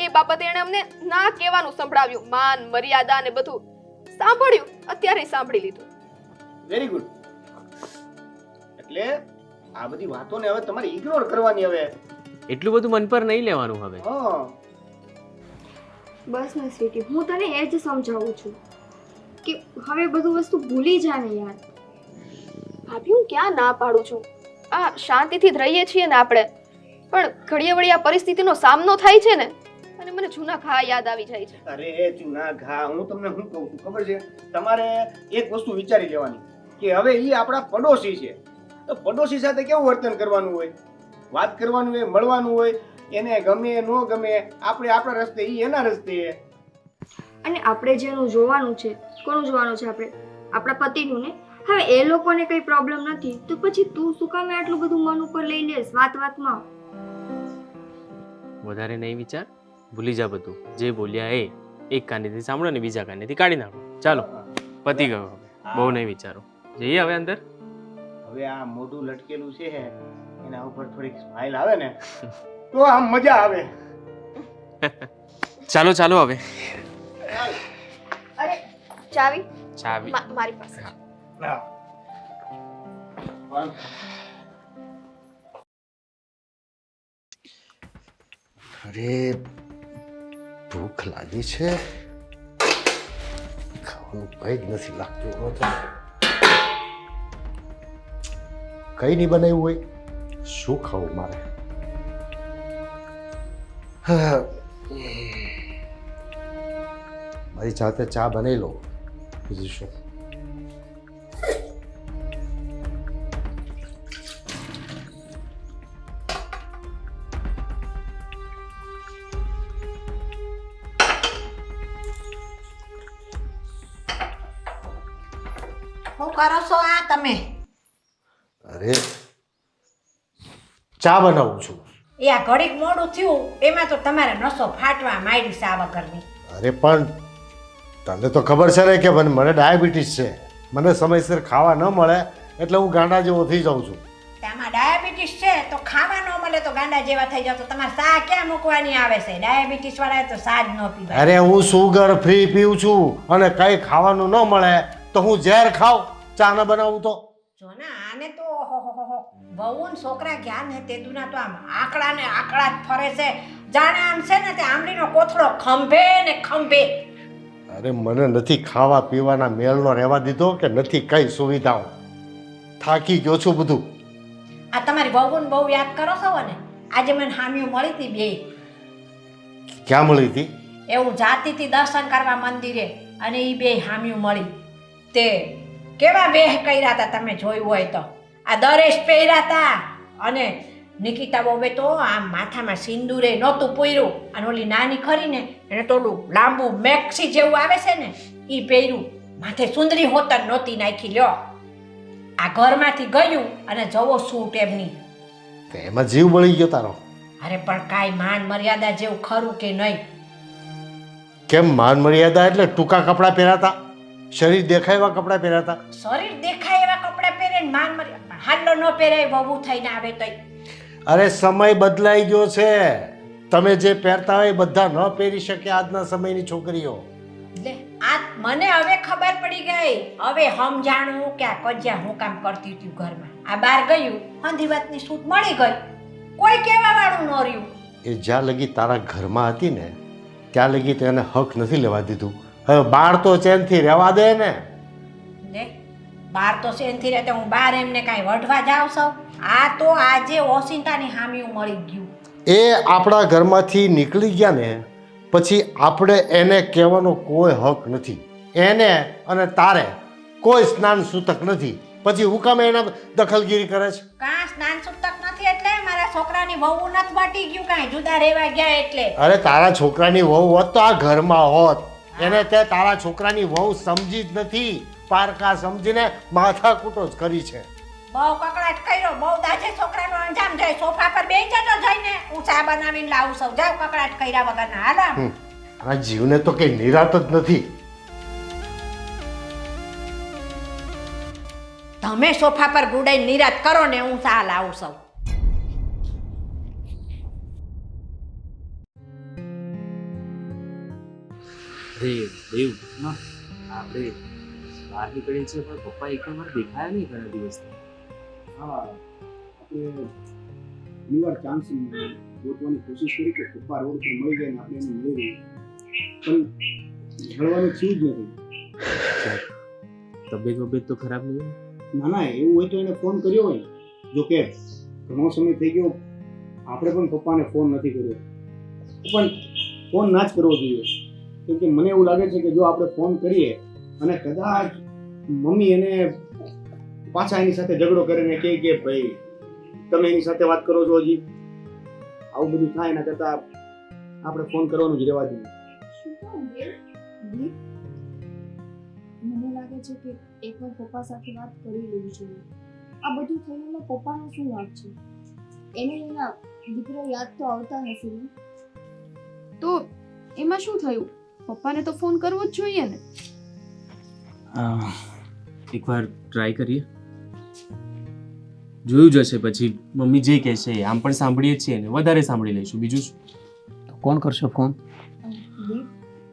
એ બાબતે એણે અમને ના કહેવાનું સંભળાવ્યું. માન મર્યાદા ને બધું સાંભળ્યું. અત્યારે સાંભળી લીધું. Very good. એટલે આ બધી વાતોને હવે તમારે ઇગ્નોર કરવાની. હવે એટલું બધું મન પર નહીં લેવાનું હવે. હા બસ ને સ્વીટી, હું તને એ જ સમજાવું છું કે હવે બધું વસ્તુ ભૂલી જા ને યાર. ભાભી હું ક્યાં ના પાડું છું? આ શાંતિથી જ રહીએ છીએ ને આપણે, પણ ઘડીએ વળી આ પરિસ્થિતિનો સામનો થાય છે ને અને મને જૂના ઘા યાદ આવી જાય છે. અરે જૂના ઘા, હું તમને શું કહું છું ખબર છે? તમારે એક વસ્તુ વિચારી લેવાની કે હવે ઈ આપણા પડોશી છે, તો પડોશી સાથે કેવું વર્તન કરવાનું હોય, વાત કરવાનું હોય, મળવાનું હોય. એને ગમે ન ગમે, આપણે આપણા રસ્તે, ઈ એના રસ્તે. અને આપણે જેનું જોવાનું છે, કોનું જોવાનું છે? આપણે આપણા પતિનું ને. હવે એ લોકોને કઈ પ્રોબ્લેમ નથી તો પછી તું શું કામ આટલું બધું મન ઉપર લઈ લેસ વાત વાતમાં? વધારે નહીં વિચાર, ભૂલી જા બધું. જે બોલ્યા એ એક કાનેથી સાંભળો ને બીજા કાનેથી કાઢી નાખો. ચાલો, પતી ગયો. હવે બહુ નહીં વિચારો. જઈએ હવે અંદર. હવે આ મોઢું લટકેલું છે એના ઉપર થોડીક સ્માઈલ આવે ને તો આમ મજા આવે. ચાલો ચાલો હવે. અરે ચાવી ચાવી મારી પાસે છે. હા. અરે ભૂખ લાગી છે, ખાવાનું કઈ જ નથી લાગતું. હવે તો કઈ નહીં બનાવ્યું હોય, શું ખાવું મારે? મારી જાતે ચા બનાવી લો, બીજું શું. શું કરો છો આ તમે? અરે ચા બનાવું છું. એ આ ઘડીક મોડું થયું એમાં તો તમારે નસો ફાટવા માંડી છે આ વગરની. અરે પણ તને તો ખબર છે ને કે મને ડાયાબિટીસ છે. મને સમયસર ખાવા ન મળે એટલે હું ગાંડા જેવો થઈ જાઉં છું. તેમાં ડાયાબિટીસ છે તો ખાવા ન મળે તો ગાંડા જેવા થઈ જાવ તો તમારે સા ક્યાં મૂકવાની આવે છે? ડાયાબિટીસ વાળાએ તો સા જ ન પીવાય. અરે હું સુગર ફ્રી પીઉં છું અને કઈ ખાવાનું ન મળે તો હું ઝેર ખાઉં, ચા ન બનાવું તો. જો ને આને તો બહુ ને છોકરા ગયા ને તે દુના તો આમ આંકડા ને આંકડા જ ફરે છે. જાણે આમ છે ને તે આંબલીનો કોથળો ખંભે ને ખંભે. અરે મને નથી ખાવા પીવાના મેળનો રહેવા દીધો કે નથી કઈ સુવિધાઓ. થાકી ગયો છું બધું. આ તમારી બહુ ને બહુ યાદ કરો છો ને? આજે મને હામીઓ મળી હતી બે. ક્યાં મળી હતી? એવું જાતી હતી દર્શન કરવા મંદિરે અને એ બે હામીઓ મળી. તે કેવા બેહ કર્યા હતા તમે જોયું હોય તો. આ દરેશ પહેર્યા હતા અને નિકિતા બોબે તો આમ માથામાં સિંદૂરે નહોતું પૂર્યું અને ઓલી નાની ખરી ને એને થોડું લાંબુ મેક્સી જેવું આવે છે ને એ પહેર્યું. માથે સુંદરી હોતર નહોતી નાખી. લ્યો આ ઘરમાંથી ગયું અને જવો સૂટ એમની. તો એમાં જીવ બળી ગયો તારો. અરે પણ કાંઈ માન મર્યાદા જેવું ખરું કે નહીં? કેમ માન મર્યાદા? એટલે ટૂંકા કપડાં પહેરાતા, શરીર દેખાય એવા કપડાં પહેરાતા. શરીર દેખાય એવા કપડાં પહેરે ને માન મર્યાદા હાલો ન પહેરે વહુ થઈને આવે તોય. અરે સમય બદલાઈ ગયો છે. તમે જે પહેરતા હોય બધા ન પહેરી શકે આજના સમયની છોકરીઓ. લે આ મને હવે ખબર પડી ગઈ. હવે સમજાણું કે આ કજિયા હું કામ કરતી હતી ઘરમાં. આ બહાર ગયું હંધી વાતની સૂટ મળી ગઈ, કોઈ કહેવા વાળું ન રહ્યું. એ જ્યાં લગી તારા ઘરમાં હતી ને ત્યાં લગી તો એને હક નથી લેવા દીધું. હવે બહાર તો ચેનથી રહેવા દે ને. લે બહાર તો સેનથી રહેતે હું બહાર એમને કાંઈ વઢવા જાવ સૌ. આ તો આજે ઓસિંતાની હામીઓ મળી ગયું. એ આપણા ઘરમાંથી નીકળી ગયા ને પછી આપણે એને કહેવાનો કોઈ હક નથી. એને અને તારે કોઈ સ્નાન સૂતક નથી. પછી હું કામ એના દખલગીરી કરે છે? કાં સ્નાન સૂતક નથી એટલે મારા છોકરાની વહુ નથી બટી ગયું કાંઈ જુદા રહેવા ગયા એટલે. અરે તારા છોકરાની વહુ હોત તો આ ઘરમાં હોત. એને તે તારા છોકરાની વહુ સમજી જ નથી, પારકા સમજીને માથાકૂટો જ કરી છે. બહુ કકડાટ કર્યો, બહુ દાજે છોકરાનો અંજામ જાય. સોફા પર બેસી જજો જઈને, હું ચા બનાવીને લાવું સૌ. જાવ કકડાટ કર્યા વગરના હાલા. આ જીવને તો કઈ નિરાત જ નથી. તમે સોફા પર ગુડાઈ નિરાત કરો ને હું ચા લાવું સૌ. અરે દેવ, આપણે બહાર નીકળીએ છીએ પણ પપ્પા એક વાર દેખાયા નહીં ઘણા દિવસથી. હા આપણે ઘણી વાર ચાન્સ ગોતવાની કોશિશ કરી કે પપ્પા રોડ પર મળી જાય ને આપણે એને મળી રહીએ, પણ મળવાનું થયું જ નથી. તબિયત તો ખરાબ નહીં હોય? ના ના, એવું હોય તો એને ફોન કર્યો હોય. જો કે ઘણો સમય થઈ ગયો આપણે પણ પપ્પાને ફોન નથી કર્યો, પણ ફોન ના જ કરવો જોઈએ. કેમ કે મને એવું લાગે છે કે જો આપણે ફોન કરીએ અને કદાચ મમ્મી એને પાછા એની સાથે ઝઘડો કરીને કહે કે ભાઈ તમે એની સાથે વાત કરો છો હજી, આવું બધું થાય એના કરતાં આપણે ફોન કરવાનું જ રહેવા દઈએ. મને લાગે છે કે એકવાર પપ્પા સાથે વાત કરી લેવી જોઈએ. આ બધું થયું પપ્પાનો શું વાંક છે? એને એના દીકરા યાદ તો આવતા હશે ને, તો એમાં શું થયું? પપ્પાને તો ફોન કરવો જ જોઈએ ને. એકવાર ટ્રાય કરીએ, જોયું જશે. પછી મમ્મી જે કહેશે આમ પણ સાંભળીએ જ છીએ ને, વધારે સાંભળી લઈશું. બીજું શું? કોણ કરશે ફોન? દીપ,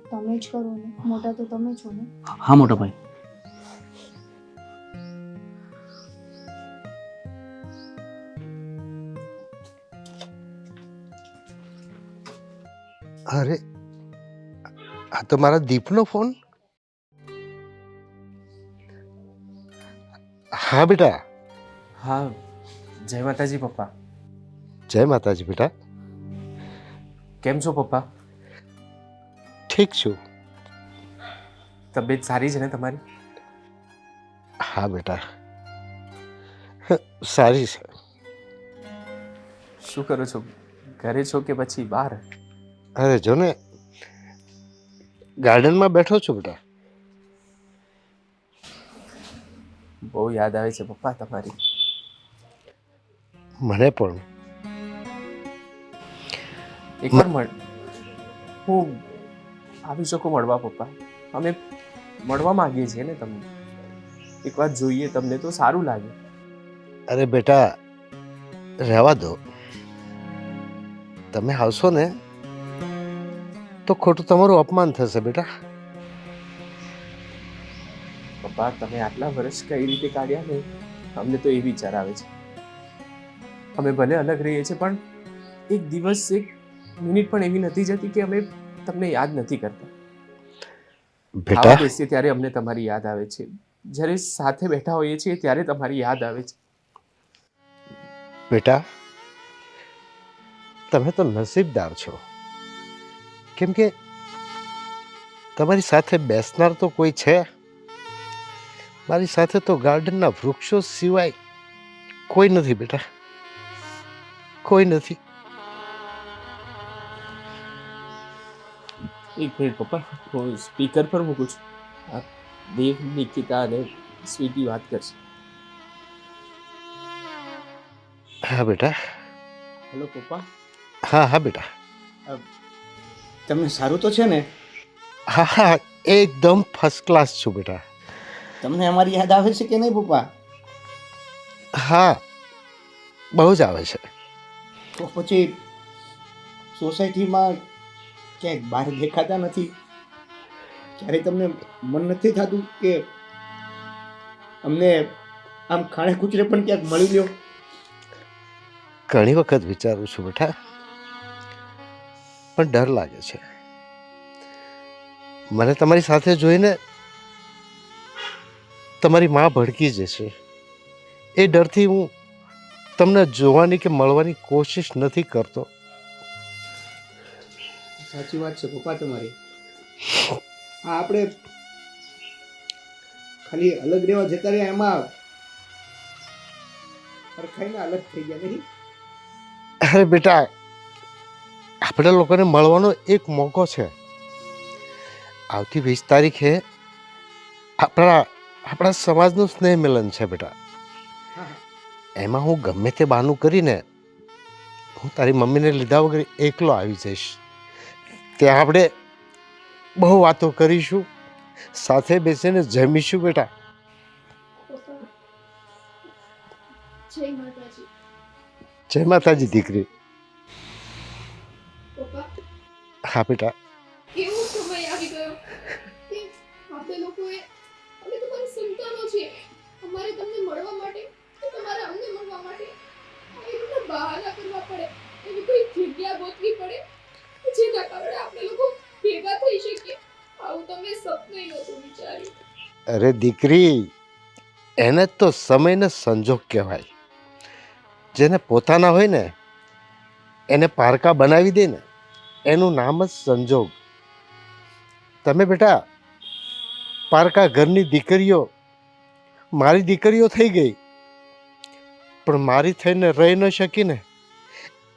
તમે જ કરો ને, મોટા તો તમે છો ને. હા મોટા ભાઈ. અરે આ તો મારા દીપનો ફોન. હા બેટા. હા, જય માતાજી પપ્પા. જય માતાજી બેટા. કેમ છો પપ્પા? ઠીક છું. તબિયત સારી છે ને તમારી? હા બેટા, સારી છે. શું કરો છો? ઘરે છો કે પછી બહાર? અરે જો ને, ગાર્ડનમાં બેઠો છું બેટા. બહુ યાદ આવે છે પપ્પા તમારી. મને પણ. એકવાર હું આવી શકું મળવા પપ્પા? અમે મળવા માંગીએ છીએ ને તમને. એકવાર જોઈએ તમને તો સારું લાગે. અરે બેટા રહેવા દો. તમે આવશો ને તો ખોટું તમારું અપમાન થશે બેટા. પપ્પા તમે આટલા વર્ષ કઈ રીતે કાઢ્યા ને, અમને તો એ વિચાર આવે છે. અમે ભલે અલગ રહીએ છીએ પણ એક દિવસ એક મિનિટ પણ એવી નથી જતી કે અમે તમને યાદ નથી કરતા. બેટા બેસીએ ત્યારે અમને તમારી યાદ આવે છે. જ્યારે સાથે બેઠા હોઈએ છીએ ત્યારે તમારી યાદ આવે છે. બેટા તમે તો નસીબદાર છો, કેમ કે તમારી સાથે બેસનાર તો કોઈ છે. મારી સાથે તો ગાર્ડનના વૃક્ષો સિવાય કોઈ નથી બેટા, કોઈ નથી. એક મિનિટ પપ્પા, હું સ્પીકર પર મૂકું છું. આ દેવ, નિકિતા અને સ્વીટી વાત કરશે. હા બેટા. હેલો પપ્પા, હા હા બેટા. તમને સારું તો છે ને? હા હા એકદમ ફર્સ્ટ ક્લાસ છું બેટા. તમને અમારી યાદ આવે છે કે નહીં પપ્પા? હા બહુ જ આવે છે. તો પછી સોસાયટીમાં ક્યાંક બહાર દેખાતા નથી? ક્યારેય તમને મન નથી થતું કે અમને આમ ખાણે કૂતરે પણ ક્યાંક મળી લ્યો? ઘણી વખત વિચારું છું બેટા, પણ ડર લાગે છે. મને તમારી સાથે જોઈને તમારી માં ભડકી જશે. એ ડરથી હું તમને જોવાની કે મળવાની કોશિશ નથી કરતો. સાચી વાત છે પપ્પા તમારી. હા આપણે ખાલી અલગ રહેવા જતા રહ્યા એમાં ખાઈને અલગ થઈ ગયા નહીં. અરે બેટા, આપણે લોકોને મળવાનો એક મોકો છે. આવતી 20 તારીખે આપણા સમાજનું સ્નેહ મિલન છે બેટા. એમાં હું ગમે તે બહાનું કરીને હું તારી મમ્મીને લીધા વગર એકલો આવી જઈશ. ત્યાં આપણે બહુ વાતો કરીશું, સાથે બેસીને જમીશું બેટા. જય માતાજી. જય માતાજી દીકરી. પપ્પા, હા બેટા. કેવો સમય આવી ગયો કે આપણે લોકોએ અમે તમારી સંતાનો છીએ. અમારે તમને મળવા માટે કે તમારે અમને મળવા માટે આવી રીતના બહાના કરવા પડે, એવી કોઈ જગ્યા ગોતવી પડે કે જેના કારણે આપણે લોકો ભેગા થઈ શકીએ. આવું તમે સપને નહોતું વિચાર્યું. અરે દીકરી, એને તો સમયને સંજોગ કહેવાય. જેને પોતાના હોય ને એને પારકા બનાવી દે ને એનું નામ જ સંજોગ. તમે બેટા પારકા ઘરની દીકરીઓ મારી દીકરીઓ થઈ ગઈ, પણ મારી થઈને રહી ન શકી ને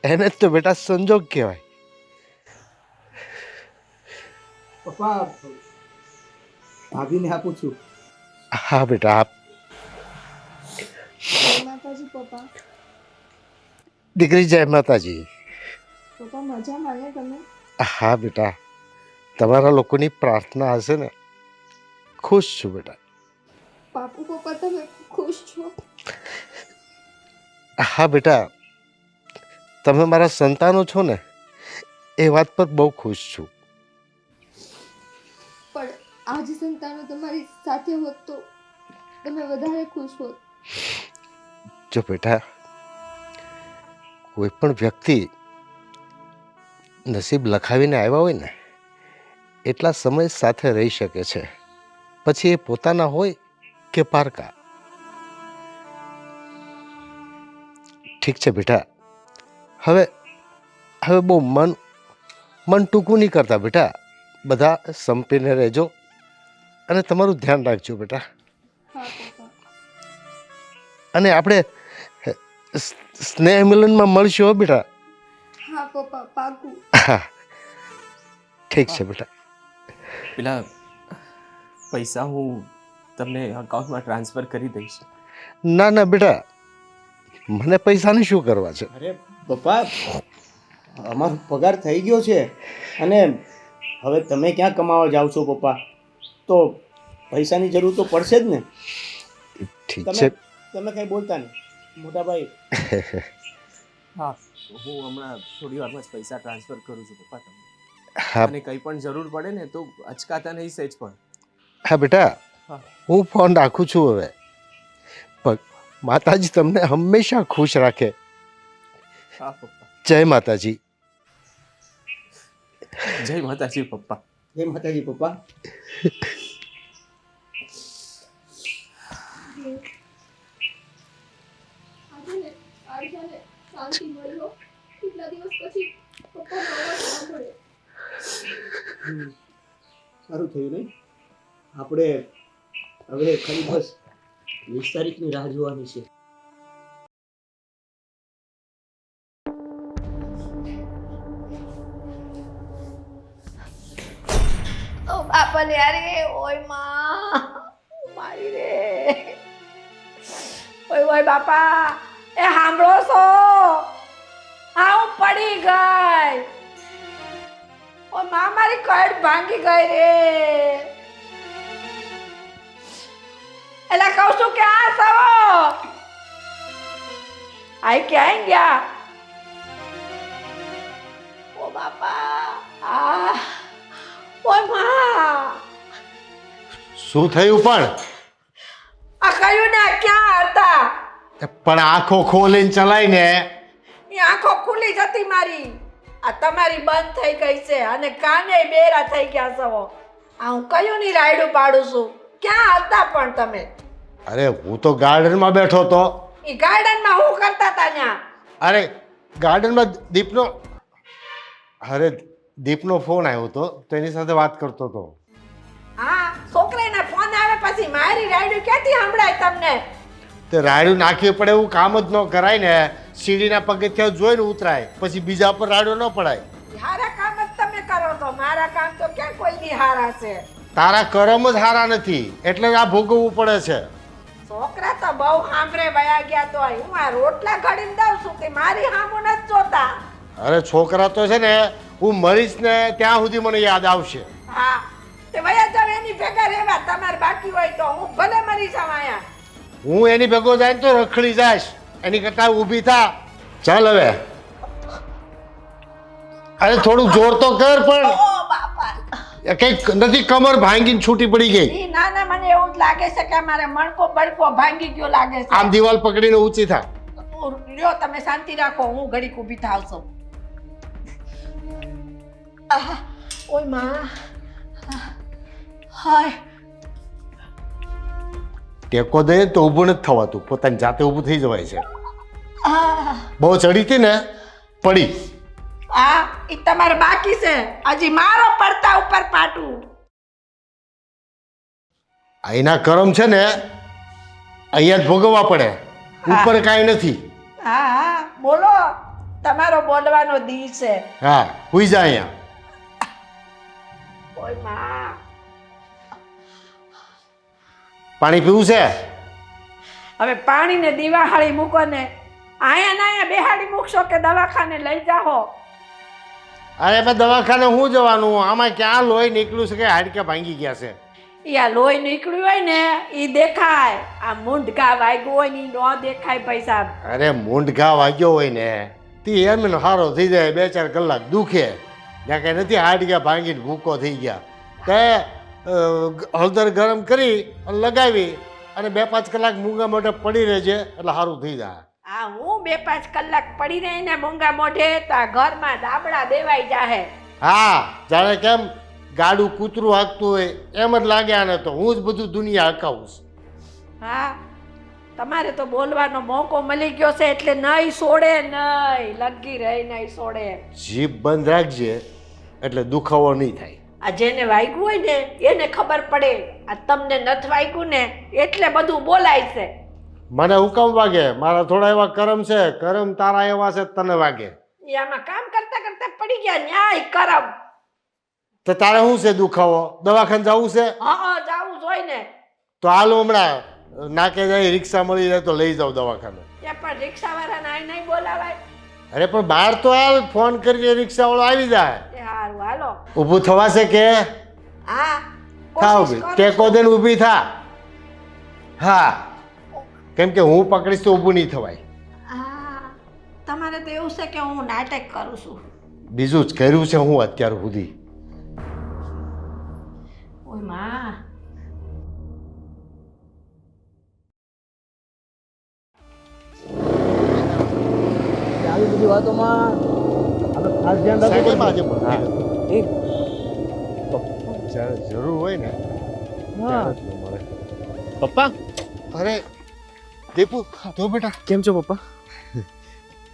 એને જ તો બેટા સંજોગ કહેવાય. પપ્પા, ભાભીને આપું છું. હા બેટા આપ. જય માતાજી પપ્પા. દીકરી જય માતાજી. પપ્પા મજામાં ને તમે? હા બેટા, તમારા લોકોની પ્રાર્થના હશે ને ખુશ છું બેટા. પાપુ પપ્પા તમે ખુશ છો? હા બેટા, તમે મારા સંતાનો છો ને એ વાત પર બહુ ખુશ છું. પણ આજ સંતાનો તમારી સાથે હોત તો તમે વધારે ખુશ હોત. જો બેટા, કોઈ પણ વ્યક્તિ નસીબ લખાવીને આવ્યા હોય ને એટલા સમય સાથે રહી શકે છે, પછી એ પોતાના હોય કે પારકા. ઠીક છે બેટા, હવે બહુ મન ટૂંકું નહીં કરતા બેટા. બધા સંપીને રહેજો અને તમારું ધ્યાન રાખજો બેટા. હા પપ્પા. અને આપણે સ્નેહ મિલનમાં મળશું હો બેટા. હા પપ્પા, પાકું. હા ઠીક છે બેટા. પેલા પૈસા હું તમને અકાઉન્ટમાં ટ્રાન્સફર કરી દઈશ. ના ના બેટા, મને પૈસાની શું કરવા છે? અરે પપ્પા, અમારો પગાર થઈ ગયો છે અને હવે તમે ક્યાં કમાવા જાઓ છો પપ્પા, તો પૈસાની જરૂર તો પડશે જ ને. ઠીક છે. તમે કઈ બોલતા નહીં મોટા ભાઈ. હા, હું હમણાં થોડી વારમાં જ પૈસા ટ્રાન્સફર કરું છું પપ્પા તમને. હા અને કંઈ પણ જરૂર પડે ને તો અચકાતા નહીં સહેજ પણ. હા બેટા, હા. હું ફોન રાખું છું હવે. પણ માતાજી તમને હંમેશા ખુશ રાખે. હા પપ્પા. જય માતાજી. જય માતાજી પપ્પા. જય માતાજી પપ્પા. આજે ને શાંતિ મળી હો. કેટલા દિવસ પછી પપ્પાનો અવાજ સાંભળ્યો. સારું થયું નહીં. આપણે હવે ખાલી બસ 20 તારીખની રાહ જોવાની છે. ઓ બાપા ને અરે ઓય માં મારી રે. ઓય ઓય બાપા, એ સાંભળો છો? હા હું પડી ગઈ. ઓય માં મારી કડ ભાંગી ગઈ રે. એલા કહું છું કે આ સવો આઈ ક્યાં ગયા? ઓ બાપા, આ ઓય માં, શું થયું? પણ આ કયું ને ક્યાં હતા? પણ આંખો ખોલીને ચલાય ને. એ આંખો ખુલી જતી મારી, આ તમારી બંધ થઈ ગઈ છે અને કાને બેરા થઈ ગયા છો. આ હું કયું ની રાયડું પાડું છું? ક્યાં હતા પણ તમે? અરે હું તો ગાર્ડનમાં બેઠો તો. એ ગાર્ડનમાં હું કરતા હતા ત્યાં? અરે ગાર્ડનમાં દીપનો ફોન આવ્યો હતો તો એની સાથે વાત કરતો હતો. હા, છોકરાના ફોન આવે પછી મારી રાયડું ક્યાંથી સંભળાય તમને? તે રાડ્યું નાખવી પડે એવું કામ જ ન કરાય ને. સીડીના પગથિયા જોઈને ઉતરાય, પછી બીજા પર રાડ્યો ન પડાય. હારા કામ જ તમે કરો તો મારા કામ તો ક્યાં કોઈની હારા છે. તારા કરમ જ સારા નથી એટલે જ આ ભોગવવું પડે છે. છોકરા તો બહુ સાંભળે વયા ગયા તો હું આ રોટલા ઘડીને દઉં છું કે મારી સામું નથી જોતા. અરે છોકરા તો છે ને, હું મરીશ ને ત્યાં સુધી મને યાદ આવશે. હા તે વયા જાવ એની ભેગા રહેવા. તમારે બાકી હોય તો હું ભલે મરી જાઉં અહીંયા. હું એની ભેગો જાય તો રખડી જાશ, એની કરતા ઊભી થા. ચાલ હવે. અરે થોડું જોર તો કર. પણ ઓ બાપા કઈક નથી, કમર ભાંગીને છૂટી પડી ગઈ. ઈ ના ના મને એવું જ લાગે છે કે મારે મણકો બળકો ભાંગી ગયો લાગે છે. આમ દિવાલ પકડીને ઊંચી થા. લ્યો તમે શાંતિ રાખો, હું ઘડીક ઊભી થાવ છું. ઓય માં હાય ટેકો દે તો ઊભું નથી થવાતું, પોતાની જાતે ઊભું થઈ જવાય છે. આ બહુ ચડી હતી ને, પડી. ઈ તમારે બાકી છે. હજી મારો પડતા ઉપર પાટું. એના કરમ છે ને અહીંયા જ ભોગવવા પડે, ઉપર કાંઈ નથી. હા હા બોલો, તમારો બોલવાનો દી છે. હા હુઈ જા અહીંયા. ઓય માં પાણી પીવું છે? હવે પાણી ને દીવાહાળી મૂકો ને. આયા ના આયા બેહાડી મૂકશો કે દવાખાને લઈ જાઓ? અરે મેં દવાખાને હું જવાનું, આમાં ક્યાં લોહી નીકળ્યું છે કે હાડકા ભાંગી ગયા છે? યા લોહી નીકળ્યું હોય ને ઈ દેખાય. આ મૂંઢગા વાગ્યું હોય ને ઈ ન દેખાય ભાઈ સાહેબ. અરે મૂંઢ ઘા વાગ્યો હોય ને તે એમ સારો થઈ જાય, 2-4 કલાક દુખે. ત્યાં કઈ નથી હાડકા ભાંગીને ભૂકો થઈ ગયા. તે હળદર ગરમ કરી અને લગાવી અને 2-5 કલાક મૂંગા મોઢે પડી રહેજે એટલે સારું થઈ જાય. આ હું 2-5 કલાક પડી રહી ને મૂંગા મોઢે તો આ ઘરમાં દાબડા દેવાઈ જાહે. હા, જાણે કેમ ગાડું કૂતરું હાંકતું હોય એમ જ લાગે આને. તો હું જ બધું દુનિયા હકાવું છું. હા તમારે તો બોલવાનો મોકો મળી ગયો છે એટલે નહીં છોડે, નહીં લગી રહી નહીં છોડે. જીભ બંધ રાખજે એટલે દુખાવો નહીં થાય. આ જેને વાગ્યું હોય ને એને ખબર પડે. આ તમને નથી વાગ્યું ને એટલે બધું બોલાય છે. મને હુકમ વાગે, મારા થોડા એવા કરમ છે, કરમ તારા એવા છે તને વાગે. એ આમાં કામ કરતા કરતા પડી ગયા ન્યાય કરમ. તો તારે શું છે દુખાવો? દવાખાને જવું છે? હા જાવું જોઈએ ને. તો હાલ હમણાં નાકે જાય રિક્ષા મળી જાય તો લઈ જાવ દવાખાને. ત્યાં પણ રિક્ષાવાળાને આ નહીં બોલાવાય. અરે પણ બહાર તો હાલ ફોન કરીને રિક્ષાવાળો આવી જાય. એ હારું હાલો. ઊભું થવાશે કે? હા થાવ કોશિશ ભાઈ, કરું ટેકો છું. દઈને ઊભી થા. હા, કેમ કે હું પકડીશ તો ઊભું નહીં થવાય. હા તમારે તો એવું છે કે હું નાટક કરું છું. બીજું જ કર્યું છે હું અત્યાર સુધી. ઓય માં આવી બધી વાતોમાં આપણે ખાસ ધ્યાન સાયકલમાં આજે રાખવું મળતી પડે. નથી. જ્યારે જરૂર હોય ને ત્યારે જ ન મળે. પપ્પા અરે દીપુ, તો બેટા કેમ છો પપ્પા?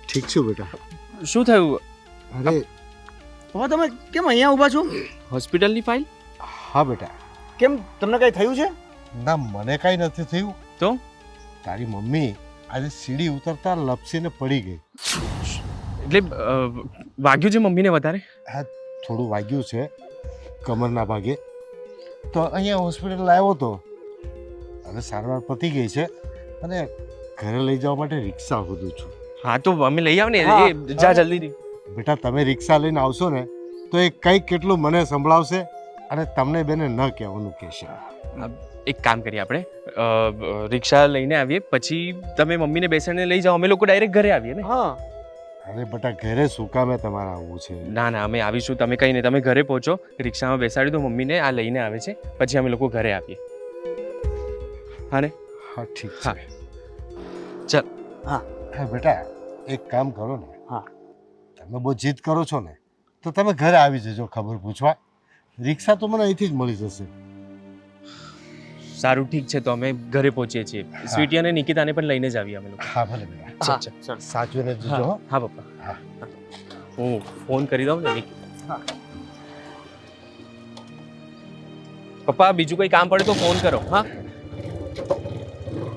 ઠીક છું બેટા. શું થયું? અરે પપ્પા તમે કેમ અહીંયા ઊભા છો? હોસ્પિટલની ફાઇલ? હા બેટા. કેમ તમને કઈ થયું છે? ના, મને કાંઈ નથી થયું. તો તારી મમ્મી આજે સીડી ઉતરતા લપસીને પડી ગઈ. એટલે વાગ્યું છે મમ્મીને વધારે? હા, થોડું વાગ્યું છે કમરના ભાગે. તો અહીંયા હોસ્પિટલ આવ્યો તો હવે સારવાર પતી ગઈ છે અને ઘરે લઈ જવા માટે રિક્ષા શોધું છું. હા તો અમે લઈ આવ ને. હા. એ જા જલ્દી. બેટા તમે રિક્ષા લઈને આવશો ને તો એ કંઈક કેટલું મને સંભળાવશે અને તમને બેને ન કહેવાનું કહેશે. એક કામ કરીએ આપણે, રિક્ષા લઈને આવીએ પછી તમે મમ્મીને બેસાડીને લઈ જાઓ, અમે લોકો ડાયરેક્ટ ઘરે આવીએ ને. હા અરે બેટા ઘરે શું કામે તમારે આવવું છે? ના ના અમે આવીશું, તમે કંઈ નહીં, તમે ઘરે પહોંચો, રિક્ષામાં બેસાડી દો મમ્મીને, આ લઈને આવે છે પછી અમે લોકો ઘરે આવીએ. હા ને? હા ઠીક હા. છે. ચાલ. હા બેટા એક કામ કરો ને. હા. તમે બહુ જીદ કરો છો ને તો તમે ઘરે આવી જજો ખબર પૂછવા. રિક્ષા તો મને અહીંથી જ મળી જશે. સારું ઠીક છે, તો અમે ઘરે પહોંચીએ છીએ. સ્વીટી અને નિકિતાને પણ લઈને જ આવીએ અમે લોકો. હા ભલે બેટા. ચાલ ચાલ. સાચવીને જજો. હા હો. હા પપ્પા. હા. હું ફોન કરી દઉં ને પપ્પા, બીજું કોઈ કામ પડે તો ફોન કરો. હા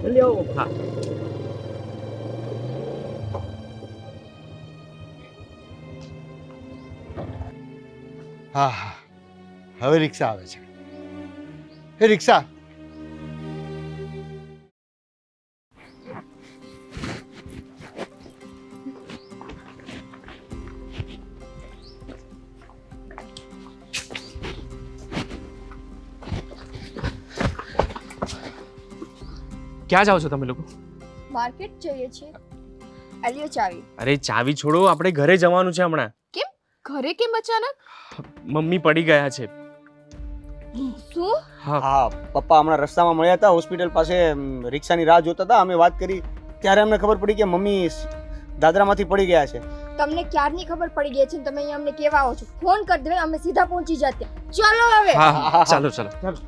જલ્દી આવો. હા. હા હા હવે રિક્ષા આવે છે. એ રિક્ષા ક્યાં જાઓ છો તમે લોકો? માર્કેટ જઈએ છીએ. આલ્યો ચાવી. અરે ચાવી છોડો, આપણે ઘરે જવાનું છે હમણાં. ઘરે કેમ અચાનક? મમ્મી પડી ગયા છે. શું? હા પપ્પા હમણાં રસ્તામાં મળ્યા હતા હોસ્પિટલ પાસે રિક્ષાની રાહ જોતા હતા. અમે વાત કરી ત્યારે અમને ખબર પડી કે મમ્મી દાદરામાંથી પડી ગયા છે. તમને ક્યારની ખબર પડી ગઈ છે ને તમે અહીંયા અમને કેવા આવો છો? ફોન કરી દે, અમે સીધા પહોંચી જાતે. ચલો હવે. હા ચાલો ચાલો.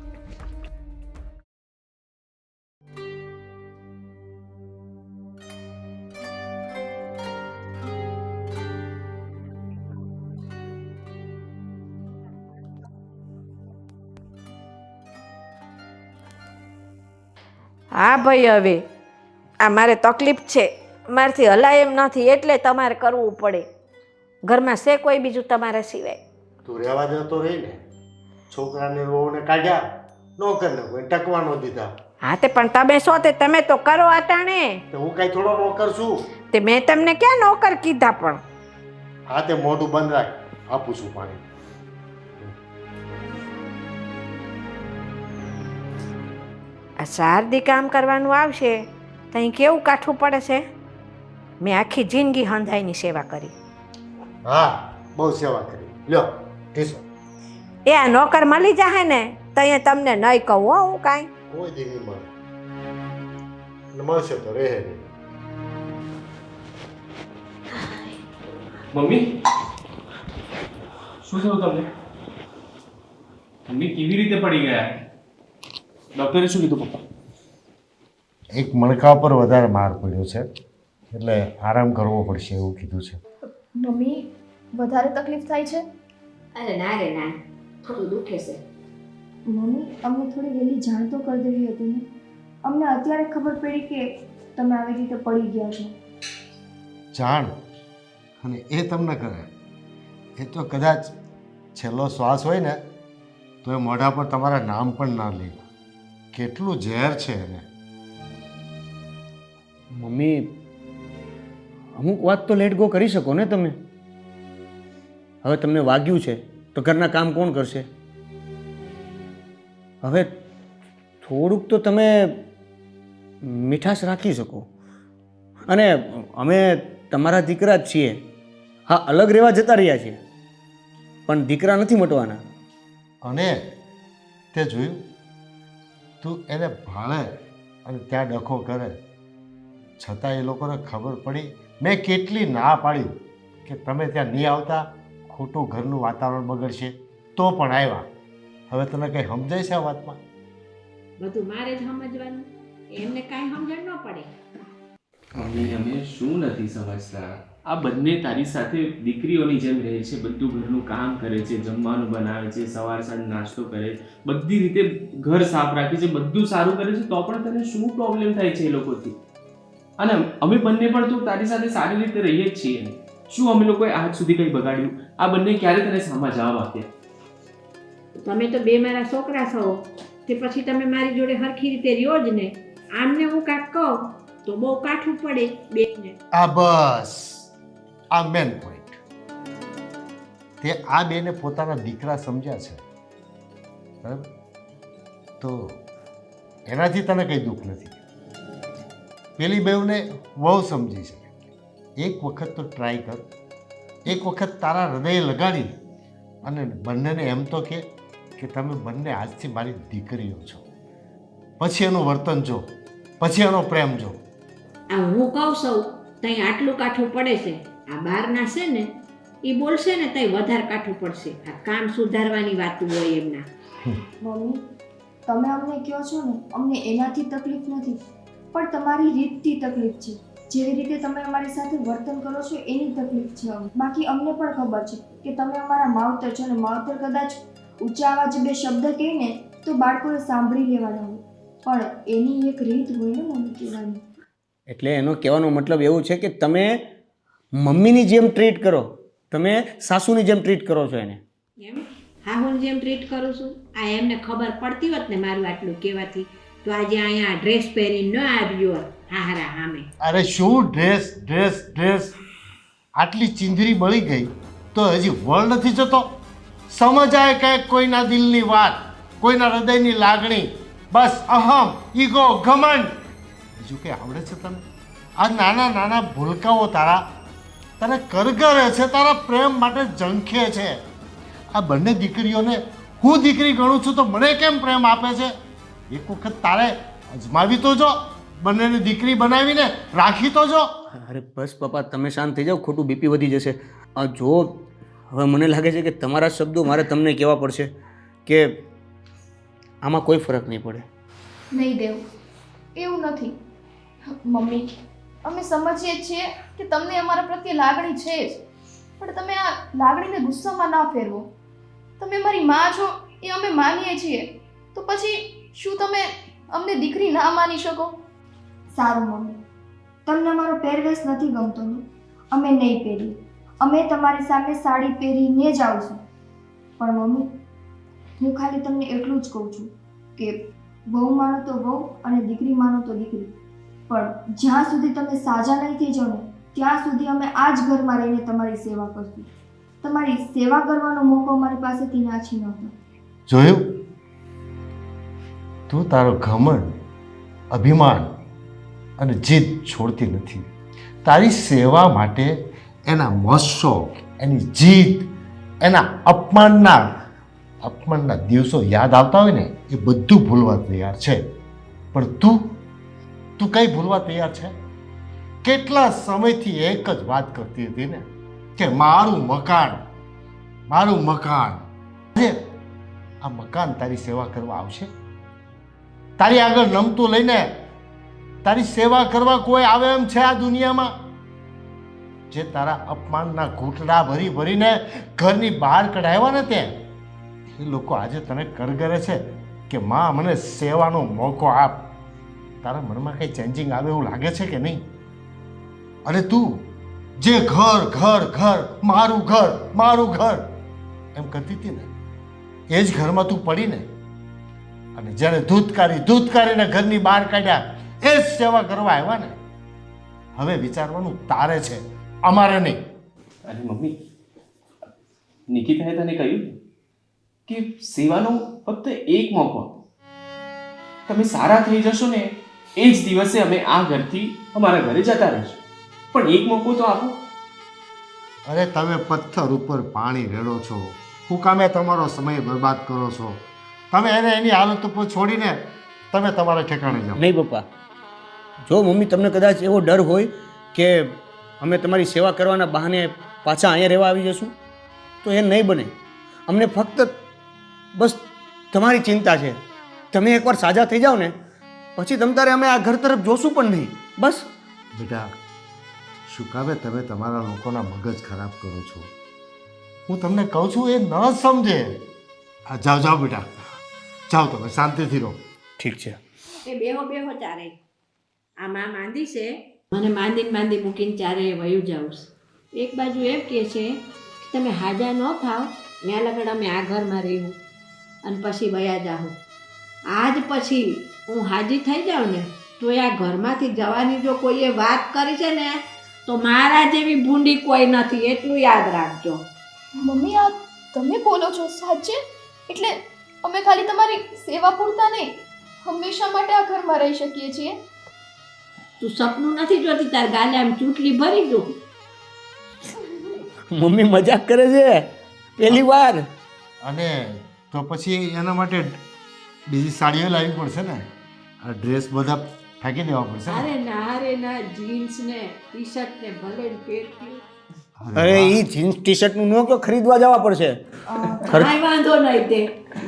હા ભાઈ, હવે આ મારે તકલીફ છે, મારાથી હલાય એમ નથી, એટલે તમારે કરવું પડે. ઘરમાં છે કોઈ બીજું તમારા સિવાય? તું રહેવા જતો રહી ને, છોકરાને વહુને કાઢ્યા, નોકરને કોઈ ટકવા ન દીધા. હા તે પણ તમે શું તે તમે તો કરો અટાણે. તો હું કઈ થોડો નોકર છું? તે મેં તમને ક્યાં નોકર કીધા? પણ હા તે મોઢું બંધ રાખ, આપું છું પાણી. આ શારદી કામ કરવાનું આવશે તો અહીં કેવું કાઠું પડે છે. મેં આખી જિંદગી હંધાઈની સેવા કરી. હા બહુ સેવા કરી. લ્યો ઢીસો. એ આ નોકર મળી જાય ને તો અહીંયા તમને નહીં કહું હો હું કાંઈ. કોઈ દી નહીં મળે, અને મળશે તો રહે નહીં. મમ્મી શું થયું તમને? મમ્મી કેવી રીતે પડી ગયા? ડોક્ટરે શું કીધું પપ્પા? એક મણકા પર વધારે માર પડ્યો છે એટલે આરામ કરવો પડશે એવું કીધું છે. મમ્મી વધારે તકલીફ થાય છે? અરે ના રે ના, થોડું દુખે છે. મમ્મી અમને થોડી વહેલી જાણ તો કરી દેવી હતી ને. અમને અત્યારે ખબર પડી કે તમે આવી રીતે પડી ગયા છો. જાણ અને એ તમને કરે એ તો કદાચ છેલ્લો શ્વાસ હોય ને તો એ મોઢા પર તમારા નામ પણ ના લે. કેટલું ઝેર છે એને. મમ્મી અમુક વાત તો લેટ ગો કરી શકો ને તમે. હવે તમને વાગ્યું છે તો ઘરના કામ કોણ કરશે? હવે થોડુંક તો તમે મીઠાશ રાખી શકો. અને અમે તમારા દીકરા જ છીએ. હા અલગ રહેવા જતા રહ્યા છીએ પણ દીકરા નથી મટવાના. અને તે જોયું તું એને ભાળે અને ત્યાં ડખો કરે છતાં એ લોકોને ખબર પડી. મેં કેટલી ના પાડી કે તમે ત્યાં નહીં આવતા, ખોટું ઘરનું વાતાવરણ બગડશે, તો પણ આવ્યા. હવે તને કંઈ સમજાય છે આ વાતમાં? બધું મારે જ સમજવાનું, એમને કાંઈ સમજણ ન પડે. મમ્મી અમે શું નથી સમજતા? આ બંને તારી સાથે દીકરીઓની જેમ રહે છે, બધું ઘરનું કામ કરે છે, જમવાનું બનાવે છે, સવાર સાંજ નાસ્તો કરે, બધી રીતે ઘર સાફ રાખે છે, બધું સારું કરે છે, તો પણ તને શું પ્રોબ્લેમ થાય છે એ લોકોથી? અને અમે બંને પણ તો તારી સાથે સારી રીતે રહીએ જ છીએ. શું અમે લોકોએ આજ સુધી કંઈ બગાડ્યું? આ બંને ક્યારે તને સામા જવાબ આપ્યા? તમે તો બે મારા છોકરા છો, તે પછી તમે મારી જોડે હરખી રીતે રહ્યો જ ને. આમને હું કાંઈક કહું તો બહુ કાઠું પડે બેને. આ બસ આ મેન પોઈન્ટ. તે આ બેને પોતાના દીકરા સમજ્યા છે, બરાબર? તો એનાથી તને કંઈ દુઃખ નથી. પેલી બેઉને બહુ સમજી શકે. એક વખત તો ટ્રાય કર, એક વખત તારા હૃદય લગાડી અને બંનેને એમ તો કે તમે બંને આજથી મારી દીકરીઓ છો. પછી એનું વર્તન જો, પછી એનો પ્રેમ જો. આ હું કહું છું તઈ આટલું કાઠું પડે છે, આ બહારના છે ને એ બોલશે ને તઈ વધારે કાઠું પડશે. આ કામ સુધારવાની વાતું હોય એમના. મમ્મી તમે અમને કહો છો ને અમને એનાથી તકલીફ નથી, પણ તમારી રીતથી તકલીફ છે. જેવી રીતે તમે અમારી સાથે વર્તન કરો છો એની તકલીફ છે અમને. બાકી અમને પણ ખબર છે કે તમે અમારા માવતર છો, અને માવતર કદાચ ઊંચા અવાજે બે શબ્દ કહીને તો બાળકોએ સાંભળી લેવાના હોય. પણ એની એક રીત હોય ને મમ્મી કહેવાની. એટલે એનો કહેવાનો મતલબ એવું છે કે તમે મમ્મીની જેમ ટ્રીટ કરો, તમે સાસુની જેમ ટ્રીટ કરો છો એને. એમ હા હું જેમ ટ્રીટ કરું છું આ એમને ખબર પડતી હોત ને મારું આટલું કહેવાથી તો આજે અહીંયા ડ્રેસ પહેરીને ન આવ્યો હોત હારા હામે. અરે શું ડ્રેસ ડ્રેસ ડ્રેસ, આટલી ચીંદરી બળી ગઈ તો હજી વળ નથી જતો? સમજાય કંઈક કોઈના દિલની વાત, કોઈના હૃદયની લાગણી. બસ અહમ, ઈગો, ઘમંડ, બીજું કંઈ આવડે છે તને? આ નાના નાના ભૂલકાઓ તારા કરગરે છે, તારા પ્રેમ માટે ઝંખે છે. આ બંને દીકરીઓને હું દીકરી ગણું છું તો મને કેમ પ્રેમ આપે છે? એક વખત તારે અજમાવી તો જો, બંનેને દીકરી બનાવીને રાખી તો જો. અરે બસ પપ્પા, તમે શાંત થઈ જાઓ, ખોટું બીપી વધી જશે. જો હવે મને લાગે છે કે તમારા શબ્દો મારે તમને કહેવા પડશે કે આમાં કોઈ ફરક નહીં પડે. નહીં દેવ, એવું નથી. મમ્મી, અમે સમજીએ છીએ કે તમને અમારા પ્રત્યે લાગણી છે જ, પણ તમે આ લાગણીને ગુસ્સામાં ના ફેરવો. તમે મારી માં છો એ અમે માનીએ છીએ, તો પછી શું તમે અમને દીકરી ના માની શકો? સારું મમ્મી, તમને મારો પહેરવેશ નથી ગમતો ને, અમે નહીં પહેરીએ. અમે તમારી સામે સાડી પહેરીને જ આવશું. પણ મમ્મી, હું ખાલી તમને એટલું જ કહું છું કે વહુ માનો તો વહુ અને દીકરી માનો તો દીકરી, પણ જ્યાં સુધી તમે સાજા નહીં થઈ જાઓ ને ત્યાં સુધી અમે આ જ ઘરમાં રહીને તમારી સેવા કરશું. તમારી સેવા કરવાનો મોકો અમારી પાસેથી ના છીનવતો. જોયું? તું તારો ઘમંડ, અભિમાન અને જીદ છોડતી નથી. તારી સેવા માટે એના મોસો, એની જીદ, એના અપમાનના દિવસો યાદ આવતા હોય ને એ બધું ભૂલવા તૈયાર છે. પણ તું કઈ ભૂલવા તૈયાર છે? કેટલા સમયથી એક જ વાત કરતી હતી ને કે મારું મકાન. આજે આ મકાન તારી સેવા કરવા આવશે? તારી આગળ નમતું લઈને તારી સેવા કરવા કોઈ આવે એમ છે આ દુનિયામાં? જે તારા અપમાનના ઘૂંટડા ભરીને ઘરની બહાર કઢાવ્યા ને તે એ લોકો આજે તને કરગરે છે કે માં મને સેવાનો મોકો આપ. તારા મનમાં કંઈ ચેન્જિંગ આવે એવું લાગે છે કે નહીં? અને તું જે ઘર મારું ઘર એમ કરતી હતી ને એ જ ઘરમાં તું પડીને અને જ્યારે ધૂતકારીને ઘરની બહાર કાઢ્યા એ જ સેવા કરવા આવ્યા ને. હવે વિચારવાનું તારે છે, અમારે નહીં. અરે મમ્મી, નિકિતાએ તને કહ્યું કે સેવાનો ફક્ત એક મોકો આપો. તમે સારા થઈ જશો ને એ જ દિવસે અમે આ ઘરથી અમારા ઘરે જતા રહીશું. પણ એક મોકો તો આપો. અરે તમે પથ્થર ઉપર પાણી રેડો છો, હું કામે તમારો સમય બરબાદ કરો છો? તમે એને એની હાલત ઉપર છોડીને તમે તમારા ઠેકાણે જાઓ. નહીં પપ્પા, જો મમ્મી તમને કદાચ એવો ડર હોય કે અમે તમારી સેવા કરવાના બહાને પાછા અહીંયા રહેવા આવી જશું તો એ નહીં બને. અમને ફક્ત બસ તમારી ચિંતા છે. તમે એકવાર સાજા થઈ જાઓ ને પછી તમ તારે અમે આ ઘર તરફ જોશું પણ નહીં. બસ બેટા, શું કામે તમે તમારા લોકોના મગજ ખરાબ કરો છો? હું તમને કહું છું એ ન સમજે. હા જાઓ બેટા, જાઓ, તમે શાંતિથી રહો. ઠીક છે. એ બેહો ચારે. આ માં માંદી છે, મને માંદી મૂકીને ચારે વયું જાઉં. એક બાજુ એમ કહે છે કે તમે હાજા ન થાવ ત્યાં લગડ અમે આ ઘરમાં રહેવું અને પછી વયા જાઉં. આજ પછી હું હાજી થઈ જાઉં ને તો આ ઘરમાંથી જવાની જો કોઈએ વાત કરી છે ને તો મારા જેવી ભૂંડી કોઈ નથી, એટલું યાદ રાખજો. મમ્મી, આ તમે બોલો છો સાચે? એટલે અમે ખાલી તમારી સેવા પૂરતા નહીં, હંમેશા માટે આ ઘરમાં રહી શકીએ છીએ? તું સપનું નથી જોતી? તાર ગાલે આમ ચૂંટલી ભરી દઉં. મમ્મી મજાક કરે છે પહેલી વાર. અને તો પછી એના માટે બીજી સાડીઓ લાવવી પડશે ને? આ ડ્રેસ બધા ફેંકી દેવા પડશે ને? અરે ના, જીન્સ ને ટી શર્ટ ને ભલે પહેરતી. અરે ઈ જીન્સ ટી શર્ટ નું નો ખરીદવા જવા પડશે. કાંઈ વાંધો નહીં, તે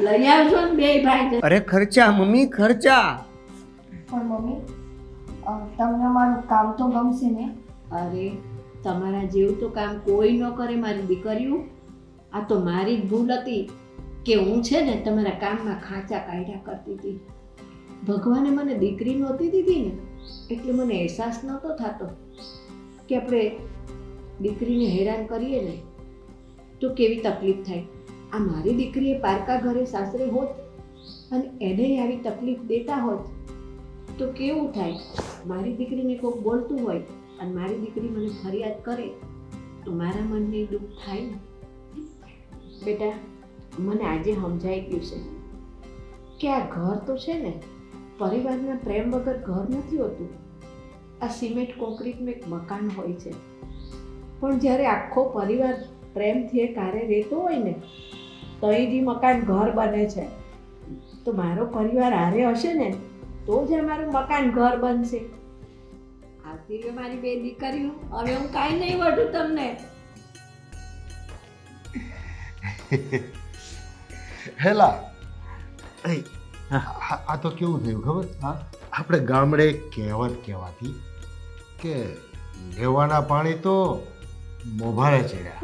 લઈ આવજો ને બે ભાઈ. અરે ખર્ચા મમ્મી, ખર્ચા. પણ મમ્મી, તમને અમારું કામ તો ગમશે ને? અરે તમારા જેવું તો કામ કોઈ ન કરે મારી દીકરીઓ. આ તો મારી જ ભૂલ હતી કે હું છે ને તમારા કામમાં ખાંચા કાઢ્યા કરતી હતી. ભગવાને મને દીકરી નહોતી દીધી ને એટલે મને અહેસાસ નહોતો થતો કે આપણે દીકરીને હેરાન કરીએ ને તો કેવી તકલીફ થાય. આ મારી દીકરીએ પારકા ઘરે સાસરે હોત અને એને આવી તકલીફ દેતા હોત તો કેવું થાય. મારી દીકરીને કોઈક બોલતું હોય અને મારી દીકરી મને ફરિયાદ કરે તો મારા મનને દુઃખ થાય ને. બેટા, મને આજે સમજાઈ ગયું છે કે આ ઘર તો છે ને પરિવારના પ્રેમ વગર ઘર નથી હોતું. આ સિમેન્ટ કોન્ક્રીટનું એક મકાન હોય છે, પણ જ્યારે આખો પરિવાર પ્રેમથી એક હારે રહેતો હોય ને તો એ જ મકાન ઘર બને છે. તો મારો પરિવાર હારે હશે ને તો જ અમારું મકાન ઘર બનશે. આવતી રહ્યો મારી બે દીકરીઓ, હવે હું કાંઈ નહીં વઢું તમને. હેલા આ તો કેવું થયું ખબર? આપણે ગામડે કહેવત કહેવાતી કે લેવાના પાણી તો મોભારે ચડ્યા.